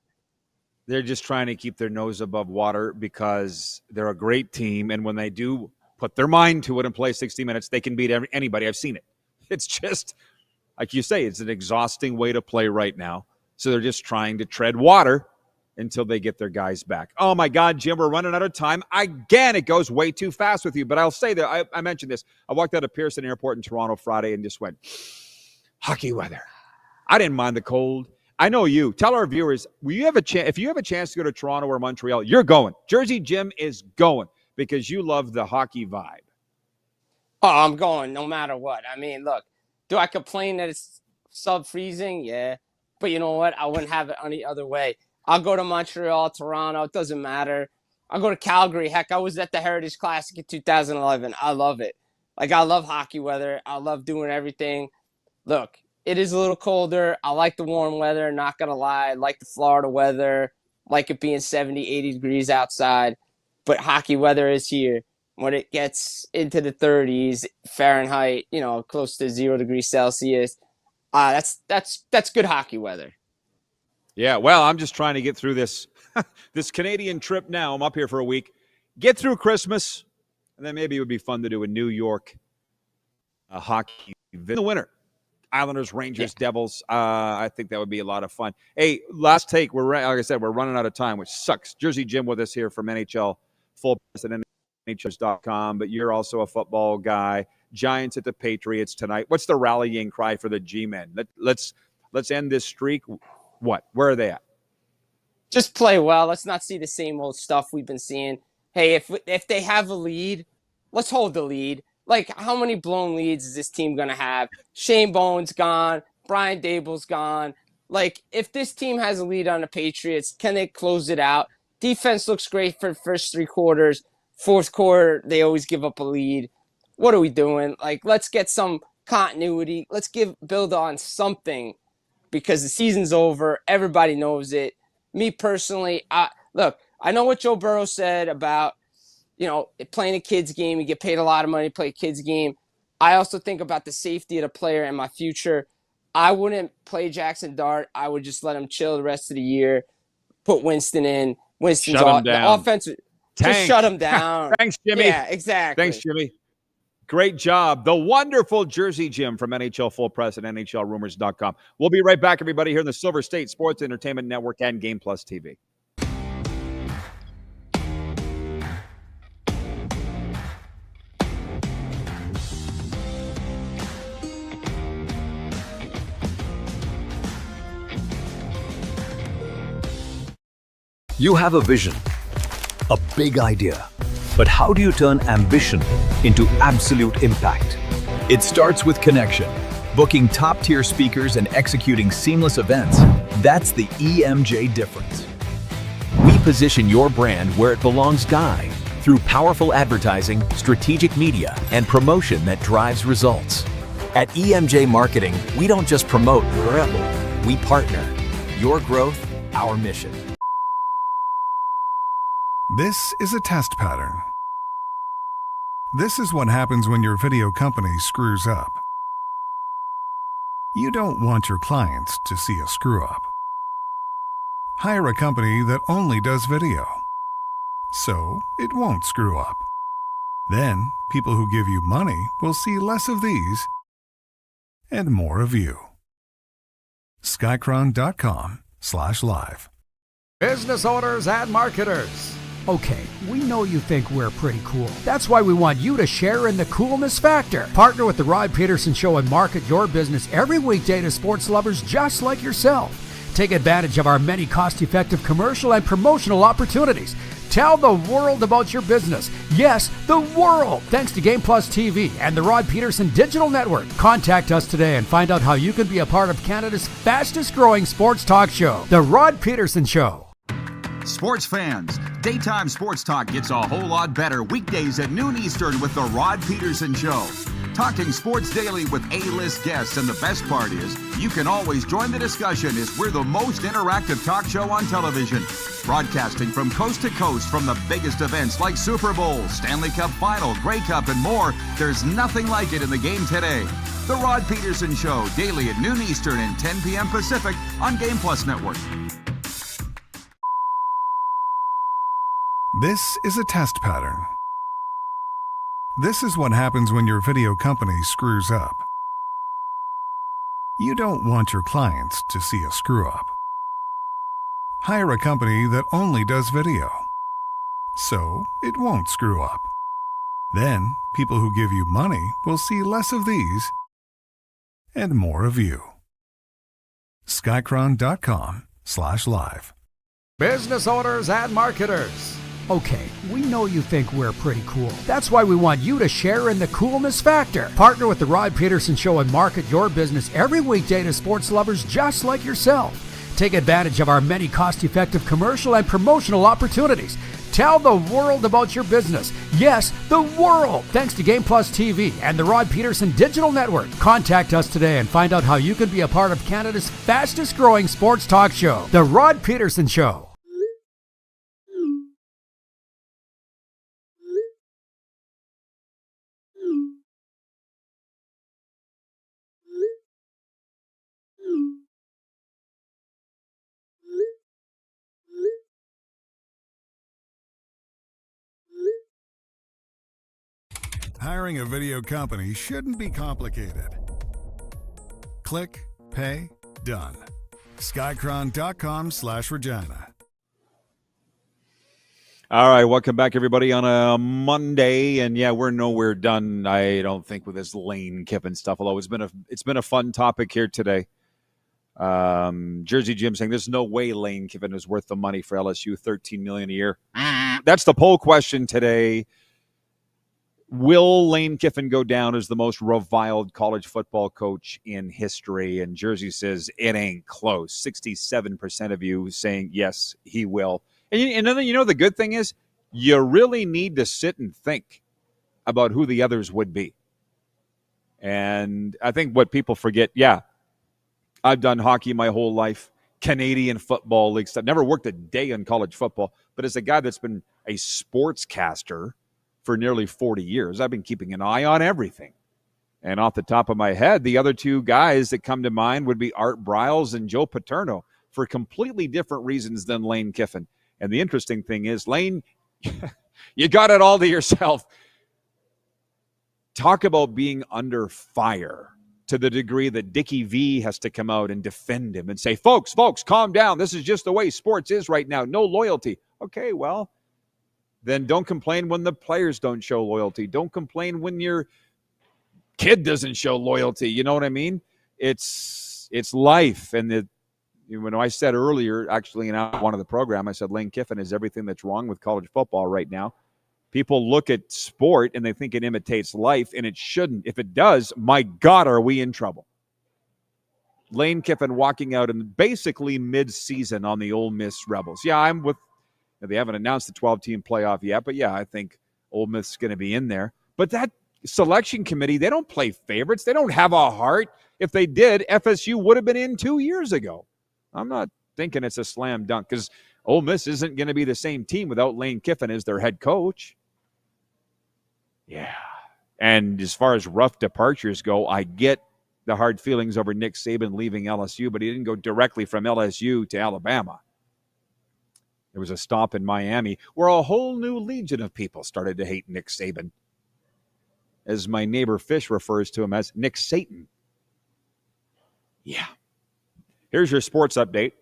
They're just trying to keep their nose above water because they're a great team, and when they do put their mind to it and play 60 minutes, they can beat anybody. I've seen it. It's just, like you say, it's an exhausting way to play right now. So they're just trying to tread water until they get their guys back. Oh, my God, Jim, we're running out of time. Again, it goes way too fast with you. But I'll say that I mentioned this. I walked out of Pearson Airport in Toronto Friday and just went, hockey weather. I didn't mind the cold. I know you. Tell our viewers, if you have a chance to go to Toronto or Montreal, you're going. Jersey Jim is going because you love the hockey vibe. Oh, I'm going no matter what. I mean, look, do I complain that it's sub-freezing? Yeah. But you know what? I wouldn't have it any other way. I'll go to Montreal, Toronto. It doesn't matter. I'll go to Calgary. Heck, I was at the Heritage Classic in 2011. I love it. Like, I love hockey weather. I love doing everything. Look, it is a little colder. I like the warm weather, not going to lie. I like the Florida weather. Like it being 70, 80 degrees outside. But hockey weather is here. When it gets into the 30s Fahrenheit, close to 0 degrees Celsius, that's good hockey weather. Yeah, well, I'm just trying to get through this Canadian trip now. I'm up here for a week. Get through Christmas, and then maybe it would be fun to do a New York hockey in the winter. Islanders, Rangers, Devils. I think that would be a lot of fun. Hey, last take. Like I said, we're running out of time, which sucks. Jersey Jim with us here from NHL Full President, NHL.com, but you're also a football guy. Giants at the Patriots tonight. What's the rallying cry for the G-men? Let's end this streak. What? Where are they at? Just play well. Let's not see the same old stuff we've been seeing. Hey, if they have a lead, let's hold the lead. Like, how many blown leads is this team going to have? Shane Bowen's gone. Brian Dable's gone. Like, if this team has a lead on the Patriots, can they close it out? Defense looks great for the first 3 quarters. Fourth quarter, they always give up a lead. What are we doing? Like, let's get some continuity. Let's build on something because the season's over. Everybody knows it. Me personally, I know what Joe Burrow said about, playing a kid's game. You get paid a lot of money to play a kid's game. I also think about the safety of the player and my future. I wouldn't play Jackson Dart. I would just let him chill the rest of the year. Put Winston in. Winston's shut him down. The offense. Just shut him down. Thanks, Jimmy. Yeah, exactly. Thanks, Jimmy. Great job. The wonderful Jersey Jim from NHL Full Press and NHLRumors.com. We'll be right back, everybody, here in the Silver State Sports Entertainment Network and Game Plus TV. You have a vision, a big idea, but how do you turn ambition into absolute impact? It starts with connection. Booking top-tier speakers and executing seamless events, that's the EMJ difference. We position your brand where it belongs, Guy, through powerful advertising, strategic media, and promotion that drives results. At EMJ Marketing, we don't just promote, we partner. Your growth, our mission. This is a test pattern. This is what happens when your video company screws up. You don't want your clients to see a screw up. Hire a company that only does video, so it won't screw up. Then, people who give you money will see less of these and more of you. Skycron.com/live. Business owners and marketers. Okay, we know you think we're pretty cool. That's why we want you to share in the coolness factor. Partner with the Rod Pedersen Show and market your business every weekday to sports lovers just like yourself. Take advantage of our many cost-effective commercial and promotional opportunities. Tell the world about your business. Yes, the world. Thanks to Game Plus TV and the Rod Pedersen Digital Network. Contact us today and find out how you can be a part of Canada's fastest-growing sports talk show, The Rod Pedersen Show. Sports fans, daytime sports talk gets a whole lot better weekdays at noon Eastern with the Rod Pedersen Show. Talking sports daily with A-list guests, and the best part is, you can always join the discussion as we're the most interactive talk show on television. Broadcasting from coast to coast from the biggest events like Super Bowl, Stanley Cup Final, Grey Cup, and more. There's nothing like it in the game today. The Rod Pedersen Show, daily at noon Eastern and 10 p.m. Pacific on Game Plus Network. This is a test pattern. This is what happens when your video company screws up. You don't want your clients to see a screw up. Hire a company that only does video, so it won't screw up. Then, people who give you money will see less of these and more of you. Skycron.com/live. Business owners and marketers. Okay, we know you think we're pretty cool. That's why we want you to share in the coolness factor. Partner with the Rod Pedersen Show and market your business every weekday to sports lovers just like yourself. Take advantage of our many cost-effective commercial and promotional opportunities. Tell the world about your business. Yes, the world. Thanks to Game Plus TV and the Rod Pedersen Digital Network. Contact us today and find out how you can be a part of Canada's fastest-growing sports talk show, The Rod Pedersen Show. Hiring a video company shouldn't be complicated. Click, pay, done. Skycron.com/Regina. All right, welcome back, everybody, on a Monday, and yeah, we're nowhere done. I don't think with this Lane Kiffin stuff. Although it's been a fun topic here today. Jersey Jim saying there's no way Lane Kiffin is worth the money for LSU, $13 million a year. That's the poll question today. Will Lane Kiffin go down as the most reviled college football coach in history? And Jersey says it ain't close. 67% of you saying yes, he will. And then, the good thing is you really need to sit and think about who the others would be. And I think what people forget, I've done hockey my whole life, Canadian Football League stuff. Never worked a day in college football, but as a guy that's been a sportscaster for nearly 40 years, I've been keeping an eye on everything. And off the top of my head, the other two guys that come to mind would be Art Briles and Joe Paterno for completely different reasons than Lane Kiffin. And the interesting thing is, Lane, you got it all to yourself. Talk about being under fire to the degree that Dickie V has to come out and defend him and say, folks, calm down. This is just the way sports is right now. No loyalty. Okay, well, then don't complain when the players don't show loyalty. Don't complain when your kid doesn't show loyalty. You know what I mean? It's life. And when I said earlier, actually in one of the program, I said Lane Kiffin is everything that's wrong with college football right now. People look at sport and they think it imitates life, and it shouldn't. If it does, my God, are we in trouble? Lane Kiffin walking out in basically mid-season on the Ole Miss Rebels. Yeah, I'm with. They haven't announced the 12-team playoff yet, but yeah, I think Ole Miss is going to be in there. But that selection committee, they don't play favorites. They don't have a heart. If they did, FSU would have been in 2 years ago. I'm not thinking it's a slam dunk because Ole Miss isn't going to be the same team without Lane Kiffin as their head coach. Yeah. And as far as rough departures go, I get the hard feelings over Nick Saban leaving LSU, but he didn't go directly from LSU to Alabama. There was a stop in Miami where a whole new legion of people started to hate Nick Saban. As my neighbor Fish refers to him as Nick Satan. Yeah. Here's your sports update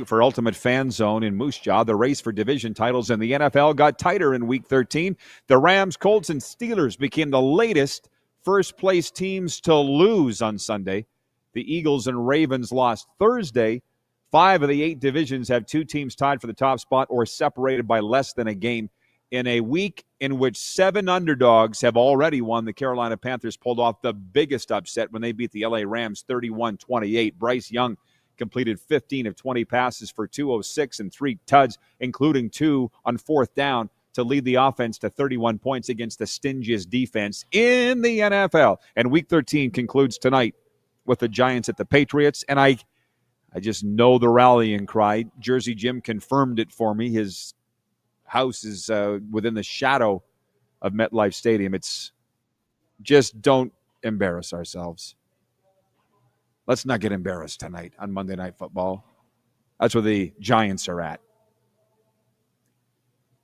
for Ultimate Fan Zone in Moose Jaw. The race for division titles in the NFL got tighter in Week 13. The Rams, Colts, and Steelers became the latest first-place teams to lose on Sunday. The Eagles and Ravens lost Thursday. 5 of the 8 divisions have 2 teams tied for the top spot or separated by less than a game. In a week in which 7 underdogs have already won, the Carolina Panthers pulled off the biggest upset when they beat the LA Rams 31-28. Bryce Young completed 15 of 20 passes for 206 and 3 tuds, including 2 on 4th down to lead the offense to 31 points against the stingiest defense in the NFL. And Week 13 concludes tonight with the Giants at the Patriots. And I just know the rallying cry. Jersey Jim confirmed it for me. His house is within the shadow of MetLife Stadium. It's just don't embarrass ourselves. Let's not get embarrassed tonight on Monday Night Football. That's where the Giants are at.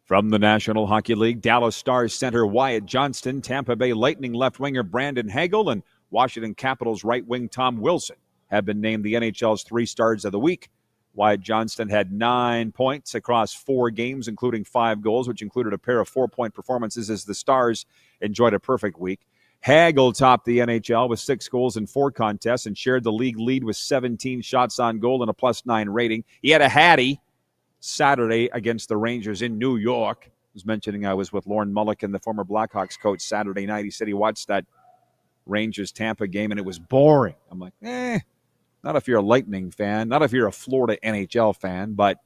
From the National Hockey League, Dallas Stars center Wyatt Johnston, Tampa Bay Lightning left winger Brandon Hagel, and Washington Capitals right wing Tom Wilson have been named the NHL's 3 Stars of the Week. Wyatt Johnston had 9 points across 4 games, including 5 goals, which included a pair of 4-point performances as the Stars enjoyed a perfect week. Hagel topped the NHL with 6 goals in 4 contests and shared the league lead with 17 shots on goal and a +9 rating. He had a hattie Saturday against the Rangers in New York. I was mentioning I was with Lorne Mulliken, the former Blackhawks coach, Saturday night. He said he watched that Rangers-Tampa game and it was boring. I'm like, not if you're a Lightning fan, not if you're a Florida NHL fan, but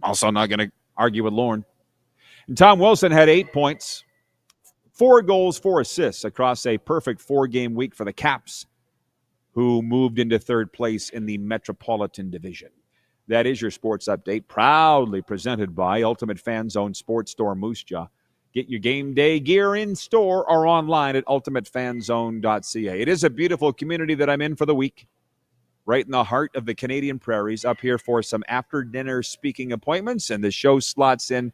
also not going to argue with Lorne. And Tom Wilson had 8 points, 4 goals, 4 assists across a perfect 4-game week for the Caps, who moved into 3rd place in the Metropolitan Division. That is your sports update, proudly presented by Ultimate Fan Zone Sports Store Moose Jaw. Get your game day gear in store or online at ultimatefanzone.ca. It is a beautiful community that I'm in for the week, right in the heart of the Canadian prairies, up here for some after-dinner speaking appointments, and the show slots in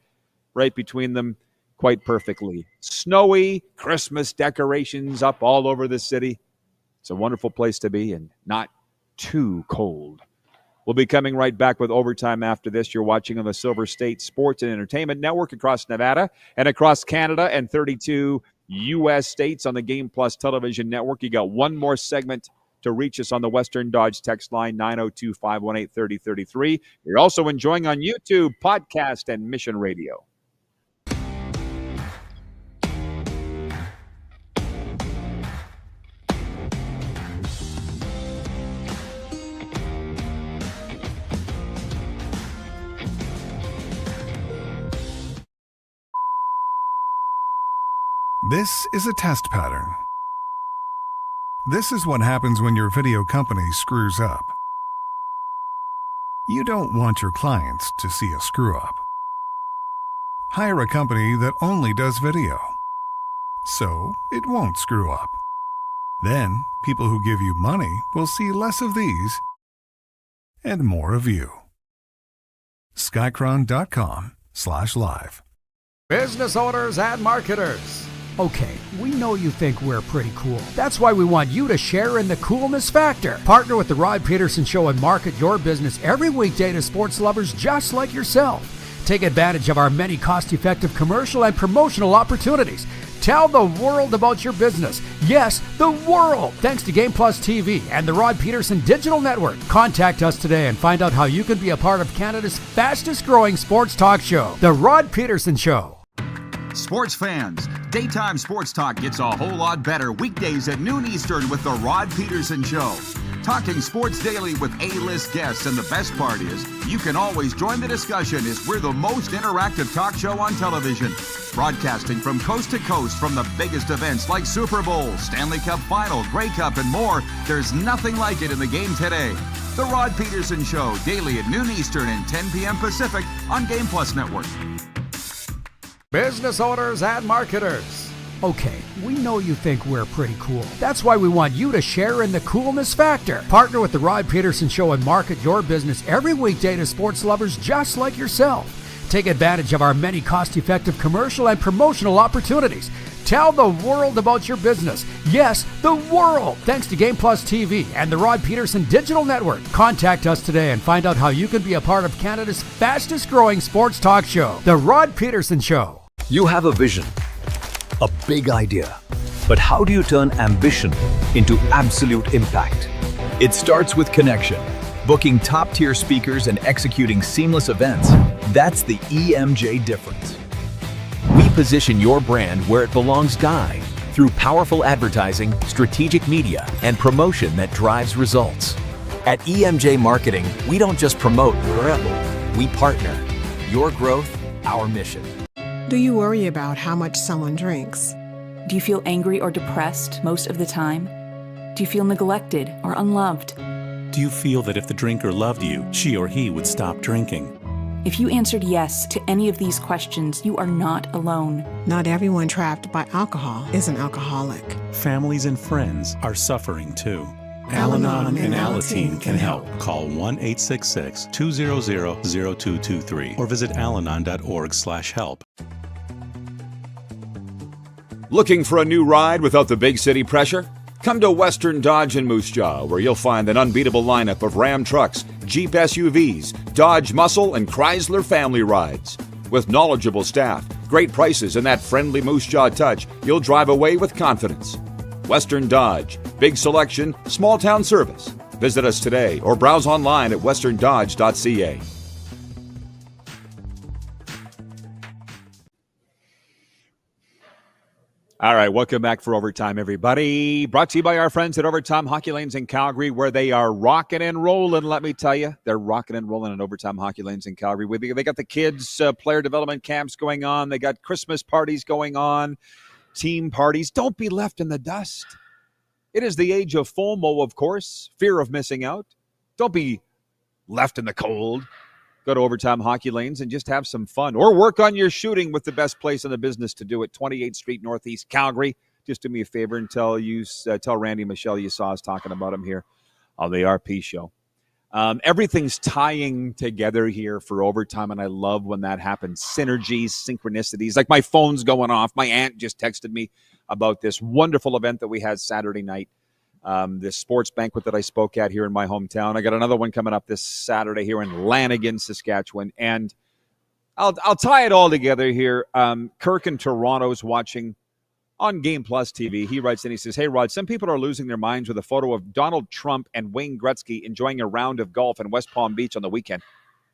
right between them quite perfectly. Snowy, Christmas decorations up all over the city. It's a wonderful place to be and not too cold. We'll be coming right back with overtime after this. You're watching on the Silver State Sports and Entertainment Network across Nevada and across Canada and 32 U.S. states on the Game Plus television network. You got one more segment to reach us on the Western Dodge text line, 902-518-3033. You're also enjoying on YouTube, podcast, and Mission Radio. This is a test pattern. This is what happens when your video company screws up. You don't want your clients to see a screw-up. Hire a company that only does video, so it won't screw up. Then, people who give you money will see less of these and more of you. Skycron.com/live. Business owners and marketers. Okay, we know you think we're pretty cool. That's why we want you to share in the coolness factor. Partner with the Rod Pedersen Show and market your business every weekday to sports lovers just like yourself. Take advantage of our many cost-effective commercial and promotional opportunities. Tell the world about your business. Yes, the world. Thanks to Game Plus TV and the Rod Pedersen Digital Network. Contact us today and find out how you can be a part of Canada's fastest-growing sports talk show, The Rod Pedersen Show. Sports fans, daytime sports talk gets a whole lot better weekdays at noon Eastern with The Rod Pedersen Show. Talking sports daily with A-list guests, and the best part is, you can always join the discussion as we're the most interactive talk show on television. Broadcasting from coast to coast from the biggest events like Super Bowl, Stanley Cup Final, Grey Cup, and more. There's nothing like it in the game today. The Rod Pedersen Show, daily at noon Eastern and 10 p.m. Pacific on Game Plus Network. Business owners and marketers. Okay, we know you think we're pretty cool. That's why we want you to share in the coolness factor. Partner with the Rod Pedersen Show and market your business every weekday to sports lovers just like yourself. Take advantage of our many cost-effective commercial and promotional opportunities. Tell the world about your business. Yes, the world. Thanks to Game Plus TV and the Rod Pedersen Digital Network. Contact us today and find out how you can be a part of Canada's fastest growing sports talk show, The Rod Pedersen Show. You have a vision, a big idea. But how do you turn ambition into absolute impact? It starts with connection. Booking top-tier speakers and executing seamless events. That's the EMJ difference. We position your brand where it belongs, Guy, through powerful advertising, strategic media, and promotion that drives results. At EMJ Marketing, we don't just promote, we partner. Your growth, our mission. Do you worry about how much someone drinks? Do you feel angry or depressed most of the time? Do you feel neglected or unloved? Do you feel that if the drinker loved you, she or he would stop drinking? If you answered yes to any of these questions, you are not alone. Not everyone trapped by alcohol is an alcoholic. Families and friends are suffering too. Al-Anon and Alateen can help. Call 1-866-200-0223 or visit alanon.org/help. Looking for a new ride without the big city pressure? Come to Western Dodge in Moose Jaw, where you'll find an unbeatable lineup of Ram trucks, Jeep SUVs, Dodge Muscle, and Chrysler family rides. With knowledgeable staff, great prices, and that friendly Moose Jaw touch, you'll drive away with confidence. Western Dodge, big selection, small town service. Visit us today or browse online at westerndodge.ca. All right, welcome back for Overtime, everybody. Brought to you by our friends at Overtime Hockey Lanes in Calgary, where they are rocking and rolling, let me tell you. They're rocking and rolling at Overtime Hockey Lanes in Calgary. They got the kids' player development camps going on. They got Christmas parties going on, team parties. Don't be left in the dust. It is the age of FOMO, of course, fear of missing out. Don't be left in the cold. Go to Overtime Hockey Lanes and just have some fun. Or work on your shooting with the best place in the business to do it, 28th Street, Northeast Calgary. Just do me a favor and tell Randy and Michelle you saw us talking about him here on the RP show. Everything's tying together here for Overtime, and I love when that happens. Synergies, synchronicities. Like my phone's going off. My aunt just texted me about this wonderful event that we had Saturday night. This sports banquet that I spoke at here in my hometown. I got another one coming up this Saturday here in Lanigan, Saskatchewan. And I'll tie it all together here. Kirk in Toronto's watching on Game Plus TV. He writes in, he says, "Hey, Rod, some people are losing their minds with a photo of Donald Trump and Wayne Gretzky enjoying a round of golf in West Palm Beach on the weekend.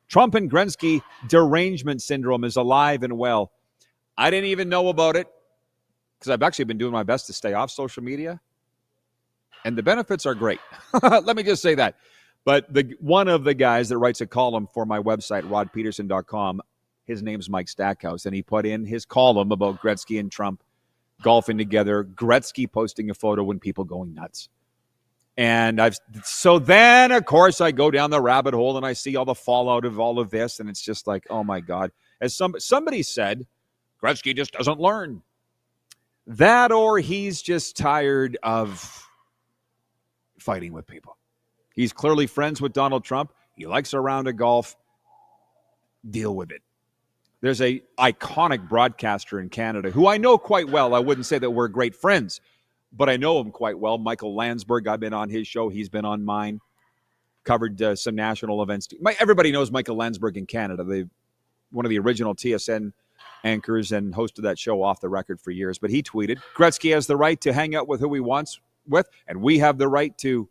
Trump and Gretzky derangement syndrome is alive and well." I didn't even know about it because I've actually been doing my best to stay off social media. And the benefits are great. Let me just say that. But one of the guys that writes a column for my website, rodpeterson.com, his name's Mike Stackhouse, and he put in his column about Gretzky and Trump golfing together, Gretzky posting a photo when people going nuts. And so then, of course, I go down the rabbit hole and I see all the fallout of all of this, and it's just like, oh, my God. As somebody said, Gretzky just doesn't learn. That or he's just tired of fighting with people. He's clearly friends with Donald Trump. He likes a round of golf. Deal with it. There's a iconic broadcaster in Canada who I know quite well. I wouldn't say that we're great friends, but I know him quite well. Michael Landsberg. I've been on his show. He's been on mine. Covered some national events. Everybody knows Michael Landsberg in Canada. One of the original TSN anchors and hosted that show Off the Record for years. But he tweeted, Gretzky has the right to hang out with who he wants with, and we have the right to,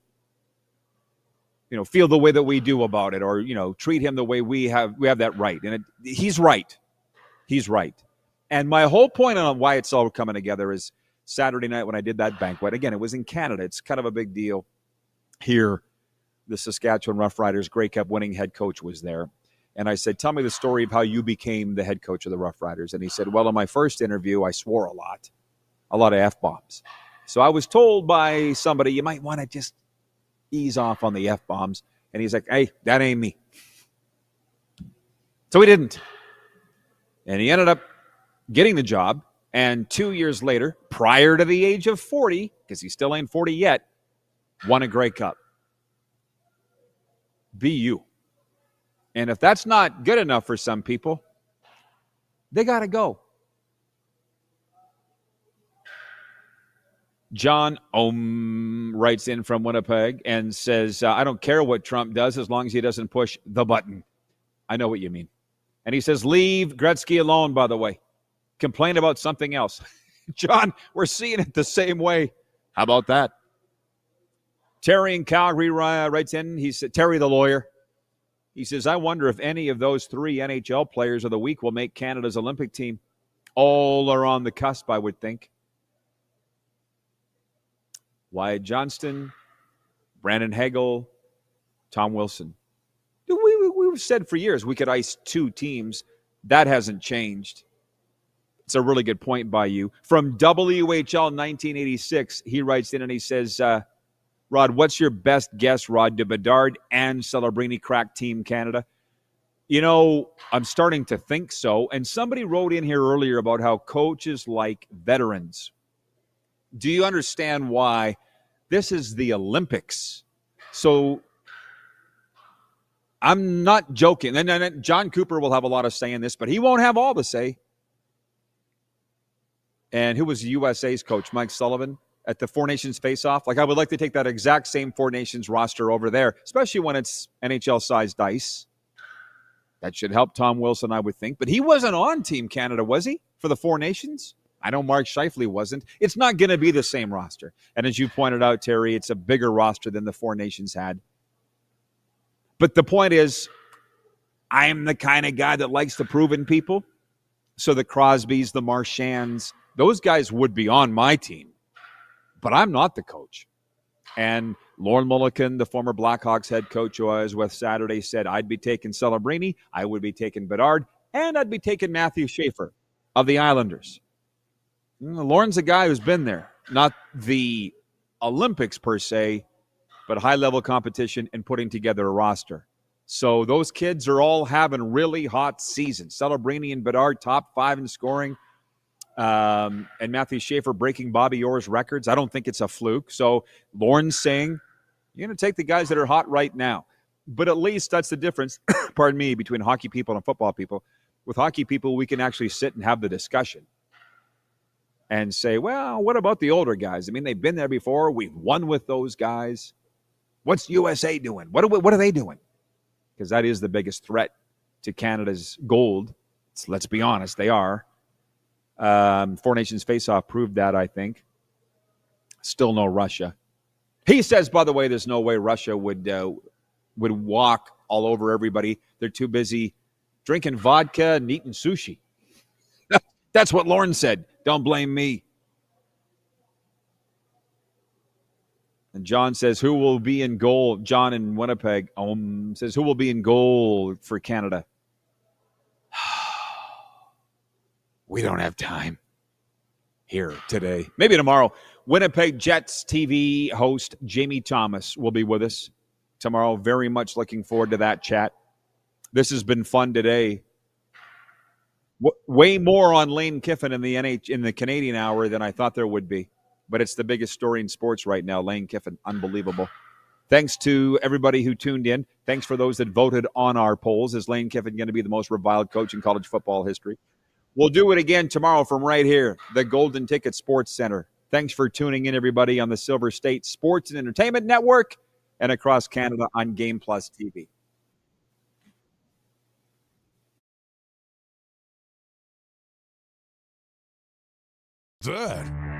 feel the way that we do about it, or, treat him the way we have that right. And he's right. He's right. And my whole point on why it's all coming together is Saturday night when I did that banquet. Again, it was in Canada. It's kind of a big deal here. The Saskatchewan Roughriders Grey Cup winning head coach was there. And I said, tell me the story of how you became the head coach of the Roughriders. And he said, well, in my first interview, I swore a lot of F-bombs. So I was told by somebody, you might want to just ease off on the F-bombs. And he's like, hey, that ain't me. So he didn't. And he ended up getting the job, and 2 years later, prior to the age of 40, because he still ain't 40 yet, won a Grey Cup. Be you. And if that's not good enough for some people, they got to go. John writes in from Winnipeg and says, I don't care what Trump does as long as he doesn't push the button. I know what you mean. And he says, leave Gretzky alone, by the way. Complain about something else. John, we're seeing it the same way. How about that? Terry in Calgary writes in, he said, Terry the lawyer. He says, I wonder if any of those 3 NHL players of the week will make Canada's Olympic team. All are on the cusp, I would think. Wyatt Johnston, Brandon Hagel, Tom Wilson. We've said for years we could ice 2 teams. That hasn't changed. It's a really good point by you. From WHL 1986, he writes in and he says, Rod, what's your best guess, Rod? Do Bedard and Celebrini crack Team Canada? You know, I'm starting to think so. And somebody wrote in here earlier about how coaches like veterans. Do you understand why this is the Olympics? So I'm not joking. And John Cooper will have a lot of say in this, but he won't have all the say. And who was the USA's coach? Mike Sullivan at the Four Nations face-off. Like, I would like to take that exact same Four Nations roster over there, especially when it's NHL-sized ice. That should help Tom Wilson, I would think. But he wasn't on Team Canada, was he, for the Four Nations? I know Mark Scheifele wasn't. It's not going to be the same roster. And as you pointed out, Terry, it's a bigger roster than the Four Nations had. But the point is, I'm the kind of guy that likes to prove in people. So the Crosbys, the Marchands, those guys would be on my team. But I'm not the coach. And Lauren Mulliken, the former Blackhawks head coach who I was with Saturday, said I'd be taking Celebrini, I would be taking Bedard, and I'd be taking Matthew Schaefer of the Islanders. Lauren's a guy who's been there. Not the Olympics per se, but high-level competition and putting together a roster. So those kids are all having really hot seasons. Celebrini and Bedard, top 5 in scoring. And Matthew Schaefer breaking Bobby Orr's records. I don't think it's a fluke. So Lauren's saying, you're going to take the guys that are hot right now. But at least that's the difference, pardon me, between hockey people and football people. With hockey people, we can actually sit and have the discussion and say, well, what about the older guys? I mean, they've been there before. We've won with those guys. What's USA doing? What are they doing? Because that is the biggest threat to Canada's gold. Let's be honest, they are. Four Nations face-off proved that, I think. Still no Russia. He says, by the way, there's no way Russia would walk all over everybody. They're too busy drinking vodka and eating sushi. That's what Lauren said. Don't blame me. And John says, who will be in goal? John in Winnipeg says, who will be in goal for Canada? We don't have time here today. Maybe tomorrow. Winnipeg Jets TV host Jamie Thomas will be with us tomorrow. Very much looking forward to that chat. This has been fun today. Way more on Lane Kiffin in the Canadian hour than I thought there would be. But it's the biggest story in sports right now. Lane Kiffin, unbelievable. Thanks to everybody who tuned in. Thanks for those that voted on our polls. Is Lane Kiffin going to be the most reviled coach in college football history? We'll do it again tomorrow from right here, the Golden Ticket Sports Center. Thanks for tuning in, everybody, on the Silver State Sports and Entertainment Network and across Canada on Game Plus TV. That